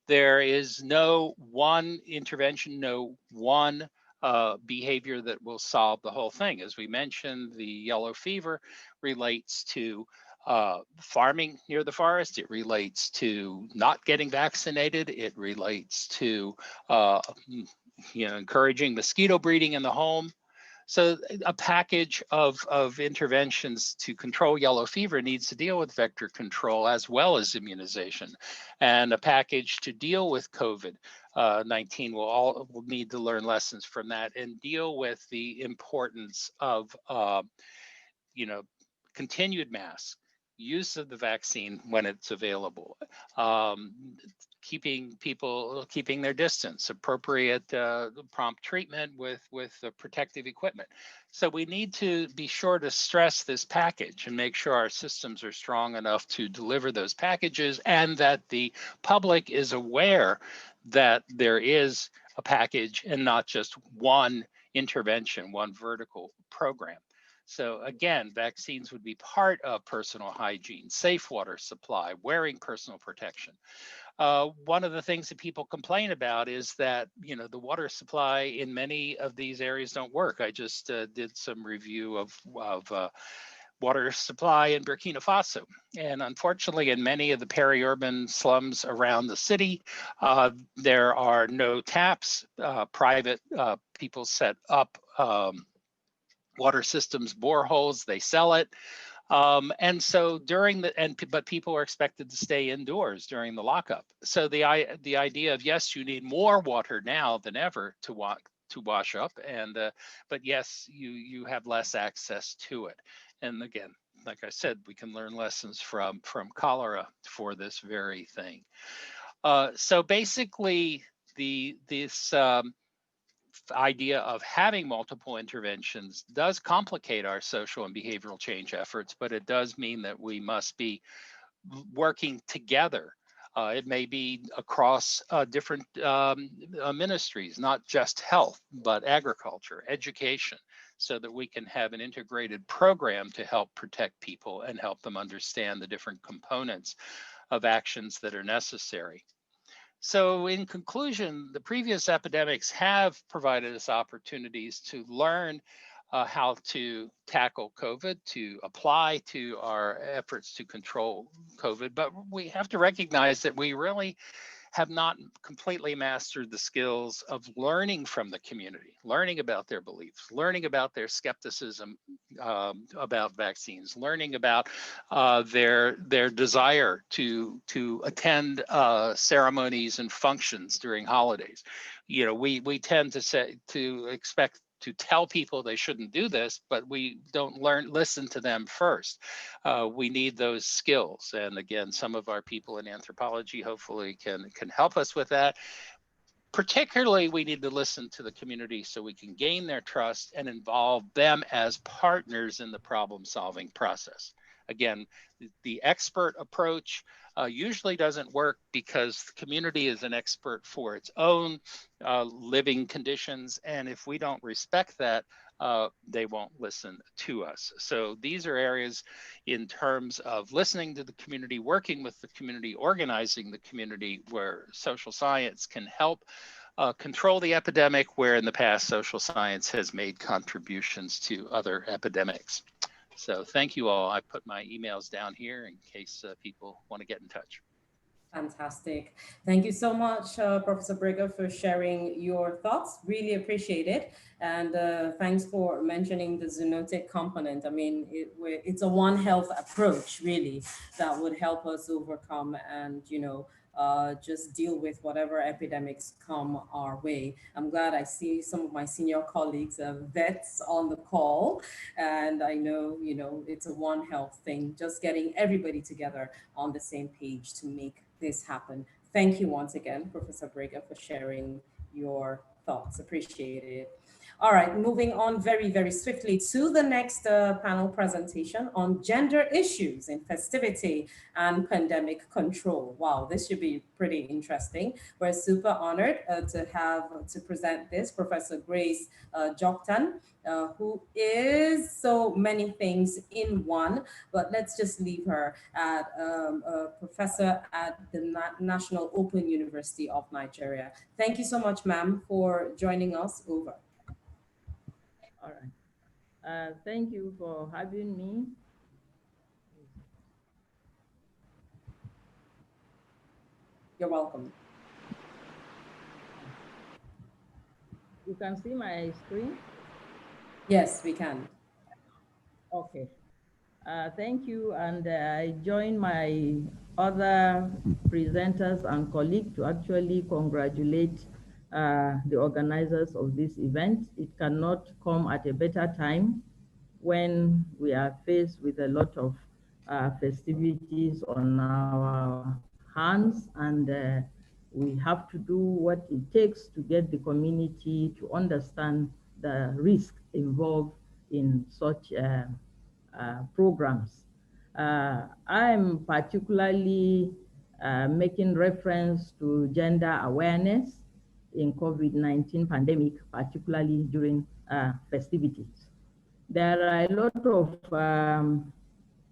There is no one intervention, no one behavior that will solve the whole thing. As we mentioned, the yellow fever relates to farming near the forest. It relates to not getting vaccinated. It relates to encouraging mosquito breeding in the home. So a package of interventions to control yellow fever needs to deal with vector control as well as immunization. And a package to deal with COVID-19 will need to learn lessons from that and deal with the importance of continued masks, use of the vaccine when it's available, keeping their distance, appropriate prompt treatment with protective equipment. So we need to be sure to stress this package and make sure our systems are strong enough to deliver those packages, and that the public is aware that there is a package and not just one intervention, one vertical program. So again, vaccines would be part of personal hygiene, safe water supply, wearing personal protection. One of the things that people complain about is that, the water supply in many of these areas don't work. I just did some review of water supply in Burkina Faso. And unfortunately, in many of the peri-urban slums around the city, there are no taps. Private people set up water systems, boreholes, they sell it. And so but people are expected to stay indoors during the lockup. So the idea of, yes, you need more water now than ever to wash up, but yes, you have less access to it. And again, like I said, we can learn lessons from cholera for this very thing. So basically, this idea of having multiple interventions does complicate our social and behavioral change efforts, but it does mean that we must be working together. It may be across different ministries, not just health, but agriculture, education, so that we can have an integrated program to help protect people and help them understand the different components of actions that are necessary. So in conclusion, the previous epidemics have provided us opportunities to learn how to tackle COVID, to apply to our efforts to control COVID, but we have to recognize that we really have not completely mastered the skills of learning from the community, learning about their beliefs, learning about their skepticism about vaccines, learning about their desire to attend ceremonies and functions during holidays. We tend to expect to tell people they shouldn't do this, but we don't listen to them first. We need those skills. And again, some of our people in anthropology hopefully can help us with that. Particularly, we need to listen to the community so we can gain their trust and involve them as partners in the problem-solving process. Again, the expert approach usually doesn't work because the community is an expert for its own living conditions. And if we don't respect that, they won't listen to us. So these are areas in terms of listening to the community, working with the community, organizing the community, where social science can help control the epidemic, where in the past social science has made contributions to other epidemics. So thank you all. I put my emails down here in case people want to get in touch. Fantastic. Thank you so much, Professor Brigger, for sharing your thoughts. Really appreciate it. And thanks for mentioning the zoonotic component. I mean, it's a One Health approach, really, that would help us overcome and, just deal with whatever epidemics come our way. I'm glad I see some of my senior colleagues, vets on the call, and I know, it's a One Health thing, just getting everybody together on the same page to make this happen. Thank you once again, Professor Brigger, for sharing your thoughts. Appreciated. All right, moving on very, very swiftly to the next panel presentation on gender issues in festivity and pandemic control. Wow, this should be pretty interesting. We're super honored to present this, Professor Grace Joktan, who is so many things in one, but let's just leave her at a professor at the National Open University of Nigeria. Thank you so much, ma'am, for joining us. Over. All right. Thank you for having me. You're welcome. You can see my screen? Yes, we can. Okay. Thank you. And I join my other presenters and colleagues to actually congratulate the organizers of this event. It cannot come at a better time when we are faced with a lot of festivities on our hands, and we have to do what it takes to get the community to understand the risk involved in such programs. I'm particularly making reference to gender awareness in COVID-19 pandemic, particularly during festivities. There are a lot of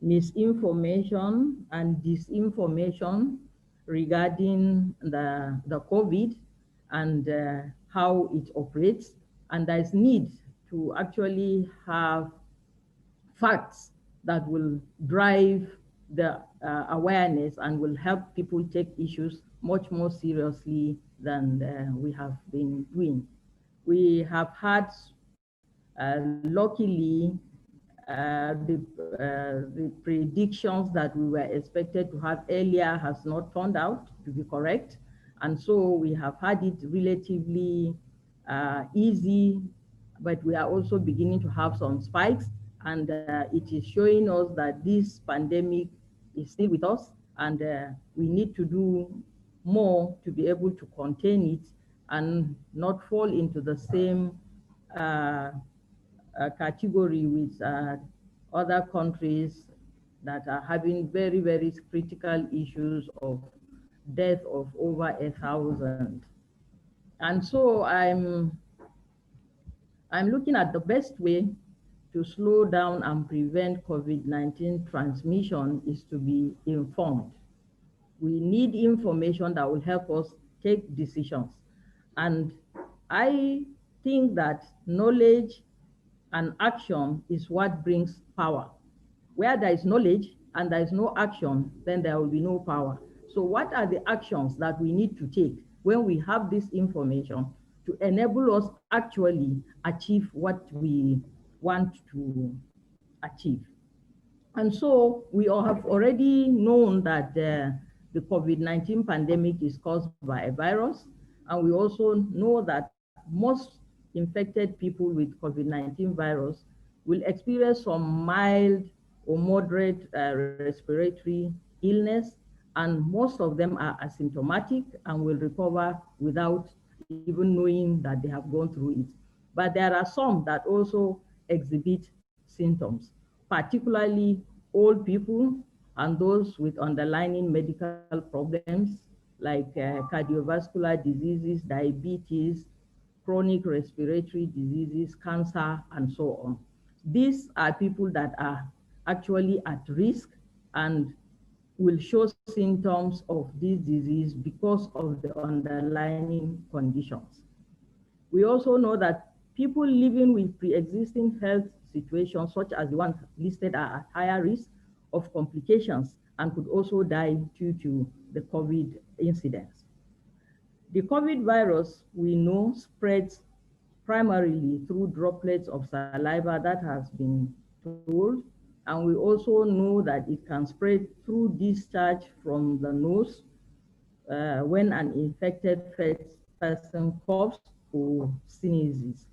misinformation and disinformation regarding the COVID and how it operates, and there's need to actually have facts that will drive the awareness and will help people take issues much more seriously than we have been doing. We have had, luckily, the predictions that we were expected to have earlier has not turned out to be correct. And so we have had it relatively easy, but we are also beginning to have some spikes. And it is showing us that this pandemic is still with us, and we need to do more to be able to contain it and not fall into the same category with other countries that are having very, very critical issues of death of over 1,000. And so I'm looking at the best way to slow down and prevent COVID-19 transmission is to be informed. We need information that will help us take decisions. And I think that knowledge and action is what brings power. Where there is knowledge and there is no action, then there will be no power. So what are the actions that we need to take when we have this information to enable us actually achieve what we want to achieve? And so we all have already known that the COVID-19 pandemic is caused by a virus. And we also know that most infected people with COVID-19 virus will experience some mild or moderate respiratory illness, and most of them are asymptomatic and will recover without even knowing that they have gone through it. But there are some that also exhibit symptoms, particularly old people and those with underlying medical problems like cardiovascular diseases, diabetes, chronic respiratory diseases, cancer, and so on. These are people that are actually at risk and will show symptoms of this disease because of the underlying conditions. We also know that people living with pre-existing health situations, such as the ones listed, are at higher risk of complications and could also die due to the COVID incidence. The COVID virus, we know, spreads primarily through droplets of saliva, that has been told. And we also know that it can spread through discharge from the nose when an infected person coughs or sneezes.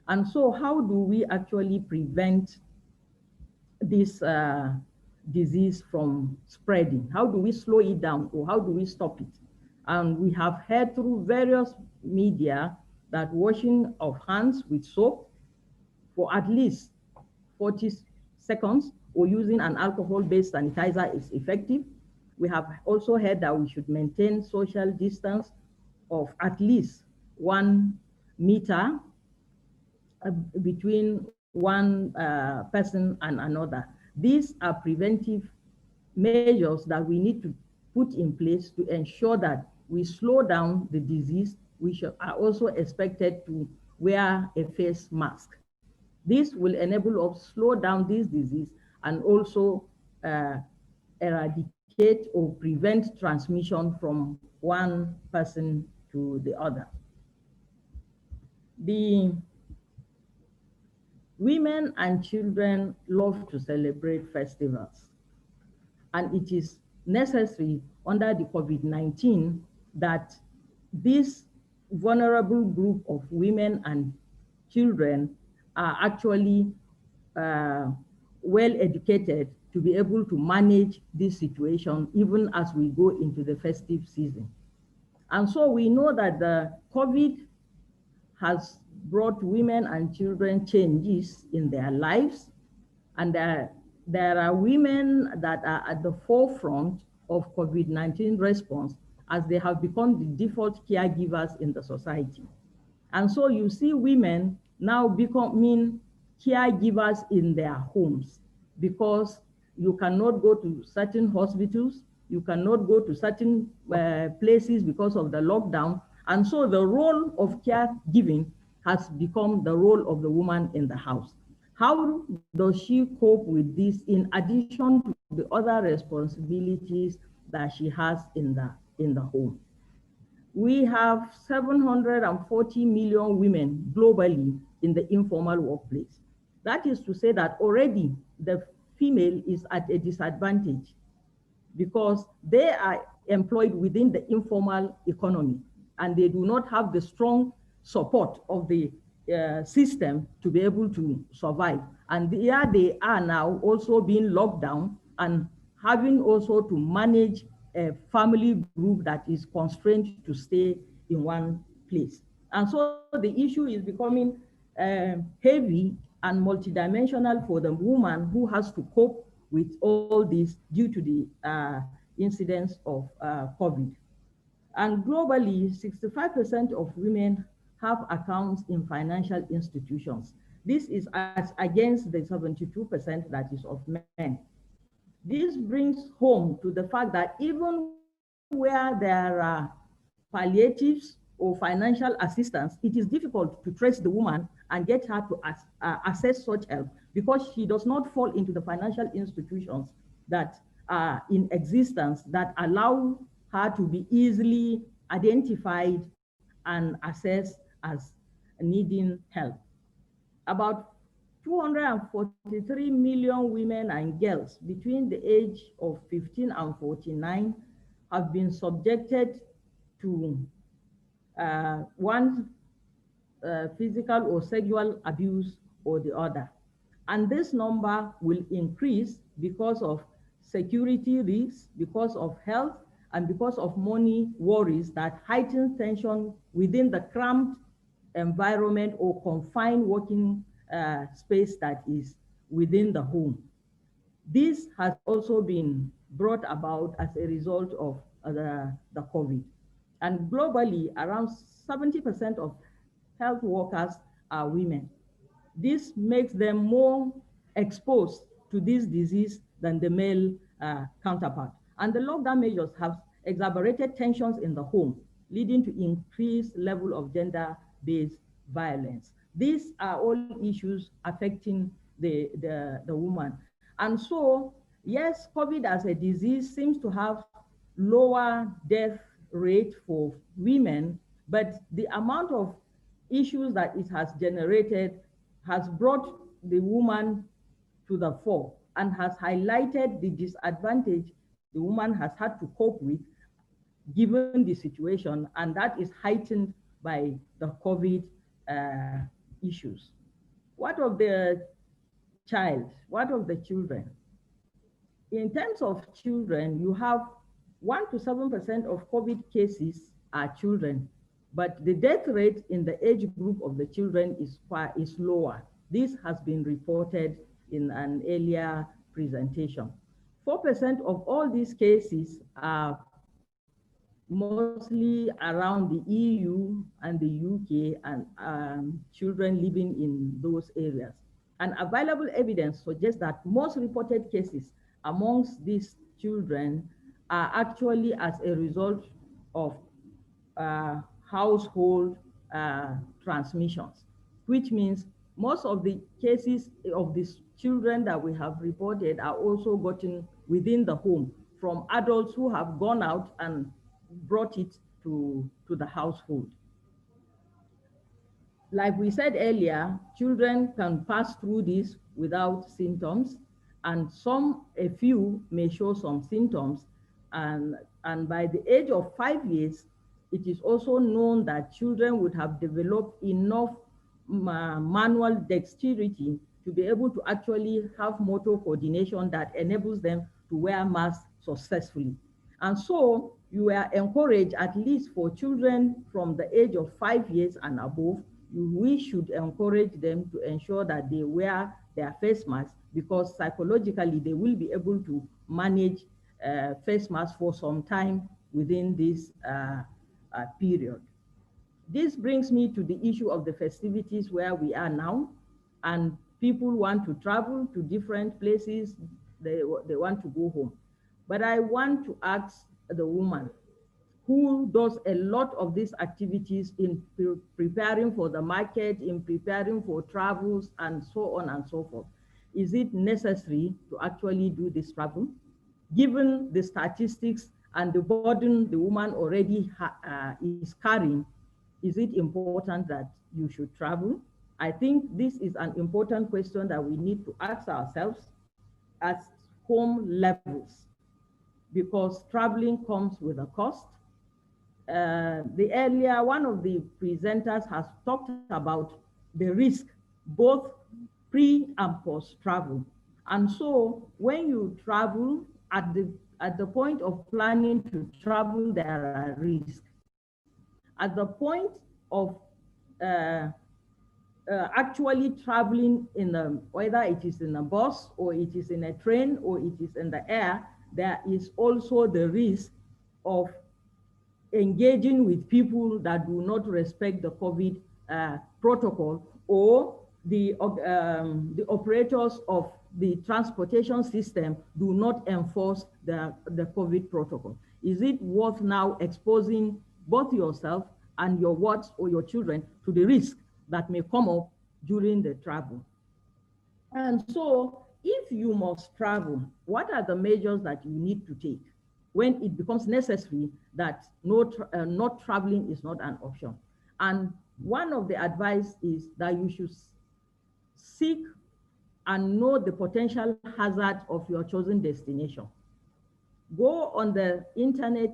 And so how do we actually prevent this disease from spreading? How do we slow it down, or how do we stop it? And we have heard through various media that washing of hands with soap for at least 40 seconds or using an alcohol-based sanitizer is effective. We have also heard that we should maintain social distance of at least 1 meter between one person and another. These are preventive measures that we need to put in place to ensure that we slow down the disease. We are also expected to wear a face mask. This will enable us to slow down this disease and also eradicate or prevent transmission from one person to the other. The women and children love to celebrate festivals, and it is necessary under the COVID-19 that this vulnerable group of women and children are actually well educated to be able to manage this situation even as we go into the festive season. And so we know that the COVID has brought women and children changes in their lives, and there are women that are at the forefront of COVID-19 response as they have become the default caregivers in the society. And so you see women now becoming caregivers in their homes because you cannot go to certain hospitals, you cannot go to certain places because of the lockdown. And so the role of caregiving has become the role of the woman in the house. How does she cope with this in addition to the other responsibilities that she has in the home? We have 740 million women globally in the informal workplace. That is to say that already the female is at a disadvantage because they are employed within the informal economy and they do not have the strong support of the system to be able to survive. And here they are now also being locked down and having also to manage a family group that is constrained to stay in one place. And so the issue is becoming heavy and multidimensional for the woman who has to cope with all this due to the incidence of COVID. And globally, 65% of women have accounts in financial institutions. This is as against the 72% that is of men. This brings home to the fact that even where there are palliatives or financial assistance, it is difficult to trace the woman and get her to access such help because she does not fall into the financial institutions that are in existence that allow her to be easily identified and assessed as needing help. About 243 million women and girls between the age of 15 and 49 have been subjected to one physical or sexual abuse or the other. And this number will increase because of security risks, because of health, and because of money worries that heighten tension within the cramped environment or confined working space that is within the home. This has also been brought about as a result of the COVID. And globally, around 70% of health workers are women. This makes them more exposed to this disease than the male counterpart. And the lockdown measures have exacerbated tensions in the home, leading to increased level of gender-based violence. These are all issues affecting the woman. And so, yes, COVID as a disease seems to have lower death rate for women, but the amount of issues that it has generated has brought the woman to the fore and has highlighted the disadvantage the woman has had to cope with given the situation, and that is heightened by the COVID issues. What of the child? What of the children? In terms of children, you have 1 to 7% of COVID cases are children But the death rate in the age group of the children is lower. This has been reported in an earlier presentation. 4% of all these cases are mostly around the EU and the UK and children living in those areas. And available evidence suggests that most reported cases amongst these children are actually as a result of household transmissions, which means most of the cases of these children that we have reported are also gotten within the home from adults who have gone out and brought it to the household. Like we said earlier, children can pass through this without symptoms, and a few may show some symptoms. And by the age of 5 years, it is also known that children would have developed enough manual dexterity to be able to actually have motor coordination that enables them to wear masks successfully. And so you are encouraged, at least for children from the age of 5 years and above, we should encourage them to ensure that they wear their face masks, because psychologically they will be able to manage face masks for some time within this period. This brings me to the issue of the festivities where we are now, and people want to travel to different places, they want to go home. But I want to ask the woman who does a lot of these activities in preparing for the market, in preparing for travels, and so on and so forth. Is it necessary to actually do this travel? Given the statistics and the burden the woman already is carrying, is it important that you should travel? I think this is an important question that we need to ask ourselves at home levels, because traveling comes with a cost. One of the presenters has talked about the risk, both pre and post travel. And so when you travel, at the point of planning to travel, there are risks. At the point of actually traveling whether it is in a bus or it is in a train or it is in the air, there is also the risk of engaging with people that do not respect the COVID protocol, or the operators of the transportation system do not enforce the COVID protocol. Is it worth now exposing both yourself and your wards or your children to the risk that may come up during the travel? And so if you must travel, what are the measures that you need to take when it becomes necessary that not traveling is not an option? And one of the advice is that you should seek and know the potential hazard of your chosen destination. Go on the internet,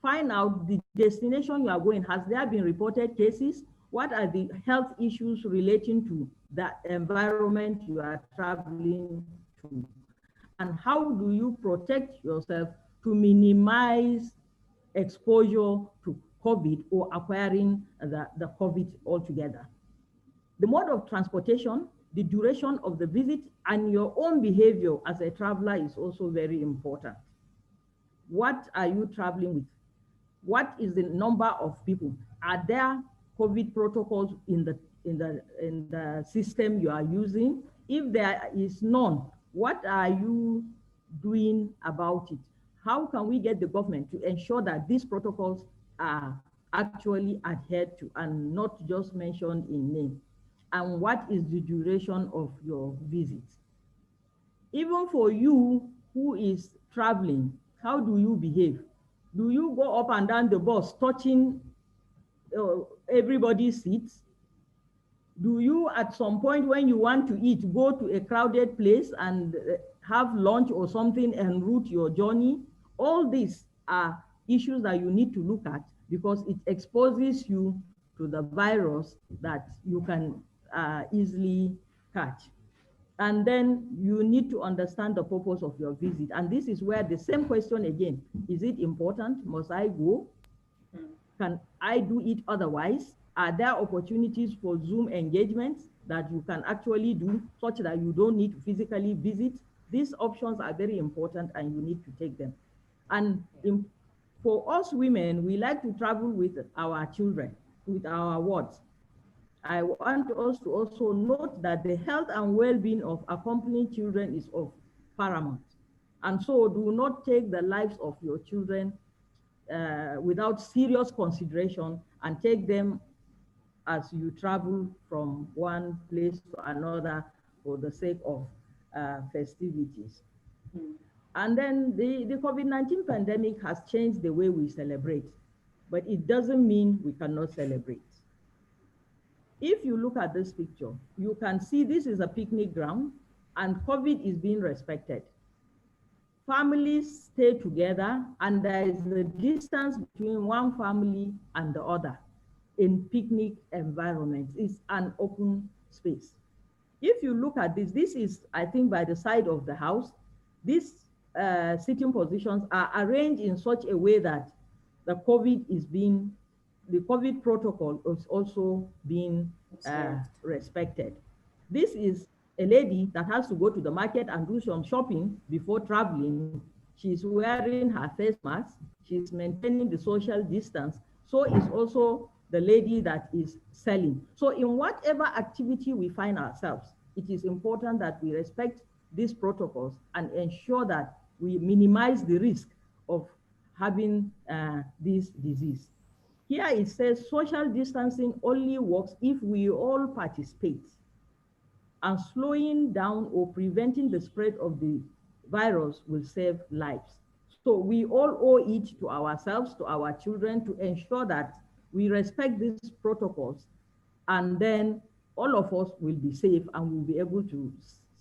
find out the destination you are going. Has there been reported cases? What are the health issues relating to that environment you are traveling to? And how do you protect yourself to minimize exposure to COVID or acquiring the COVID altogether? The mode of transportation, the duration of the visit, and your own behavior as a traveler is also very important. What are you traveling with? What is the number of people? Are there COVID protocols in the system you are using? If there is none, what are you doing about it? How can we get the government to ensure that these protocols are actually adhered to and not just mentioned in name? And what is the duration of your visit? Even for you who is traveling, how do you behave? Do you go up and down the bus touching everybody's seats? Do you, at some point when you want to eat, go to a crowded place and have lunch or something en route your journey? All these are issues that you need to look at, because it exposes you to the virus that you can easily catch. And then you need to understand the purpose of your visit. And this is where the same question again, is it important? Must I go? Can I do it otherwise? Are there opportunities for Zoom engagements that you can actually do such that you don't need to physically visit? These options are very important and you need to take them. And for us women, we like to travel with our children, with our wards. I want us to also note that the health and well-being of accompanying children is of paramount. And so do not take the lives of your children without serious consideration and take them as you travel from one place to another for the sake of festivities. And then the COVID-19 pandemic has changed the way we celebrate, but it doesn't mean we cannot celebrate. If you look at this picture, you can see this is a picnic ground and COVID is being respected. Families stay together and there is a distance between one family and the other in picnic environments. It's an open space. If you look at this, this is, I think, by the side of the house. These sitting positions are arranged in such a way that the COVID protocol is also being respected. This is a lady that has to go to the market and do some shopping before traveling. She's wearing her face mask. She's maintaining the social distance. So is also the lady that is selling. So in whatever activity we find ourselves, it is important that we respect these protocols and ensure that we minimize the risk of having this disease. Here it says social distancing only works if we all participate, and slowing down or preventing the spread of the virus will save lives. So we all owe it to ourselves, to our children, to ensure that we respect these protocols, and then all of us will be safe and will be able to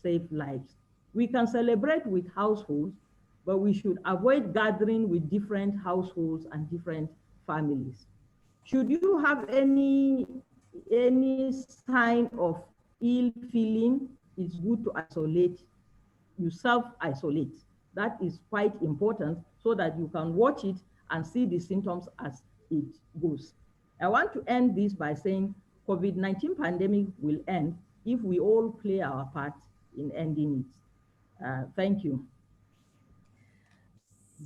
save lives. We can celebrate with households, but we should avoid gathering with different households and different families. Should you have any sign of ill feeling, it's good to isolate. You self-isolate. That is quite important so that you can watch it and see the symptoms as it goes. I want to end this by saying COVID-19 pandemic will end if we all play our part in ending it. Thank you.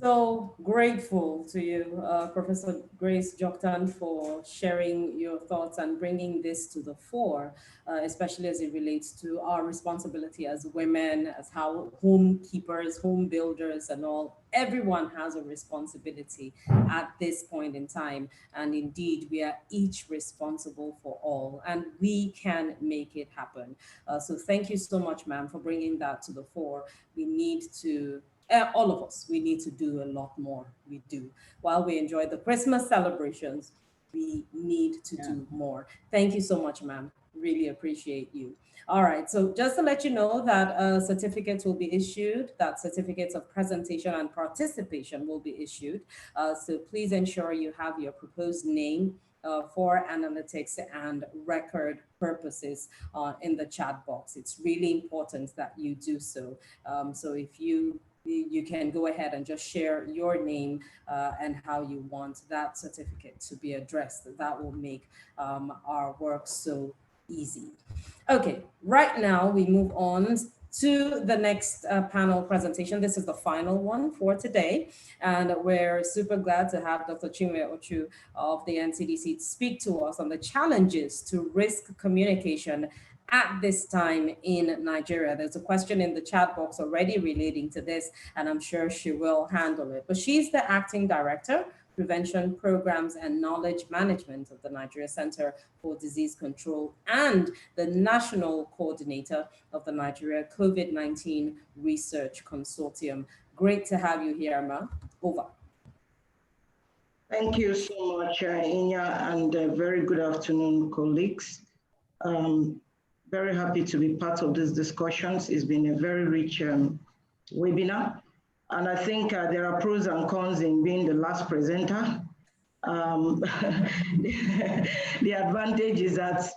So grateful to you, Professor Grace Joktan, for sharing your thoughts and bringing this to the fore, especially as it relates to our responsibility as women, as home keepers, home builders and all. Everyone has a responsibility at this point in time. And indeed, we are each responsible for all, and we can make it happen. So thank you so much, ma'am, for bringing that to the fore. We need to all of us, we need to do a lot more. We do. While we enjoy the Christmas celebrations, we need to do more. Thank you so much, ma'am. Really appreciate you. All right, so just to let you know that certificates will be issued, that certificates of presentation and participation will be issued. So please ensure you have your proposed name for analytics and record purposes in the chat box. It's really important that you do so. So if you can go ahead and just share your name and how you want that certificate to be addressed. That will make our work so easy. Okay, right now we move on to the next panel presentation. This is the final one for today, and we're super glad to have Dr. Chinwe Ochu of the NCDC speak to us on the challenges to risk communication at this time in Nigeria. There's a question in the chat box already relating to this, and I'm sure she will handle it. But she's the acting director, Prevention Programs and Knowledge Management of the Nigeria Center for Disease Control and the national coordinator of the Nigeria COVID-19 Research Consortium. Great to have you here, Ma. Over. Thank you so much, Inya, and very good afternoon, colleagues. Very happy to be part of these discussions. It's been a very rich webinar. And I think there are pros and cons in being the last presenter. The advantage is that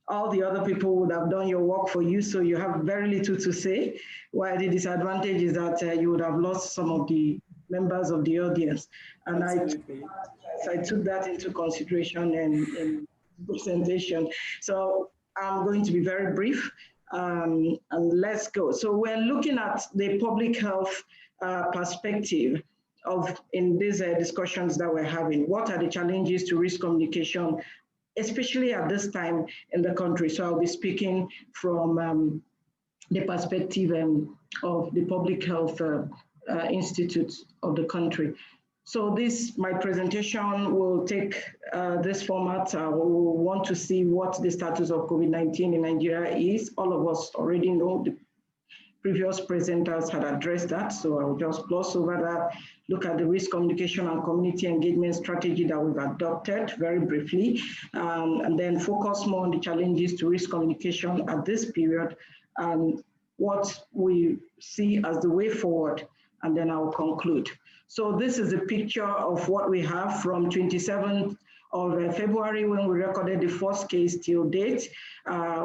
all the other people would have done your work for you, so you have very little to say, while the disadvantage is that you would have lost some of the members of the audience. And I took that into consideration in presentation. So I'm going to be very brief, and let's go. So we're looking at the public health perspective in these discussions that we're having. What are the challenges to risk communication, especially at this time in the country? So I'll be speaking from the perspective of the Public Health Institute of the country. So my presentation will take this format. We want to see what the status of COVID-19 in Nigeria is. All of us already know, the previous presenters had addressed that, so I'll just gloss over that, look at the risk communication and community engagement strategy that we've adopted very briefly, and then focus more on the challenges to risk communication at this period and what we see as the way forward, and then I'll conclude. So this is a picture of what we have from 27th of February when we recorded the first case till date.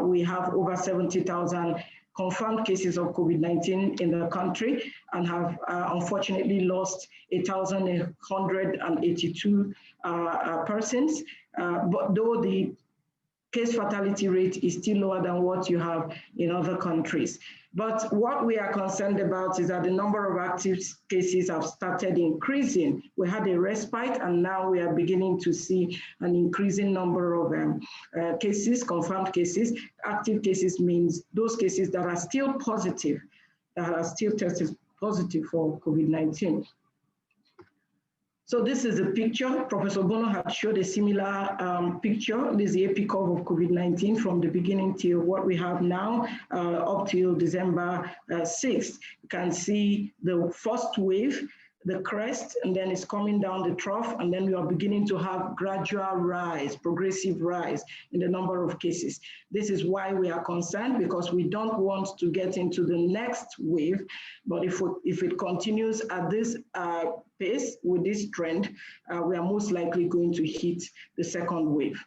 We have over 70,000 confirmed cases of COVID-19 in the country and have unfortunately lost 1,182 persons. But though the case fatality rate is still lower than what you have in other countries. But what we are concerned about is that the number of active cases have started increasing. We had a respite, and now we are beginning to see an increasing number of cases, confirmed cases. Active cases means those cases that are still positive, that are still tested positive for COVID-19. So this is a picture. Professor Bono had showed a similar picture. This is the epic curve of COVID-19 from the beginning till what we have now, up till December 6th. You can see the first wave, the crest, and then it's coming down the trough, and then we are beginning to have gradual rise, progressive rise in the number of cases. This is why we are concerned, because we don't want to get into the next wave, but if it continues at this pace, with this trend, we are most likely going to hit the second wave.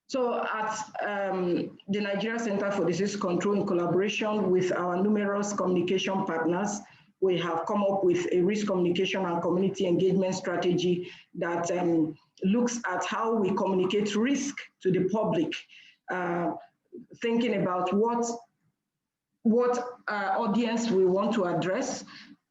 So at the Nigeria Center for Disease Control, in collaboration with our numerous communication partners, we have come up with a risk communication and community engagement strategy that looks at how we communicate risk to the public, thinking about what audience we want to address,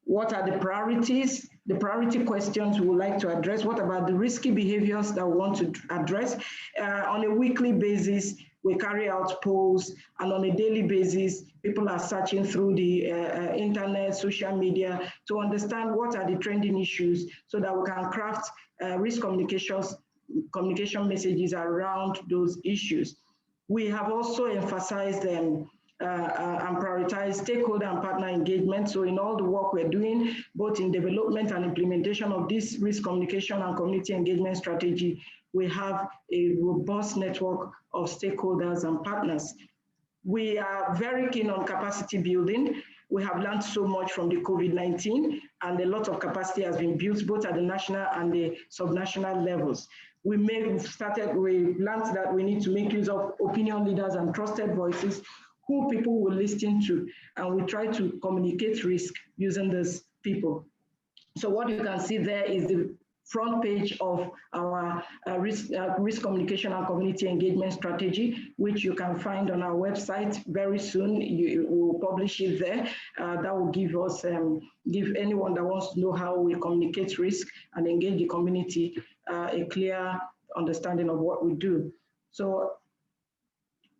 what are the priorities, the priority questions we would like to address, what about the risky behaviors that we want to address. On a weekly basis, we carry out polls, and on a daily basis, people are searching through the internet, social media, to understand what are the trending issues so that we can craft risk communication messages around those issues. We have also emphasized and prioritized stakeholder and partner engagement. So in all the work we're doing, both in development and implementation of this risk communication and community engagement strategy, we have a robust network of stakeholders and partners. We are very keen on capacity building. We have learned so much from the COVID-19, and a lot of capacity has been built both at the national and the subnational levels. We learned that we need to make use of opinion leaders and trusted voices who people will listen to, and we try to communicate risk using these people. So what you can see there is the front page of our risk communication and community engagement strategy, which you can find on our website very soon. We will publish it there. That will give us, give anyone that wants to know how we communicate risk and engage the community a clear understanding of what we do. So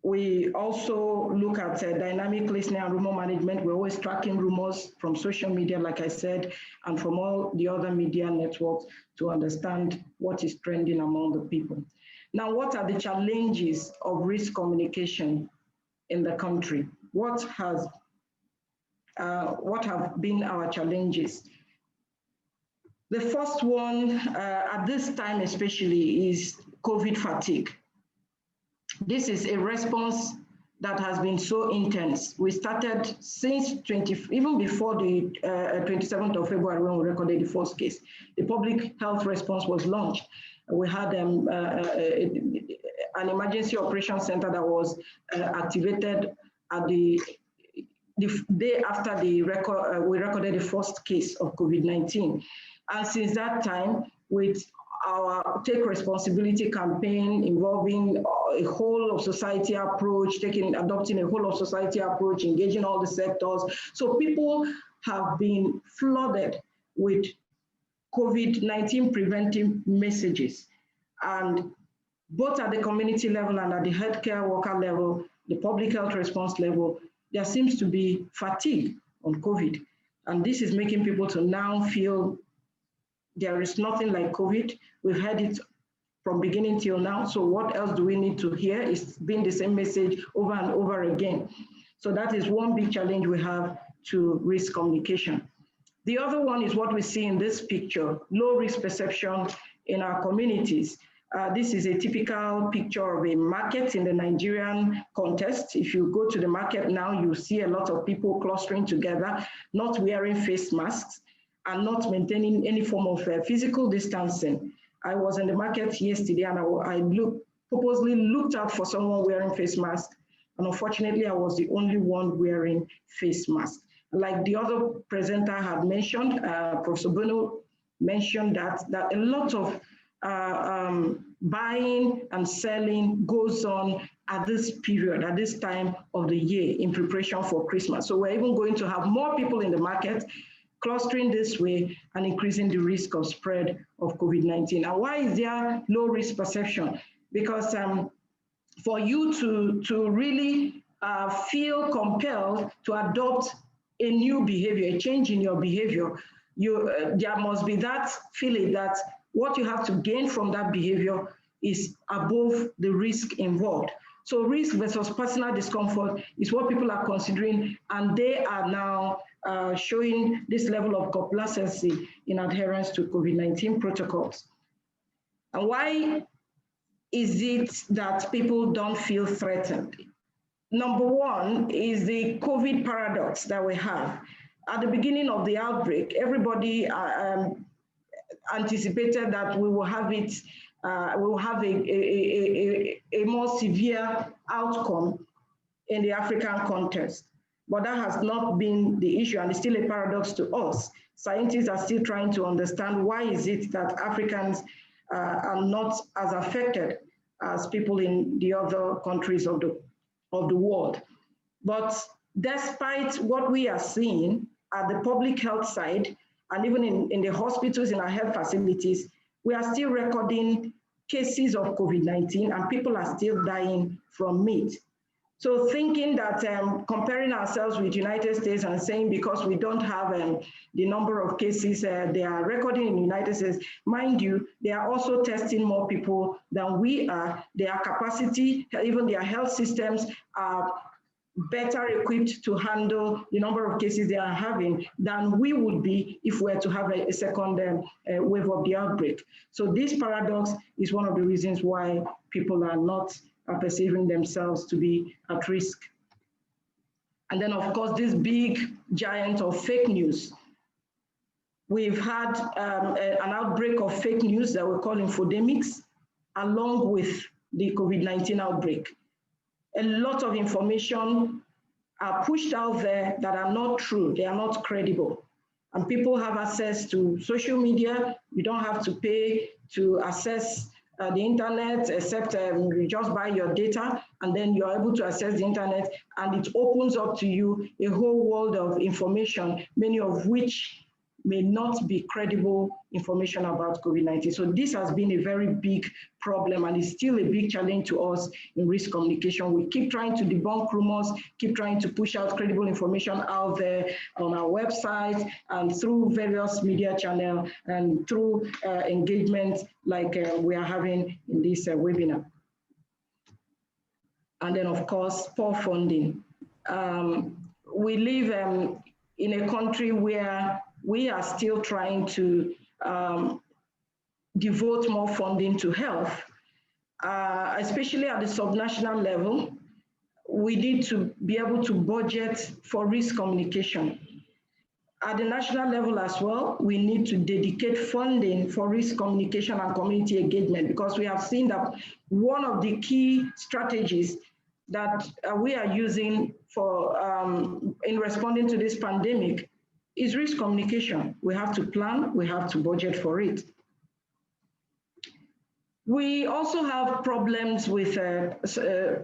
we also look at dynamic listening and rumor management. We're always tracking rumors from social media, like I said, and from all the other media networks to understand what is trending among the people. Now, what are the challenges of risk communication in the country? What have been our challenges? The first one, at this time especially, is COVID fatigue. This is a response that has been so intense. We started since even before the 27th of February when we recorded the first case. The public health response was launched. We had an emergency operations center that was activated at the the day after we recorded the first case of COVID-19. And since that time, with our Take Responsibility campaign involving a whole of society approach, adopting a whole of society approach, engaging all the sectors. So people have been flooded with COVID-19 preventive messages. And both at the community level and at the healthcare worker level, the public health response level, there seems to be fatigue on COVID. And this is making people to now feel there is nothing like COVID. We've heard it from beginning till now. So what else do we need to hear? It's been the same message over and over again. So that is one big challenge we have to risk communication. The other one is what we see in this picture, low risk perception in our communities. This is a typical picture of a market in the Nigerian context. If you go to the market now, you see a lot of people clustering together, not wearing face masks, and not maintaining any form of physical distancing. I was in the market yesterday and I purposely looked out for someone wearing face mask, and unfortunately I was the only one wearing face mask. Like the other presenter had mentioned, Professor Bono mentioned that a lot of buying and selling goes on at this period, at this time of the year in preparation for Christmas. So we're even going to have more people in the market clustering this way and increasing the risk of spread of COVID-19. And why is there low risk perception? Because for you to really feel compelled to adopt a new behavior, a change in your behavior, there must be that feeling that what you have to gain from that behavior is above the risk involved. So risk versus personal discomfort is what people are considering, and they are now showing this level of complacency in adherence to COVID-19 protocols. And why is it that people don't feel threatened? Number one is the COVID paradox that we have. At the beginning of the outbreak, everybody anticipated that we will have it, we will have a more severe outcome in the African context. But that has not been the issue, and it's still a paradox to us. Scientists are still trying to understand why is it that Africans are not as affected as people in the other countries of the world. But despite what we are seeing at the public health side, and even in the hospitals, in our health facilities, we are still recording cases of COVID-19 and people are still dying from it. So thinking that comparing ourselves with United States and saying because we don't have the number of cases they are recording in the United States, mind you, they are also testing more people than we are. Their capacity, even their health systems are better equipped to handle the number of cases they are having than we would be if we were to have a second wave of the outbreak. So this paradox is one of the reasons why people are not perceiving themselves to be at risk. And then, of course, this big giant of fake news. We've had an outbreak of fake news that we call infodemics, along with the COVID-19 outbreak. A lot of information are pushed out there that are not true, they are not credible. And people have access to social media. You don't have to pay to access the internet, except you just buy your data, and then you're able to access the internet, and it opens up to you a whole world of information, many of which may not be credible information about COVID-19. So this has been a very big problem, and it's still a big challenge to us in risk communication. We keep trying to debunk rumors, keep trying to push out credible information out there on our website and through various media channels and through engagement like we are having in this webinar. And then, of course, poor funding. We live in a country where we are still trying to devote more funding to health, especially at the subnational level. We need to be able to budget for risk communication. At the national level as well, we need to dedicate funding for risk communication and community engagement, because we have seen that one of the key strategies that we are using for in responding to this pandemic is risk communication. We have to plan, we have to budget for it. We also have problems with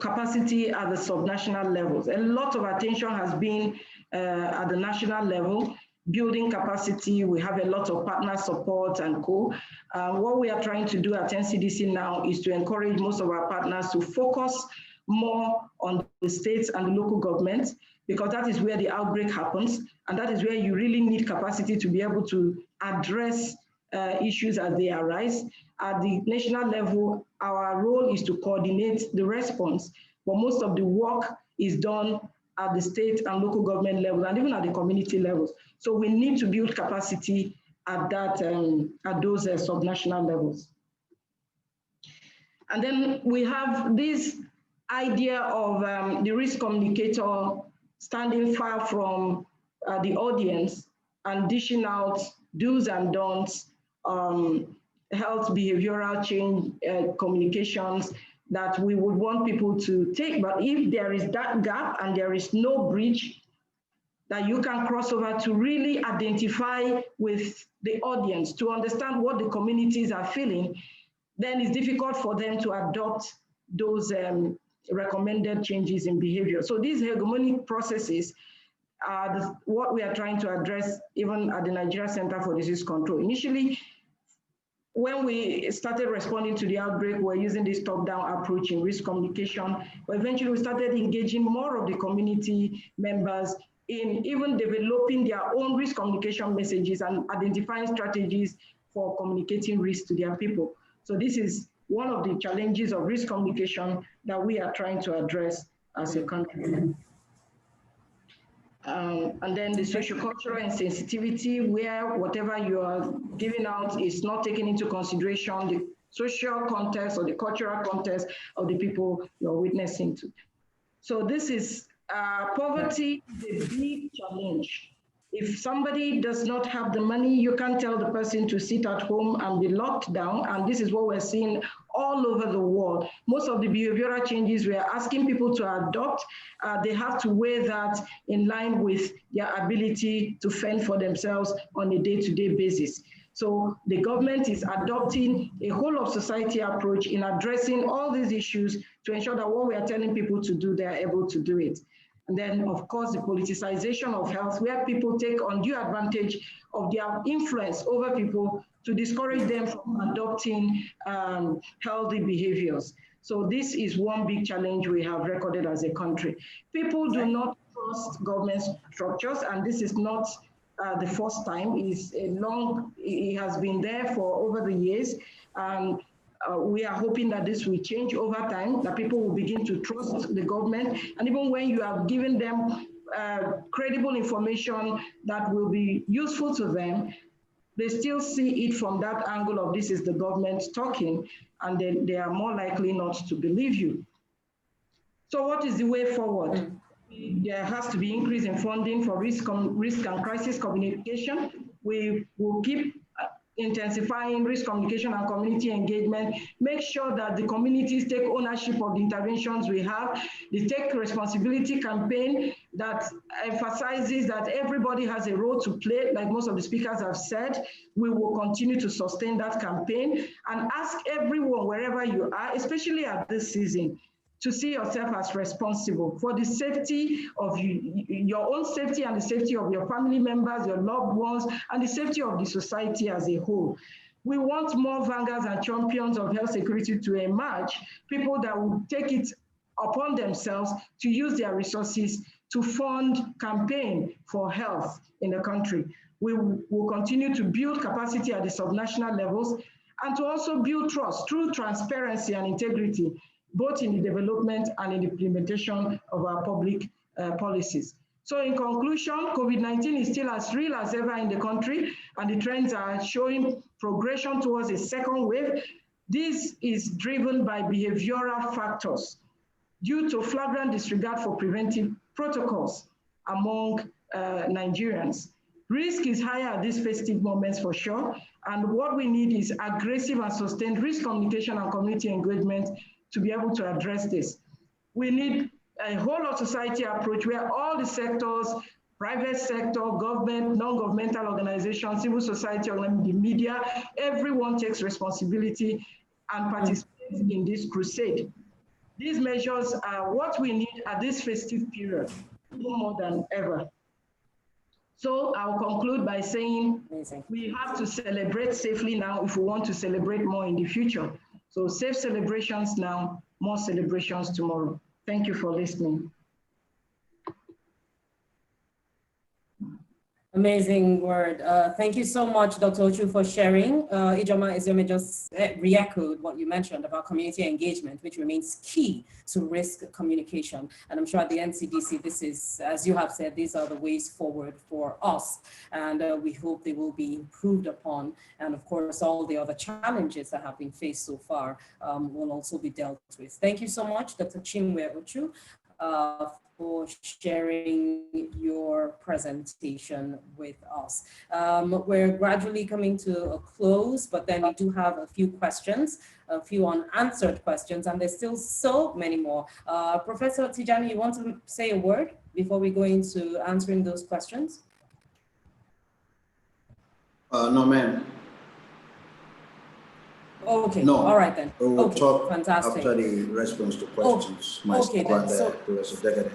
capacity at the subnational levels. A lot of attention has been at the national level, building capacity. We have a lot of partner support and co. What we are trying to do at NCDC now is to encourage most of our partners to focus more on the states and the local governments, because that is where the outbreak happens, and that is where you really need capacity to be able to address issues as they arise. At the national level, our role is to coordinate the response, but most of the work is done at the state and local government level, and even at the community levels. So we need to build capacity at that at those subnational levels. And then we have this idea of the risk communicator standing far from the audience and dishing out do's and don'ts, health behavioral change communications that we would want people to take. But if there is that gap and there is no bridge that you can cross over to really identify with the audience, to understand what the communities are feeling, then it's difficult for them to adopt those recommended changes in behavior. So these hegemonic processes are what we are trying to address even at the Nigeria Center for Disease Control. Initially, when we started responding to the outbreak, we're using this top-down approach in risk communication, but eventually we started engaging more of the community members in even developing their own risk communication messages and identifying strategies for communicating risk to their people. So this is one of the challenges of risk communication that we are trying to address as a country. And then the sociocultural insensitivity, where whatever you are giving out is not taken into consideration the social context or the cultural context of the people you're witnessing to. So this is poverty is a big challenge. If somebody does not have the money, you can't tell the person to sit at home and be locked down. And this is what we're seeing all over the world. Most of the behavioral changes we are asking people to adopt, they have to weigh that in line with their ability to fend for themselves on a day-to-day basis. So the government is adopting a whole of society approach in addressing all these issues to ensure that what we are telling people to do, they are able to do it. And then, of course, the politicization of health, where people take undue advantage of their influence over people to discourage them from adopting healthy behaviors. So this is one big challenge we have recorded as a country. People do not trust government structures, and this is not the first time. It has been there for over the years. We are hoping that this will change over time, that people will begin to trust the government. And even when you have given them credible information that will be useful to them, they still see it from that angle of this is the government talking, and then they are more likely not to believe you. So what is the way forward? There has to be increase in funding for risk and crisis communication. We will keep intensifying risk communication and community engagement, make sure that the communities take ownership of the interventions we have. The Take Responsibility campaign that emphasizes that everybody has a role to play, like most of the speakers have said. We will continue to sustain that campaign and ask everyone, wherever you are, especially at this season, to see yourself as responsible for the safety of your own safety and the safety of your family members, your loved ones, and the safety of the society as a whole. We want more vanguards and champions of health security to emerge, people that will take it upon themselves to use their resources to fund campaign for health in the country. We will continue to build capacity at the subnational levels and to also build trust through transparency and integrity, both in the development and in the implementation of our public policies. So in conclusion, COVID-19 is still as real as ever in the country, and the trends are showing progression towards a second wave. This is driven by behavioral factors due to flagrant disregard for preventive protocols among Nigerians. Risk is higher at these festive moments for sure, and what we need is aggressive and sustained risk communication and community engagement to be able to address this. We need a whole of society approach where all the sectors, private sector, government, non-governmental organizations, civil society, the media, everyone takes responsibility and participates in this crusade. These measures are what we need at this festive period, more than ever. So I'll conclude by saying we have to celebrate safely now if we want to celebrate more in the future. So safe celebrations now, more celebrations tomorrow. Thank you for listening. Amazing word. Thank you so much, Dr. Ochu, for sharing. Ijoma Ezome just re-echoed what you mentioned about community engagement, which remains key to risk communication. And I'm sure at the NCDC, this is, as you have said, these are the ways forward for us. And we hope they will be improved upon. And of course, all the other challenges that have been faced so far will also be dealt with. Thank you so much, Dr. Chinwe Ochu, for sharing your presentation with us. We're gradually coming to a close, but then we do have a few questions, a few unanswered questions, and there's still so many more. Professor Tijani, you want to say a word before we go into answering those questions? No, ma'am. Okay, no. All right then. We will talk fantastic. After the response to questions. Okay then.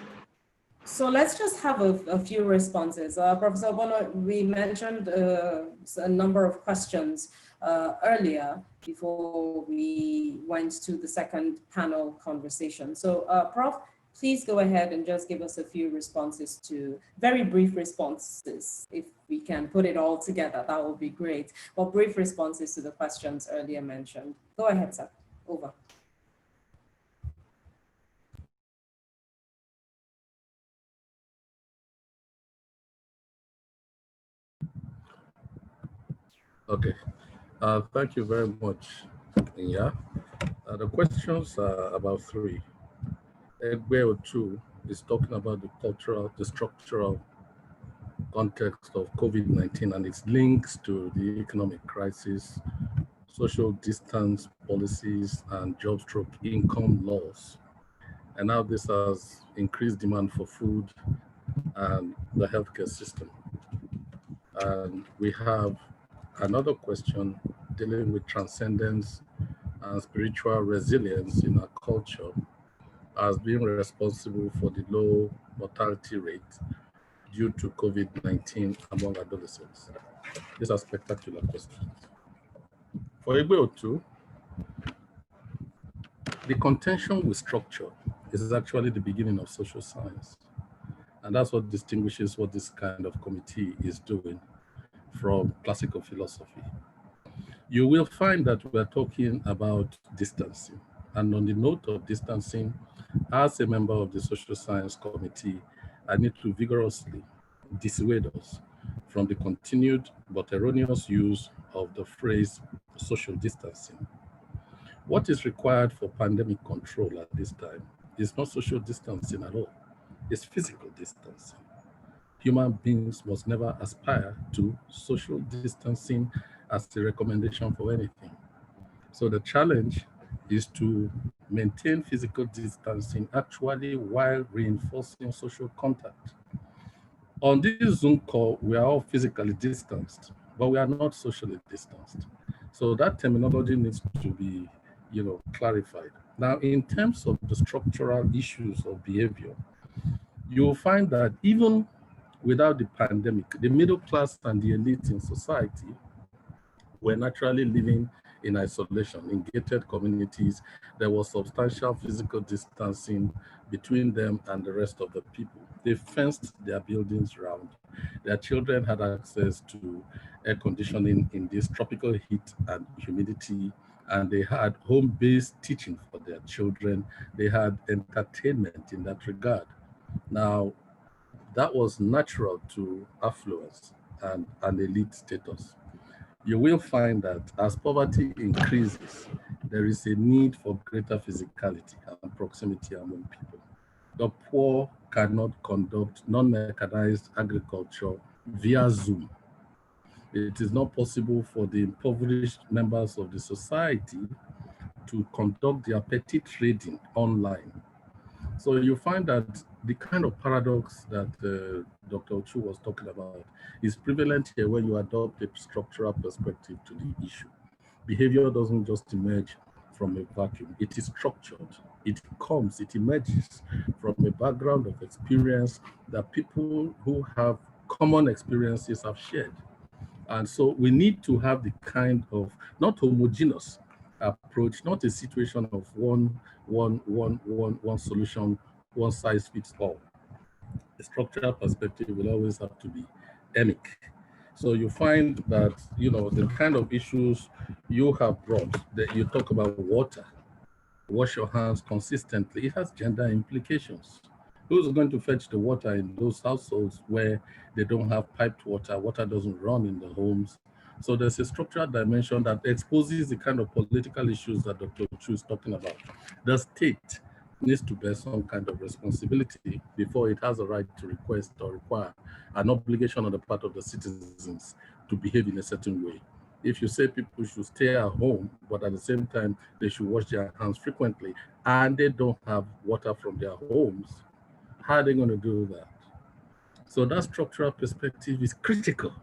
So let's just have a few responses. Professor Bono, we mentioned a number of questions earlier before we went to the second panel conversation. So Prof, please go ahead and just give us a few responses to, very brief responses. If we can put it all together, that would be great. But brief responses to the questions earlier mentioned. Go ahead, sir. Over. Okay, thank you very much, Inya. The questions are about three. Egbe Ochu is talking about the structural context of COVID-19 and its links to the economic crisis, social distance policies, and job/income laws. And now this has increased demand for food and the healthcare system. And we have another question dealing with transcendence and spiritual resilience in our culture as being responsible for the low mortality rate due to COVID-19 among adolescents. These are spectacular questions. For Egbe Otu, the contention with structure is actually the beginning of social science. And that's what distinguishes what this kind of committee is doing from classical philosophy. You will find that we're talking about distancing. And on the note of distancing, as a member of the Social Science Committee, I need to vigorously dissuade us from the continued but erroneous use of the phrase social distancing. What is required for pandemic control at this time is not social distancing at all. It's physical distancing. Human beings must never aspire to social distancing as a recommendation for anything. So the challenge is to maintain physical distancing actually while reinforcing social contact. On this Zoom call, we are all physically distanced, but we are not socially distanced. So that terminology needs to be, clarified. Now, in terms of the structural issues of behavior, you will find that even without the pandemic, the middle class and the elite in society were naturally living in isolation, in gated communities. There was substantial physical distancing between them and the rest of the people. They fenced their buildings round. Their children had access to air conditioning in this tropical heat and humidity, and they had home-based teaching for their children. They had entertainment in that regard. Now, that was natural to affluence and elite status. You will find that as poverty increases, there is a need for greater physicality and proximity among people. The poor cannot conduct non-mechanized agriculture via Zoom. It is not possible for the impoverished members of the society to conduct their petty trading online. So you find that the kind of paradox that Dr. Ochu was talking about is prevalent here when you adopt a structural perspective to the issue. Behavior doesn't just emerge from a vacuum. It is structured. It emerges from a background of experience that people who have common experiences have shared. And so we need to have the kind of not homogeneous approach, not a situation of one solution, one size fits all. The structural perspective will always have to be emic. So you find that, the kind of issues you have brought, that you talk about water, wash your hands consistently, it has gender implications. Who's going to fetch the water in those households where they don't have piped water, water doesn't run in the homes? So there's a structural dimension that exposes the kind of political issues that Dr. Chu is talking about. The state needs to bear some kind of responsibility before it has a right to request or require an obligation on the part of the citizens to behave in a certain way. If you say people should stay at home, but at the same time, they should wash their hands frequently, and they don't have water from their homes, how are they going to do that? So that structural perspective is critical.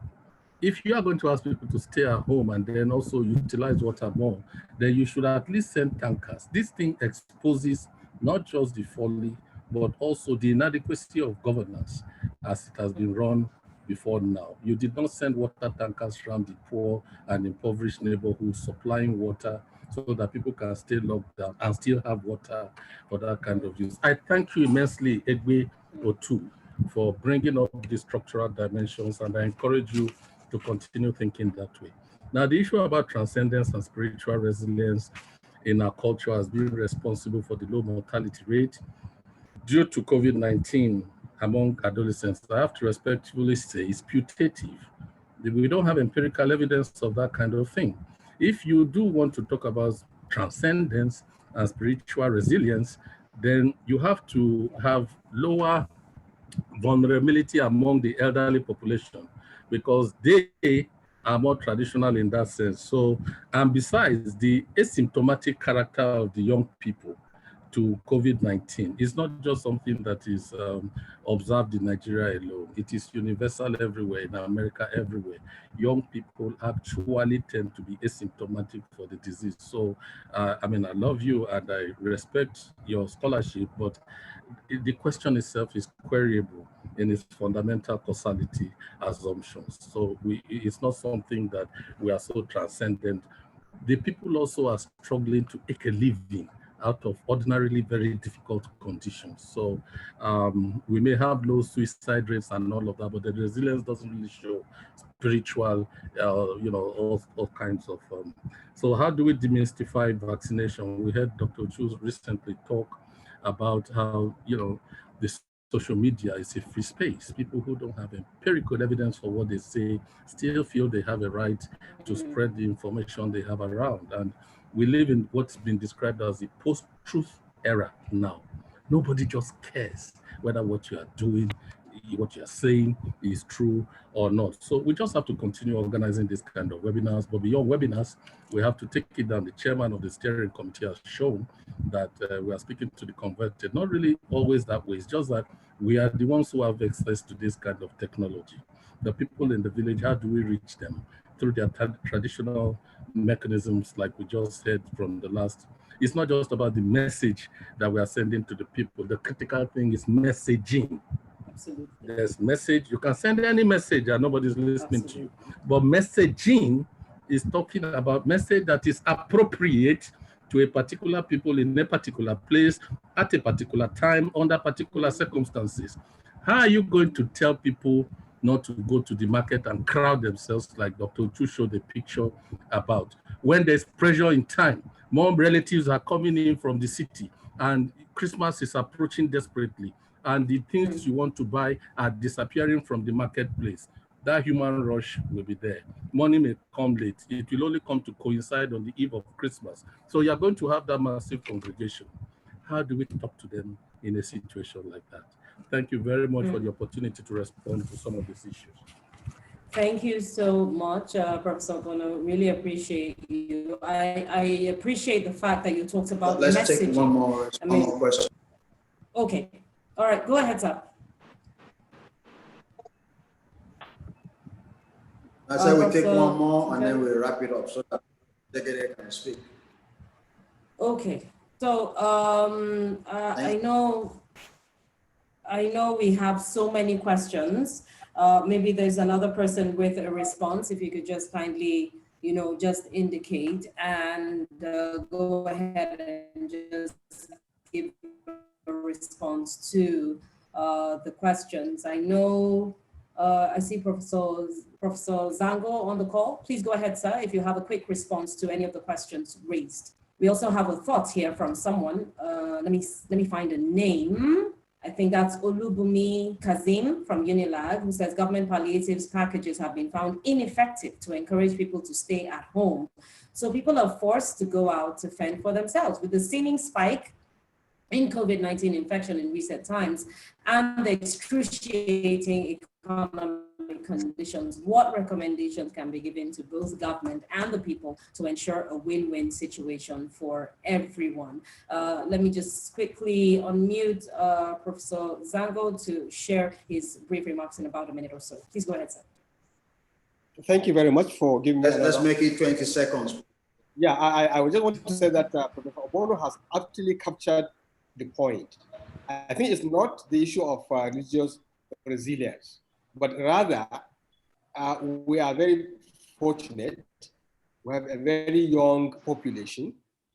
If you are going to ask people to stay at home and then also utilize water more, then you should at least send tankers. This thing exposes not just the folly, but also the inadequacy of governance as it has been run before now. You did not send water tankers around the poor and impoverished neighborhoods supplying water so that people can stay locked down and still have water for that kind of use. I thank you immensely, Egbe Otu, for bringing up the structural dimensions, and I encourage you to continue thinking that way. Now, the issue about transcendence and spiritual resilience in our culture has been responsible for the low mortality rate due to COVID-19 among adolescents. I have to respectfully say it's putative. We don't have empirical evidence of that kind of thing. If you do want to talk about transcendence and spiritual resilience, then you have to have lower vulnerability among the elderly population, because they are more traditional in that sense. So, and besides, the asymptomatic character of the young people to COVID-19 is not just something that is observed in Nigeria alone. It is universal everywhere, in America, everywhere. Young people actually tend to be asymptomatic for the disease. So, I love you and I respect your scholarship, but the question itself is queryable in its fundamental causality assumptions. So it's not something that we are so transcendent. The people also are struggling to make a living out of ordinarily very difficult conditions. So we may have low suicide rates and all of that, but the resilience doesn't really show spiritual, all kinds of. So how do we demystify vaccination? We heard Dr. Chu recently talk about how, the social media is a free space. People who don't have empirical evidence for what they say still feel they have a right to spread the information they have around. And we live in what's been described as the post-truth era now. Nobody just cares whether what you are doing, what you are saying is true or not. So we just have to continue organizing this kind of webinars. But beyond webinars, we have to take it down. The chairman of the steering committee has shown that we are speaking to the converted. Not really always that way. It's just that we are the ones who have access to this kind of technology. The people in the village, how do we reach them? Through their traditional mechanisms, like we just heard from the last. It's not just about the message that we are sending to the people. The critical thing is messaging. Absolutely. There's message. You can send any message and nobody's listening to you. But messaging is talking about message that is appropriate to a particular people in a particular place at a particular time under particular circumstances. How are you going to tell people not to go to the market and crowd themselves like Dr. Chu showed the picture about? When there's pressure in time, more relatives are coming in from the city and Christmas is approaching desperately and the things you want to buy are disappearing from the marketplace. That human rush will be there. Money may come late. It will only come to coincide on the eve of Christmas. So you're going to have that massive congregation. How do we talk to them in a situation like that? Thank you very much for the opportunity to respond to some of these issues. Thank you so much, Professor Bono. Really appreciate you. I appreciate the fact that you talked about Let's messaging. take one more question. Okay. All right. Go ahead, sir. I said we take Professor one more and then Tijani? we wrap it up so that Jegede can speak. Okay. So I know we have so many questions. Maybe there's another person with a response. If you could just kindly, just indicate and go ahead and just give a response to the questions. I know I see Professor Zango on the call. Please go ahead, sir, if you have a quick response to any of the questions raised. We also have a thought here from someone. Let me find a name. I think that's Olubumi Kazim from Unilag, who says government palliatives packages have been found ineffective to encourage people to stay at home. So people are forced to go out to fend for themselves. With the seeming spike in COVID-19 infection in recent times and the excruciating economic conditions, what recommendations can be given to both government and the people to ensure a win-win situation for everyone? Let me just quickly unmute Professor Zango to share his brief remarks in about a minute or so. Please go ahead, sir. Thank you very much for giving me Let's make it 20 seconds. Yeah, I just want to say that Professor Obono has actually captured the point. I think it's not the issue of religious resilience, but rather we are very fortunate. We have a very young population,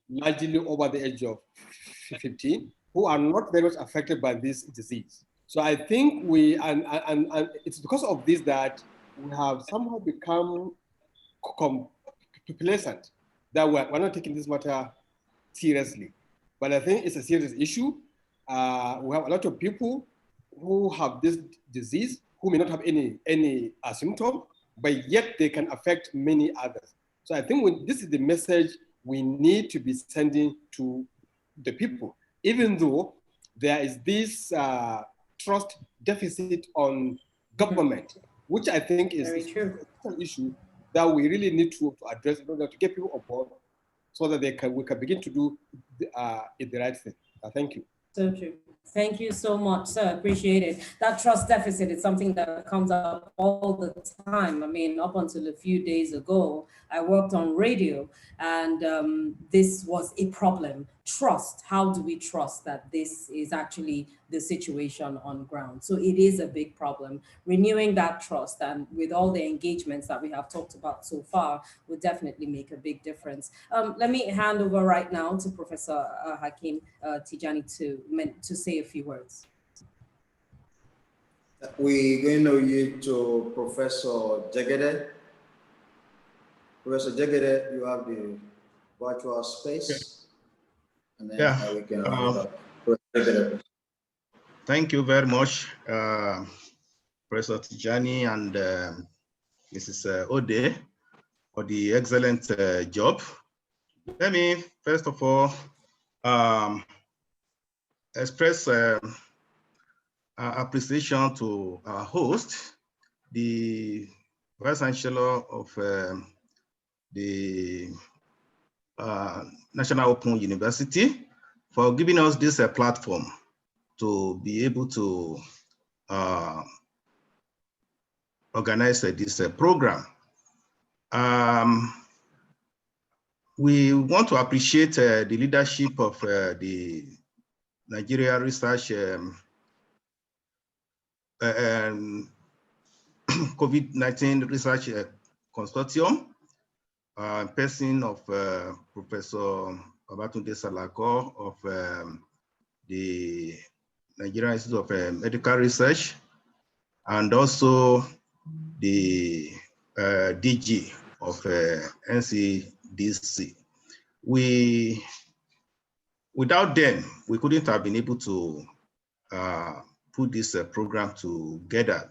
largely over the age of 15, who are not very much affected by this disease. So I think and it's because of this that we have somehow become complacent, that we're not taking this matter seriously. But I think it's a serious issue. We have a lot of people who have this disease who may not have any symptom, but yet they can affect many others. So I think this is the message we need to be sending to the people, even though there is this trust deficit on government, which I think is an issue that we really need to address in order to get people on board so that we can begin to do the right thing. Thank you. So true. Thank you so much, sir. Appreciate it. That trust deficit is something that comes up all the time. I mean, up until a few days ago, I worked on radio, and this was a problem. Trust. How do we trust that this is actually the situation on ground? So it is a big problem. Renewing that trust, and with all the engagements that we have talked about so far, would definitely make a big difference. Let me hand over right now to Professor Hakeem Tijani to say a few words. We're going to yield to Professor Jegede. Professor Jegede, you have the virtual space. And then we can thank you very much, Professor Tijani and Mrs. Ode, for the excellent job. Let me first of all express appreciation to our host, the Vice Chancellor of the National Open University, for giving us this platform to be able to organize this program. We want to appreciate the leadership of the Nigeria Research COVID-19 Research Consortium, person of Professor Babatunde Salako of the Nigerian Institute of Medical Research, and also the DG of NCDC. Without them, we couldn't have been able to put this program together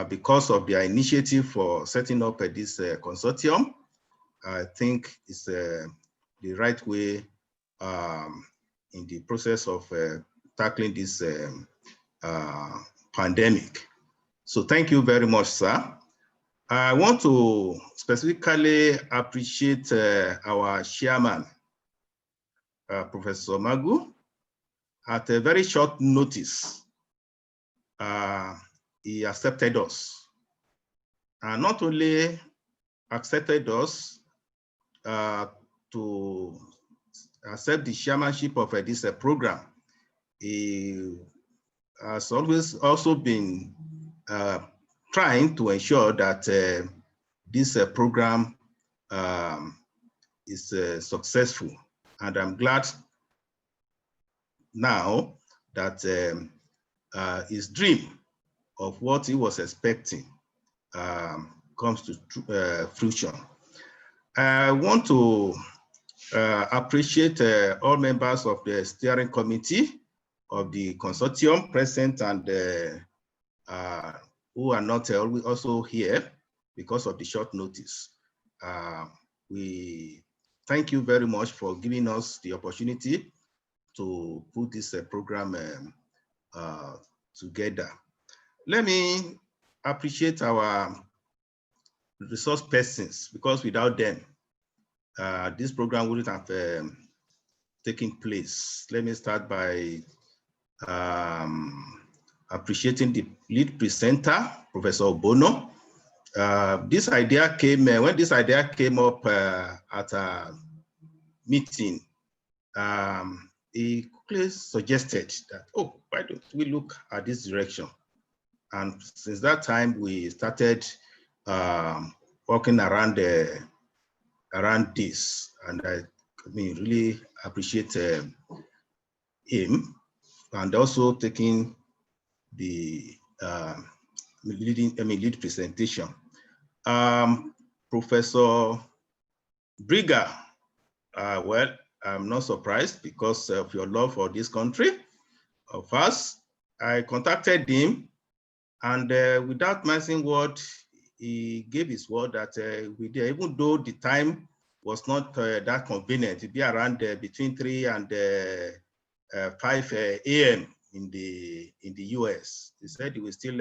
because of their initiative for setting up this consortium. I think it's the right way in the process of tackling this pandemic. So thank you very much, sir. I want to specifically appreciate our chairman, Professor Magu, at a very short notice, he accepted us. And not only accepted us to accept the chairmanship of this program, he has always also been trying to ensure that this program is successful. And I'm glad now that his dream of what he was expecting comes to fruition. I want to appreciate all members of the steering committee of the consortium present and who are not also here because of the short notice. We thank you very much for giving us the opportunity to put this program together. Let me appreciate our resource persons, because without them, this program wouldn't have taken place. Let me start by appreciating the lead presenter, Professor Obono. This idea came, when this idea came up at a meeting, he quickly suggested that, oh, why don't we look at this direction? And since that time, we started working around this. And I really appreciate him, and also taking the lead presentation. Professor Brigger, well, I'm not surprised because of your love for this country of us. I contacted him, and without missing word, he gave his word that we did, even though the time was not that convenient, to be around between 3 and 5 a.m. in the US. He said he will still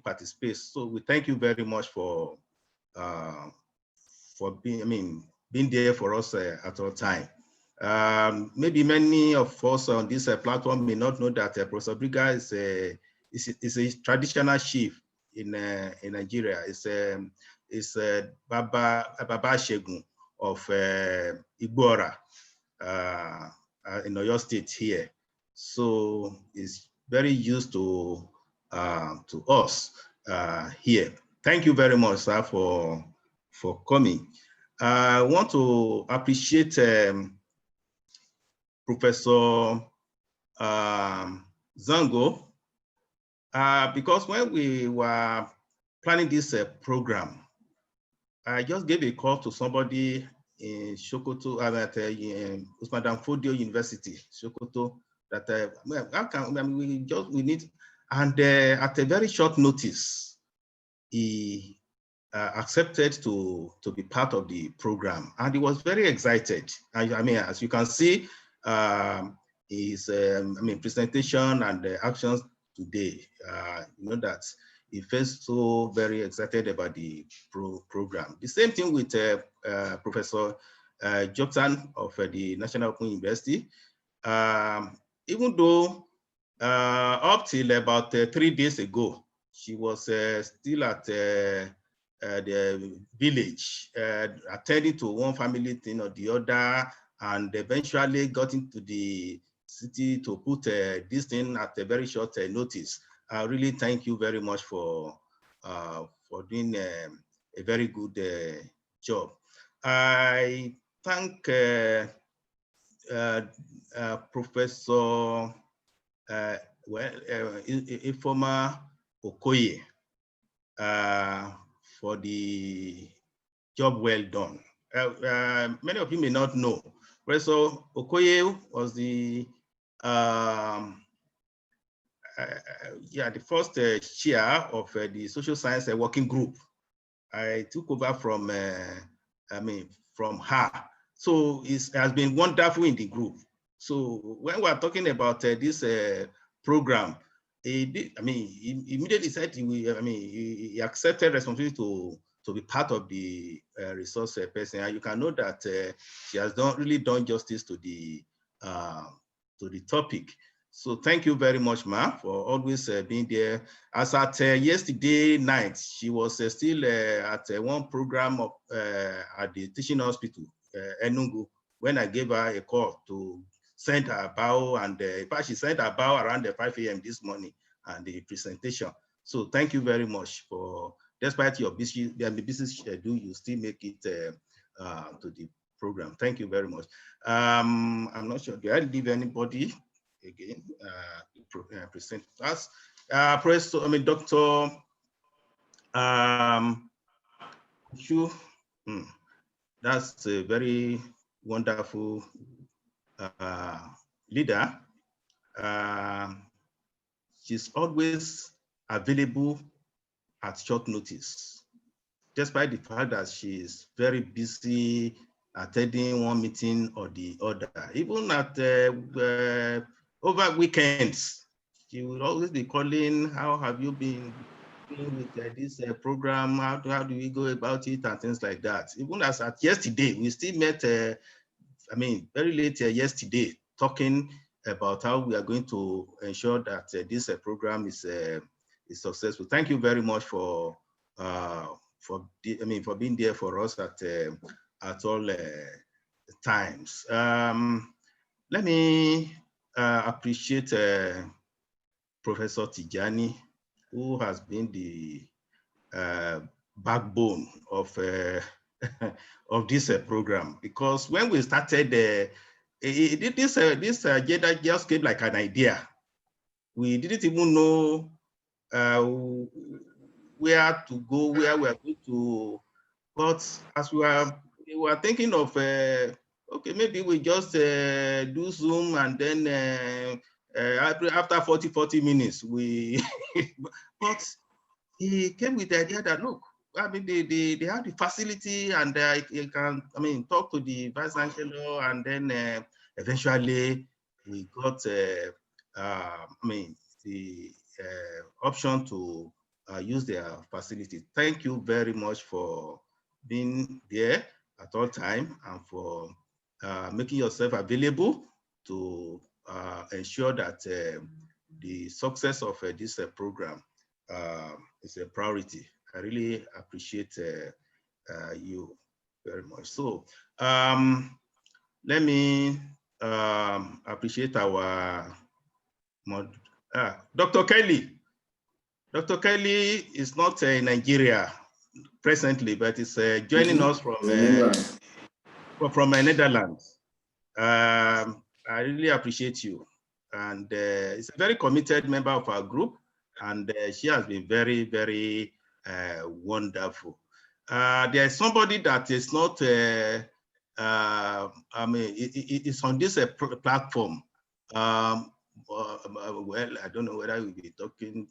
participate. So we thank you very much for being there for us at all time. Maybe many of us on this platform may not know that Professor Brigger is a traditional chief in Nigeria. It's Baba Shegun of Igbora in Oyo State here. So it's very used to us here. Thank you very much, sir, for coming. I want to appreciate Professor Zango, because when we were planning this program, I just gave a call to somebody in Sokoto at Usman Dan Fodio University, Sokoto, that we need, and at a very short notice, he accepted to be part of the program, and he was very excited. I mean, as you can see, his presentation and the actions today, you know that he felt so very excited about the program. The same thing with Professor Jobson of the National Open University. Even though up till about 3 days ago, she was still at the village, attending to one family thing or the other, and eventually got into the city to put this thing at a very short notice. I really thank you very much for doing a very good job. I thank Professor Ifoma Okoye for the job well done. Many of you may not know, Professor Okoye was the the first chair of the social science working group. I took over from from her. So it has been wonderful in the group. So when we're talking about this program, he immediately said he accepted responsibility to be part of the resource person. And you can know that she has really done justice to the to the topic. So thank you very much, Ma, for always being there. As at yesterday night, she was still at one program of, at the teaching hospital, Enugu, when I gave her a call to send her bow, and in fact, she sent her bow around 5 a.m. this morning and the presentation. So thank you very much for, despite your busy schedule, you still make it to the program. Thank you very much. I'm not sure, do I leave anybody again present us? Dr. Shu, that's a very wonderful leader. She's always available at short notice, despite the fact that she is very busy attending one meeting or the other. Even at over weekends, she will always be calling, how have you been doing with this program? How do we go about it, and things like that. Even as at yesterday, we still met, very late yesterday, talking about how we are going to ensure that this program is successful. Thank you very much for being there for us at all times. Let me appreciate Professor Tijani, who has been the backbone of of this program, because when we started, this agenda just came like an idea. We didn't even know where to go, where we are going to. But as we were thinking of, okay, maybe we just do Zoom, and then after 40 minutes, we, but he came with the idea that, look, I mean, they have the facility, and you can, talk to the Vice Chancellor, and then eventually we got, the option to use their facility. Thank you very much for being there at all time, and for making yourself available to ensure that the success of this program is a priority. I really appreciate you very much. So let me appreciate our Dr. Kelly. Dr. Kelly is not in Nigeria presently, but is joining us from Netherlands. I really appreciate you, and is a very committed member of our group, and she has been very, very wonderful. There is somebody that is not, it's on this platform. Well, I don't know whether we'll be talking.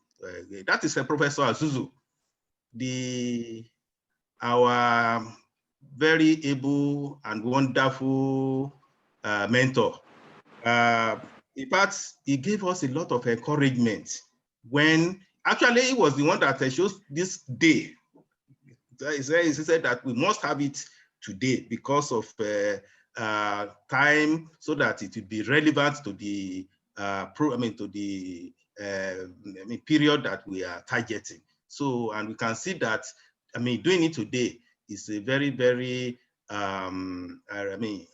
That is Professor Azuzu, our very able and wonderful mentor. In fact, he gave us a lot of encouragement when, actually, he was the one that chose this day. He said that we must have it today because of time, so that it will be relevant to the period that we are targeting. So, and we can see that, doing it today is a very, very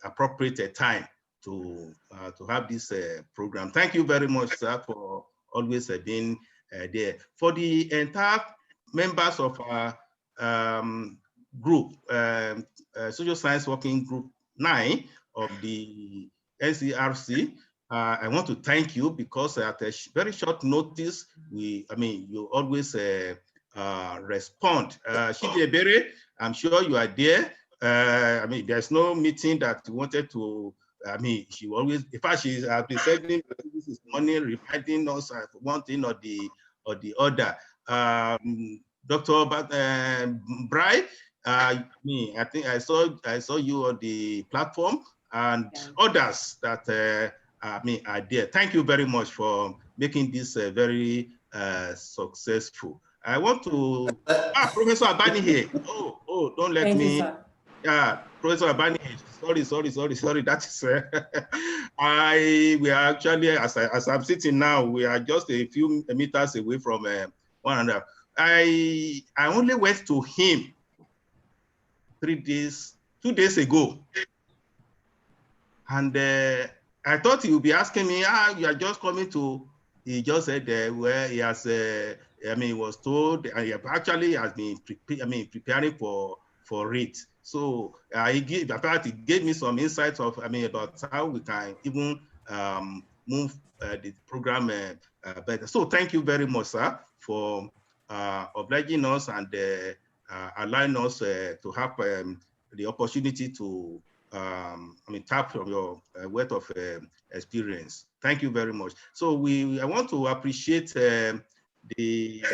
appropriate time to have this program. Thank you very much, sir, for always being there. For the entire members of our group, Social Science Working Group 9 of the NCRC, I want to thank you, because at a very short notice, you always respond. Shidebere, I'm sure you are there. There's no meeting that you wanted to, she always, in fact, she has been sending this morning, reminding us of one thing or the other. Dr. Bry, I think I saw you on the platform, and others that are there. Thank you very much for making this very successful. I want to, Professor Abani here. Oh, don't let me. Yeah, Professor Abani, sorry. That is, we are actually, as I'm sitting now, we are just a few meters away from one another. I only went to him 2 days ago. And I thought he would be asking me, you are just coming to, he just said where he has, he was told, and he actually has been preparing for it. So he gave me some insights of, about how we can even move the program better. So thank you very much, sir, for obliging us and allowing us to have the opportunity to tap from your wealth of experience. Thank you very much. So I want to appreciate the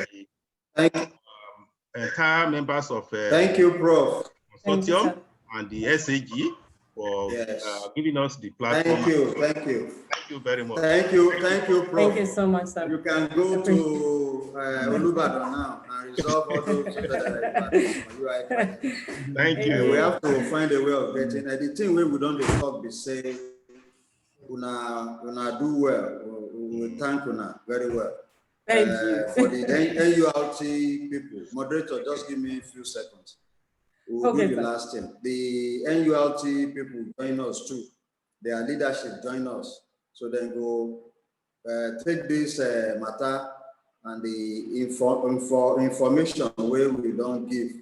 entire members of Thank you, Prof. Consortium and the SAG for giving us the platform. Thank you. Thank you very much. Thank you, Prof. Thank you so much, sir. You can go to Olubadan now and resolve all those Thank you. We have to find a way of getting the thing we don't talk be say una do well. We thank una very well. Thank you. For the NURT people, moderator, just give me a few seconds. We'll do the last thing. The NURT people join us too. Their leadership join us. So then go take this matter and the information where we don't give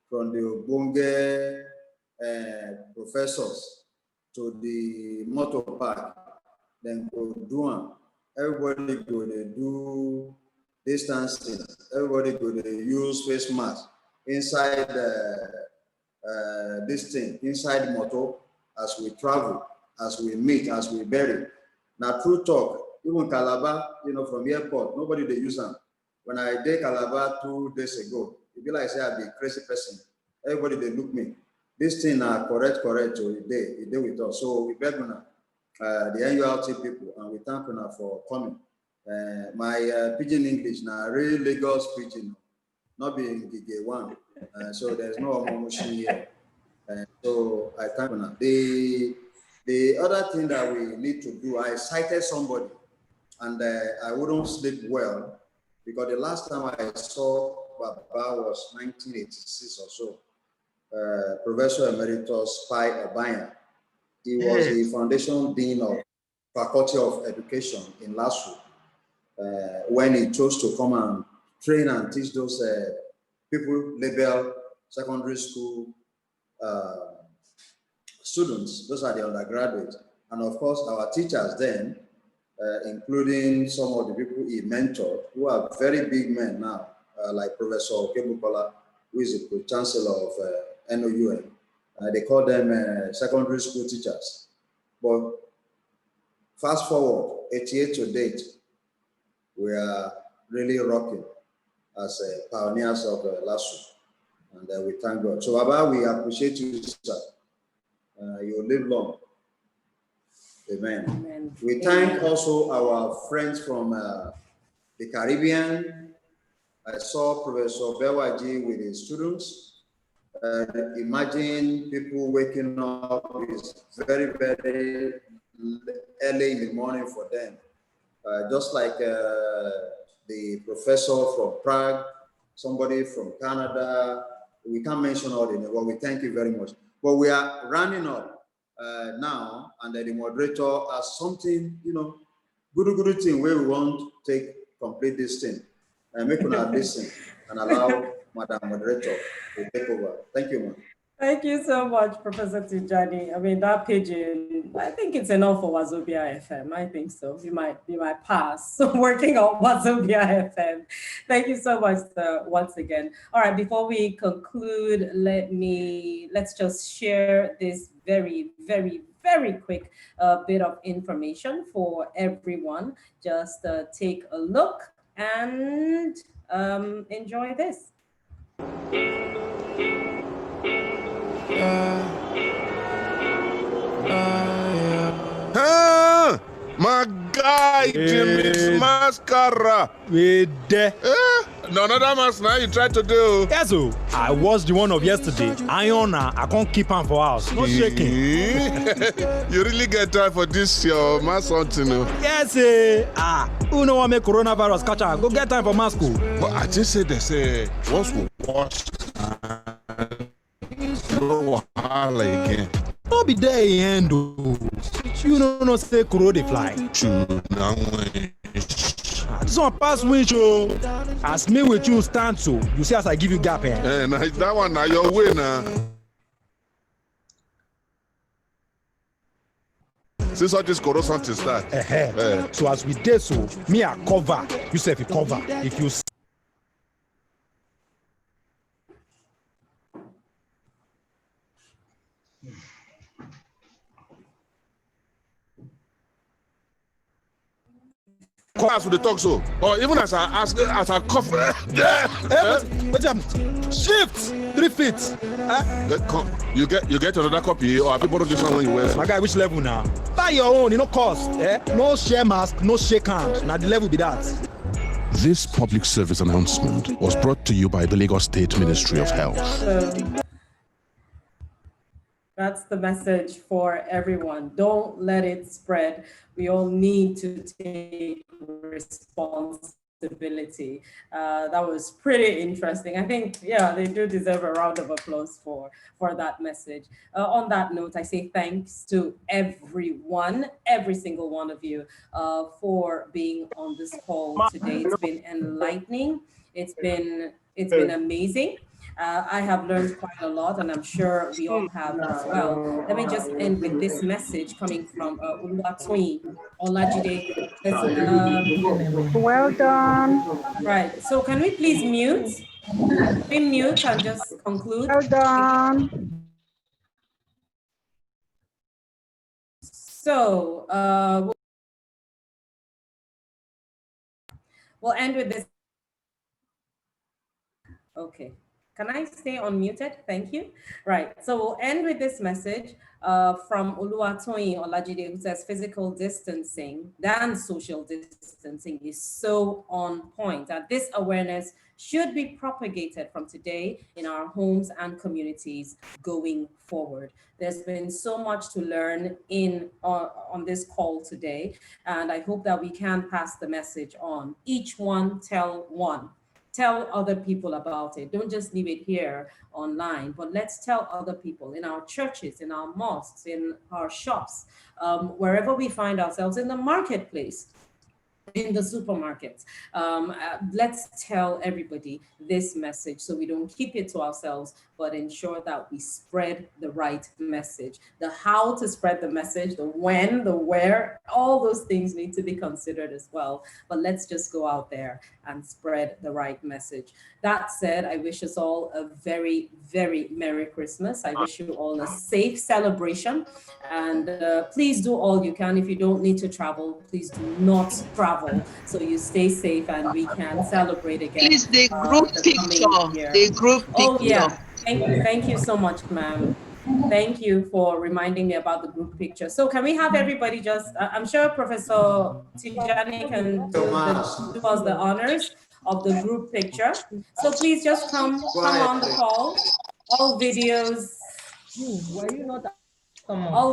from the Obonge professors to the motor park, then go do them. Everybody go to do distancing. Everybody go to use face mask inside this thing, inside the motor as we travel, as we meet, as we bury. Now, true talk, even Calabar, from the airport, nobody they use them. When I did Calabar 2 days ago, it be like say I be a crazy person. Everybody they look me. This thing are correct, so it day with us. So we beg now, the NURT people, and we thank you for coming. My pidgin English now really Lagos pidgin, not being Gige one. So there's no emotion here. So I thank you now. The other thing that we need to do, I cited somebody, and I wouldn't sleep well because the last time I saw Baba was 1986 or so. Professor Emeritus Pai Obanya. He was the Foundation Dean of Faculty of Education in LASU when he chose to come and train and teach those people label secondary school students. Those are the undergraduates. And of course, our teachers then, including some of the people he mentored, who are very big men now, like Professor Kebukola, who is the Chancellor of NOUM. They call them secondary school teachers. But fast forward, 88 to date, we are really rocking as pioneers of LASU. And we thank God. So, Baba, we appreciate you, sir. You live long. Amen. Amen. We thank also our friends from the Caribbean. I saw Professor Bewaji with his students. Imagine people waking up is very, very early in the morning for them. Just like the professor from Prague, somebody from Canada. We can't mention all the names, but we thank you very much. But we are running up now, and the moderator has something, good thing where we want to complete this thing. And make una listen and allow Madam Moderator to take over. Thank you, ma'am. Thank you so much, Professor Tijani. That pidgin, I think it's enough for Wazobia FM. I think so. You might pass working on Wazobia FM. Thank you so much, sir, once again. All right, before we conclude, let's just share this very, very, very quick bit of information for everyone. Just take a look and enjoy this. My guy, Jimmy's mascara. With No, another mask now you tried to do. Yes, oh. I was the one of yesterday. Iron, I can't keep him for house. No shaking. You really get time for this, your mask hunting. Yes, who know what make coronavirus catch her? Go get time for mask. But I just say they say, once we wash, no wahala again. No be there in end, oh. You know, say corona dey fly. True, now this one pass winch, oh. As me with you stand so, you see as I give you gap here. Eh, nah, that one now your way now. Since all this corona something start. So as we did so, me I cover, you say if you cover, if you. As with the talk so, or even as I cough. Shift 3 feet. You get another copy, or people don't just when you wear. My guy, which level now? Buy your own, no cost. No share mask, no shake hand. Now the level be that. This public service announcement was brought to you by the Lagos State Ministry of Health. That's the message for everyone. Don't let it spread. We all need to take responsibility. That was pretty interesting. I think, yeah, they do deserve a round of applause for that message. On that note, I say thanks to everyone, every single one of you, for being on this call today. It's been enlightening. It's been amazing. I have learned quite a lot, and I'm sure we all have as well. Let me just end with this message coming from Oluwatoyin Olajide. Well done. Right. So can we please mute? We mute and just conclude. Well done. So we'll end with this. Okay. Can I stay unmuted? Thank you. Right, so we'll end with this message from Oluwatoyin Olajide, who says physical distancing and social distancing is so on point. And this awareness should be propagated from today in our homes and communities going forward. There's been so much to learn on this call today, and I hope that we can pass the message on. Each one tell one. Tell other people about it. Don't just leave it here online, but let's tell other people in our churches, in our mosques, in our shops, wherever we find ourselves, in the marketplace, in the supermarkets. Let's tell everybody this message so we don't keep it to ourselves, but ensure that we spread the right message. The how to spread the message, the when, the where, all those things need to be considered as well. But let's just go out there and spread the right message. That said, I wish us all a very, very Merry Christmas. I wish you all a safe celebration. And please do all you can. If you don't need to travel, please do not travel. So you stay safe and we can celebrate again. Please, the group picture. The group picture. Oh, yeah. Thank you so much, ma'am. Thank you for reminding me about the group picture. So can we have everybody just, I'm sure Professor Tijani can do us the honors of the group picture. So please just come on the call. All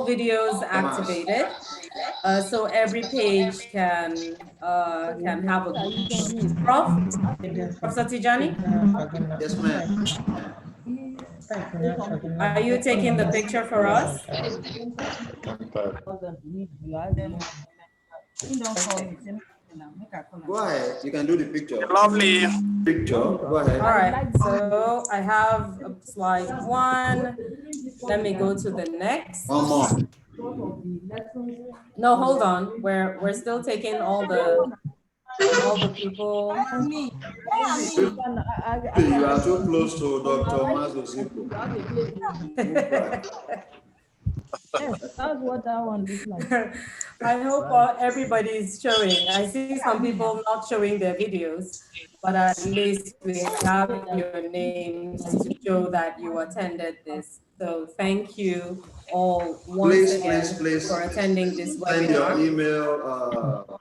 videos activated. So every page can have a Professor Tijani? Yes, ma'am. Are you taking the picture for us? Go ahead. You can do the picture. Lovely. Picture. Go ahead. All right. So I have slide 1. Let me go to the next. One more. No, hold on. We're still taking all the people. You are too close to Dr. Mazosipo. Yes, that's what that one looks like. I hope everybody's showing. I see some people not showing their videos, but at least we have your names to show that you attended this. So thank you all once again for attending this webinar. Send your email.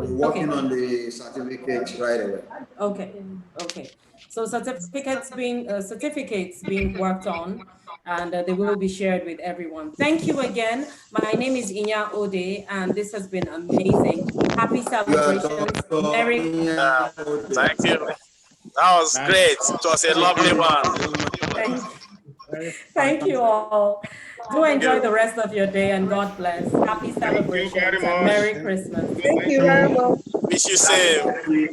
We're working on the certificate right away. Okay, okay. So certificates being worked on, and they will be shared with everyone. Thank you again. My name is Inya Ode, and this has been amazing. Happy celebrations. Merry. Thank you. That was great. It was a lovely one. Thank you all. Do enjoy the rest of your day, and God bless. Happy celebrations and Merry Christmas. Thank you very much. Wish you same.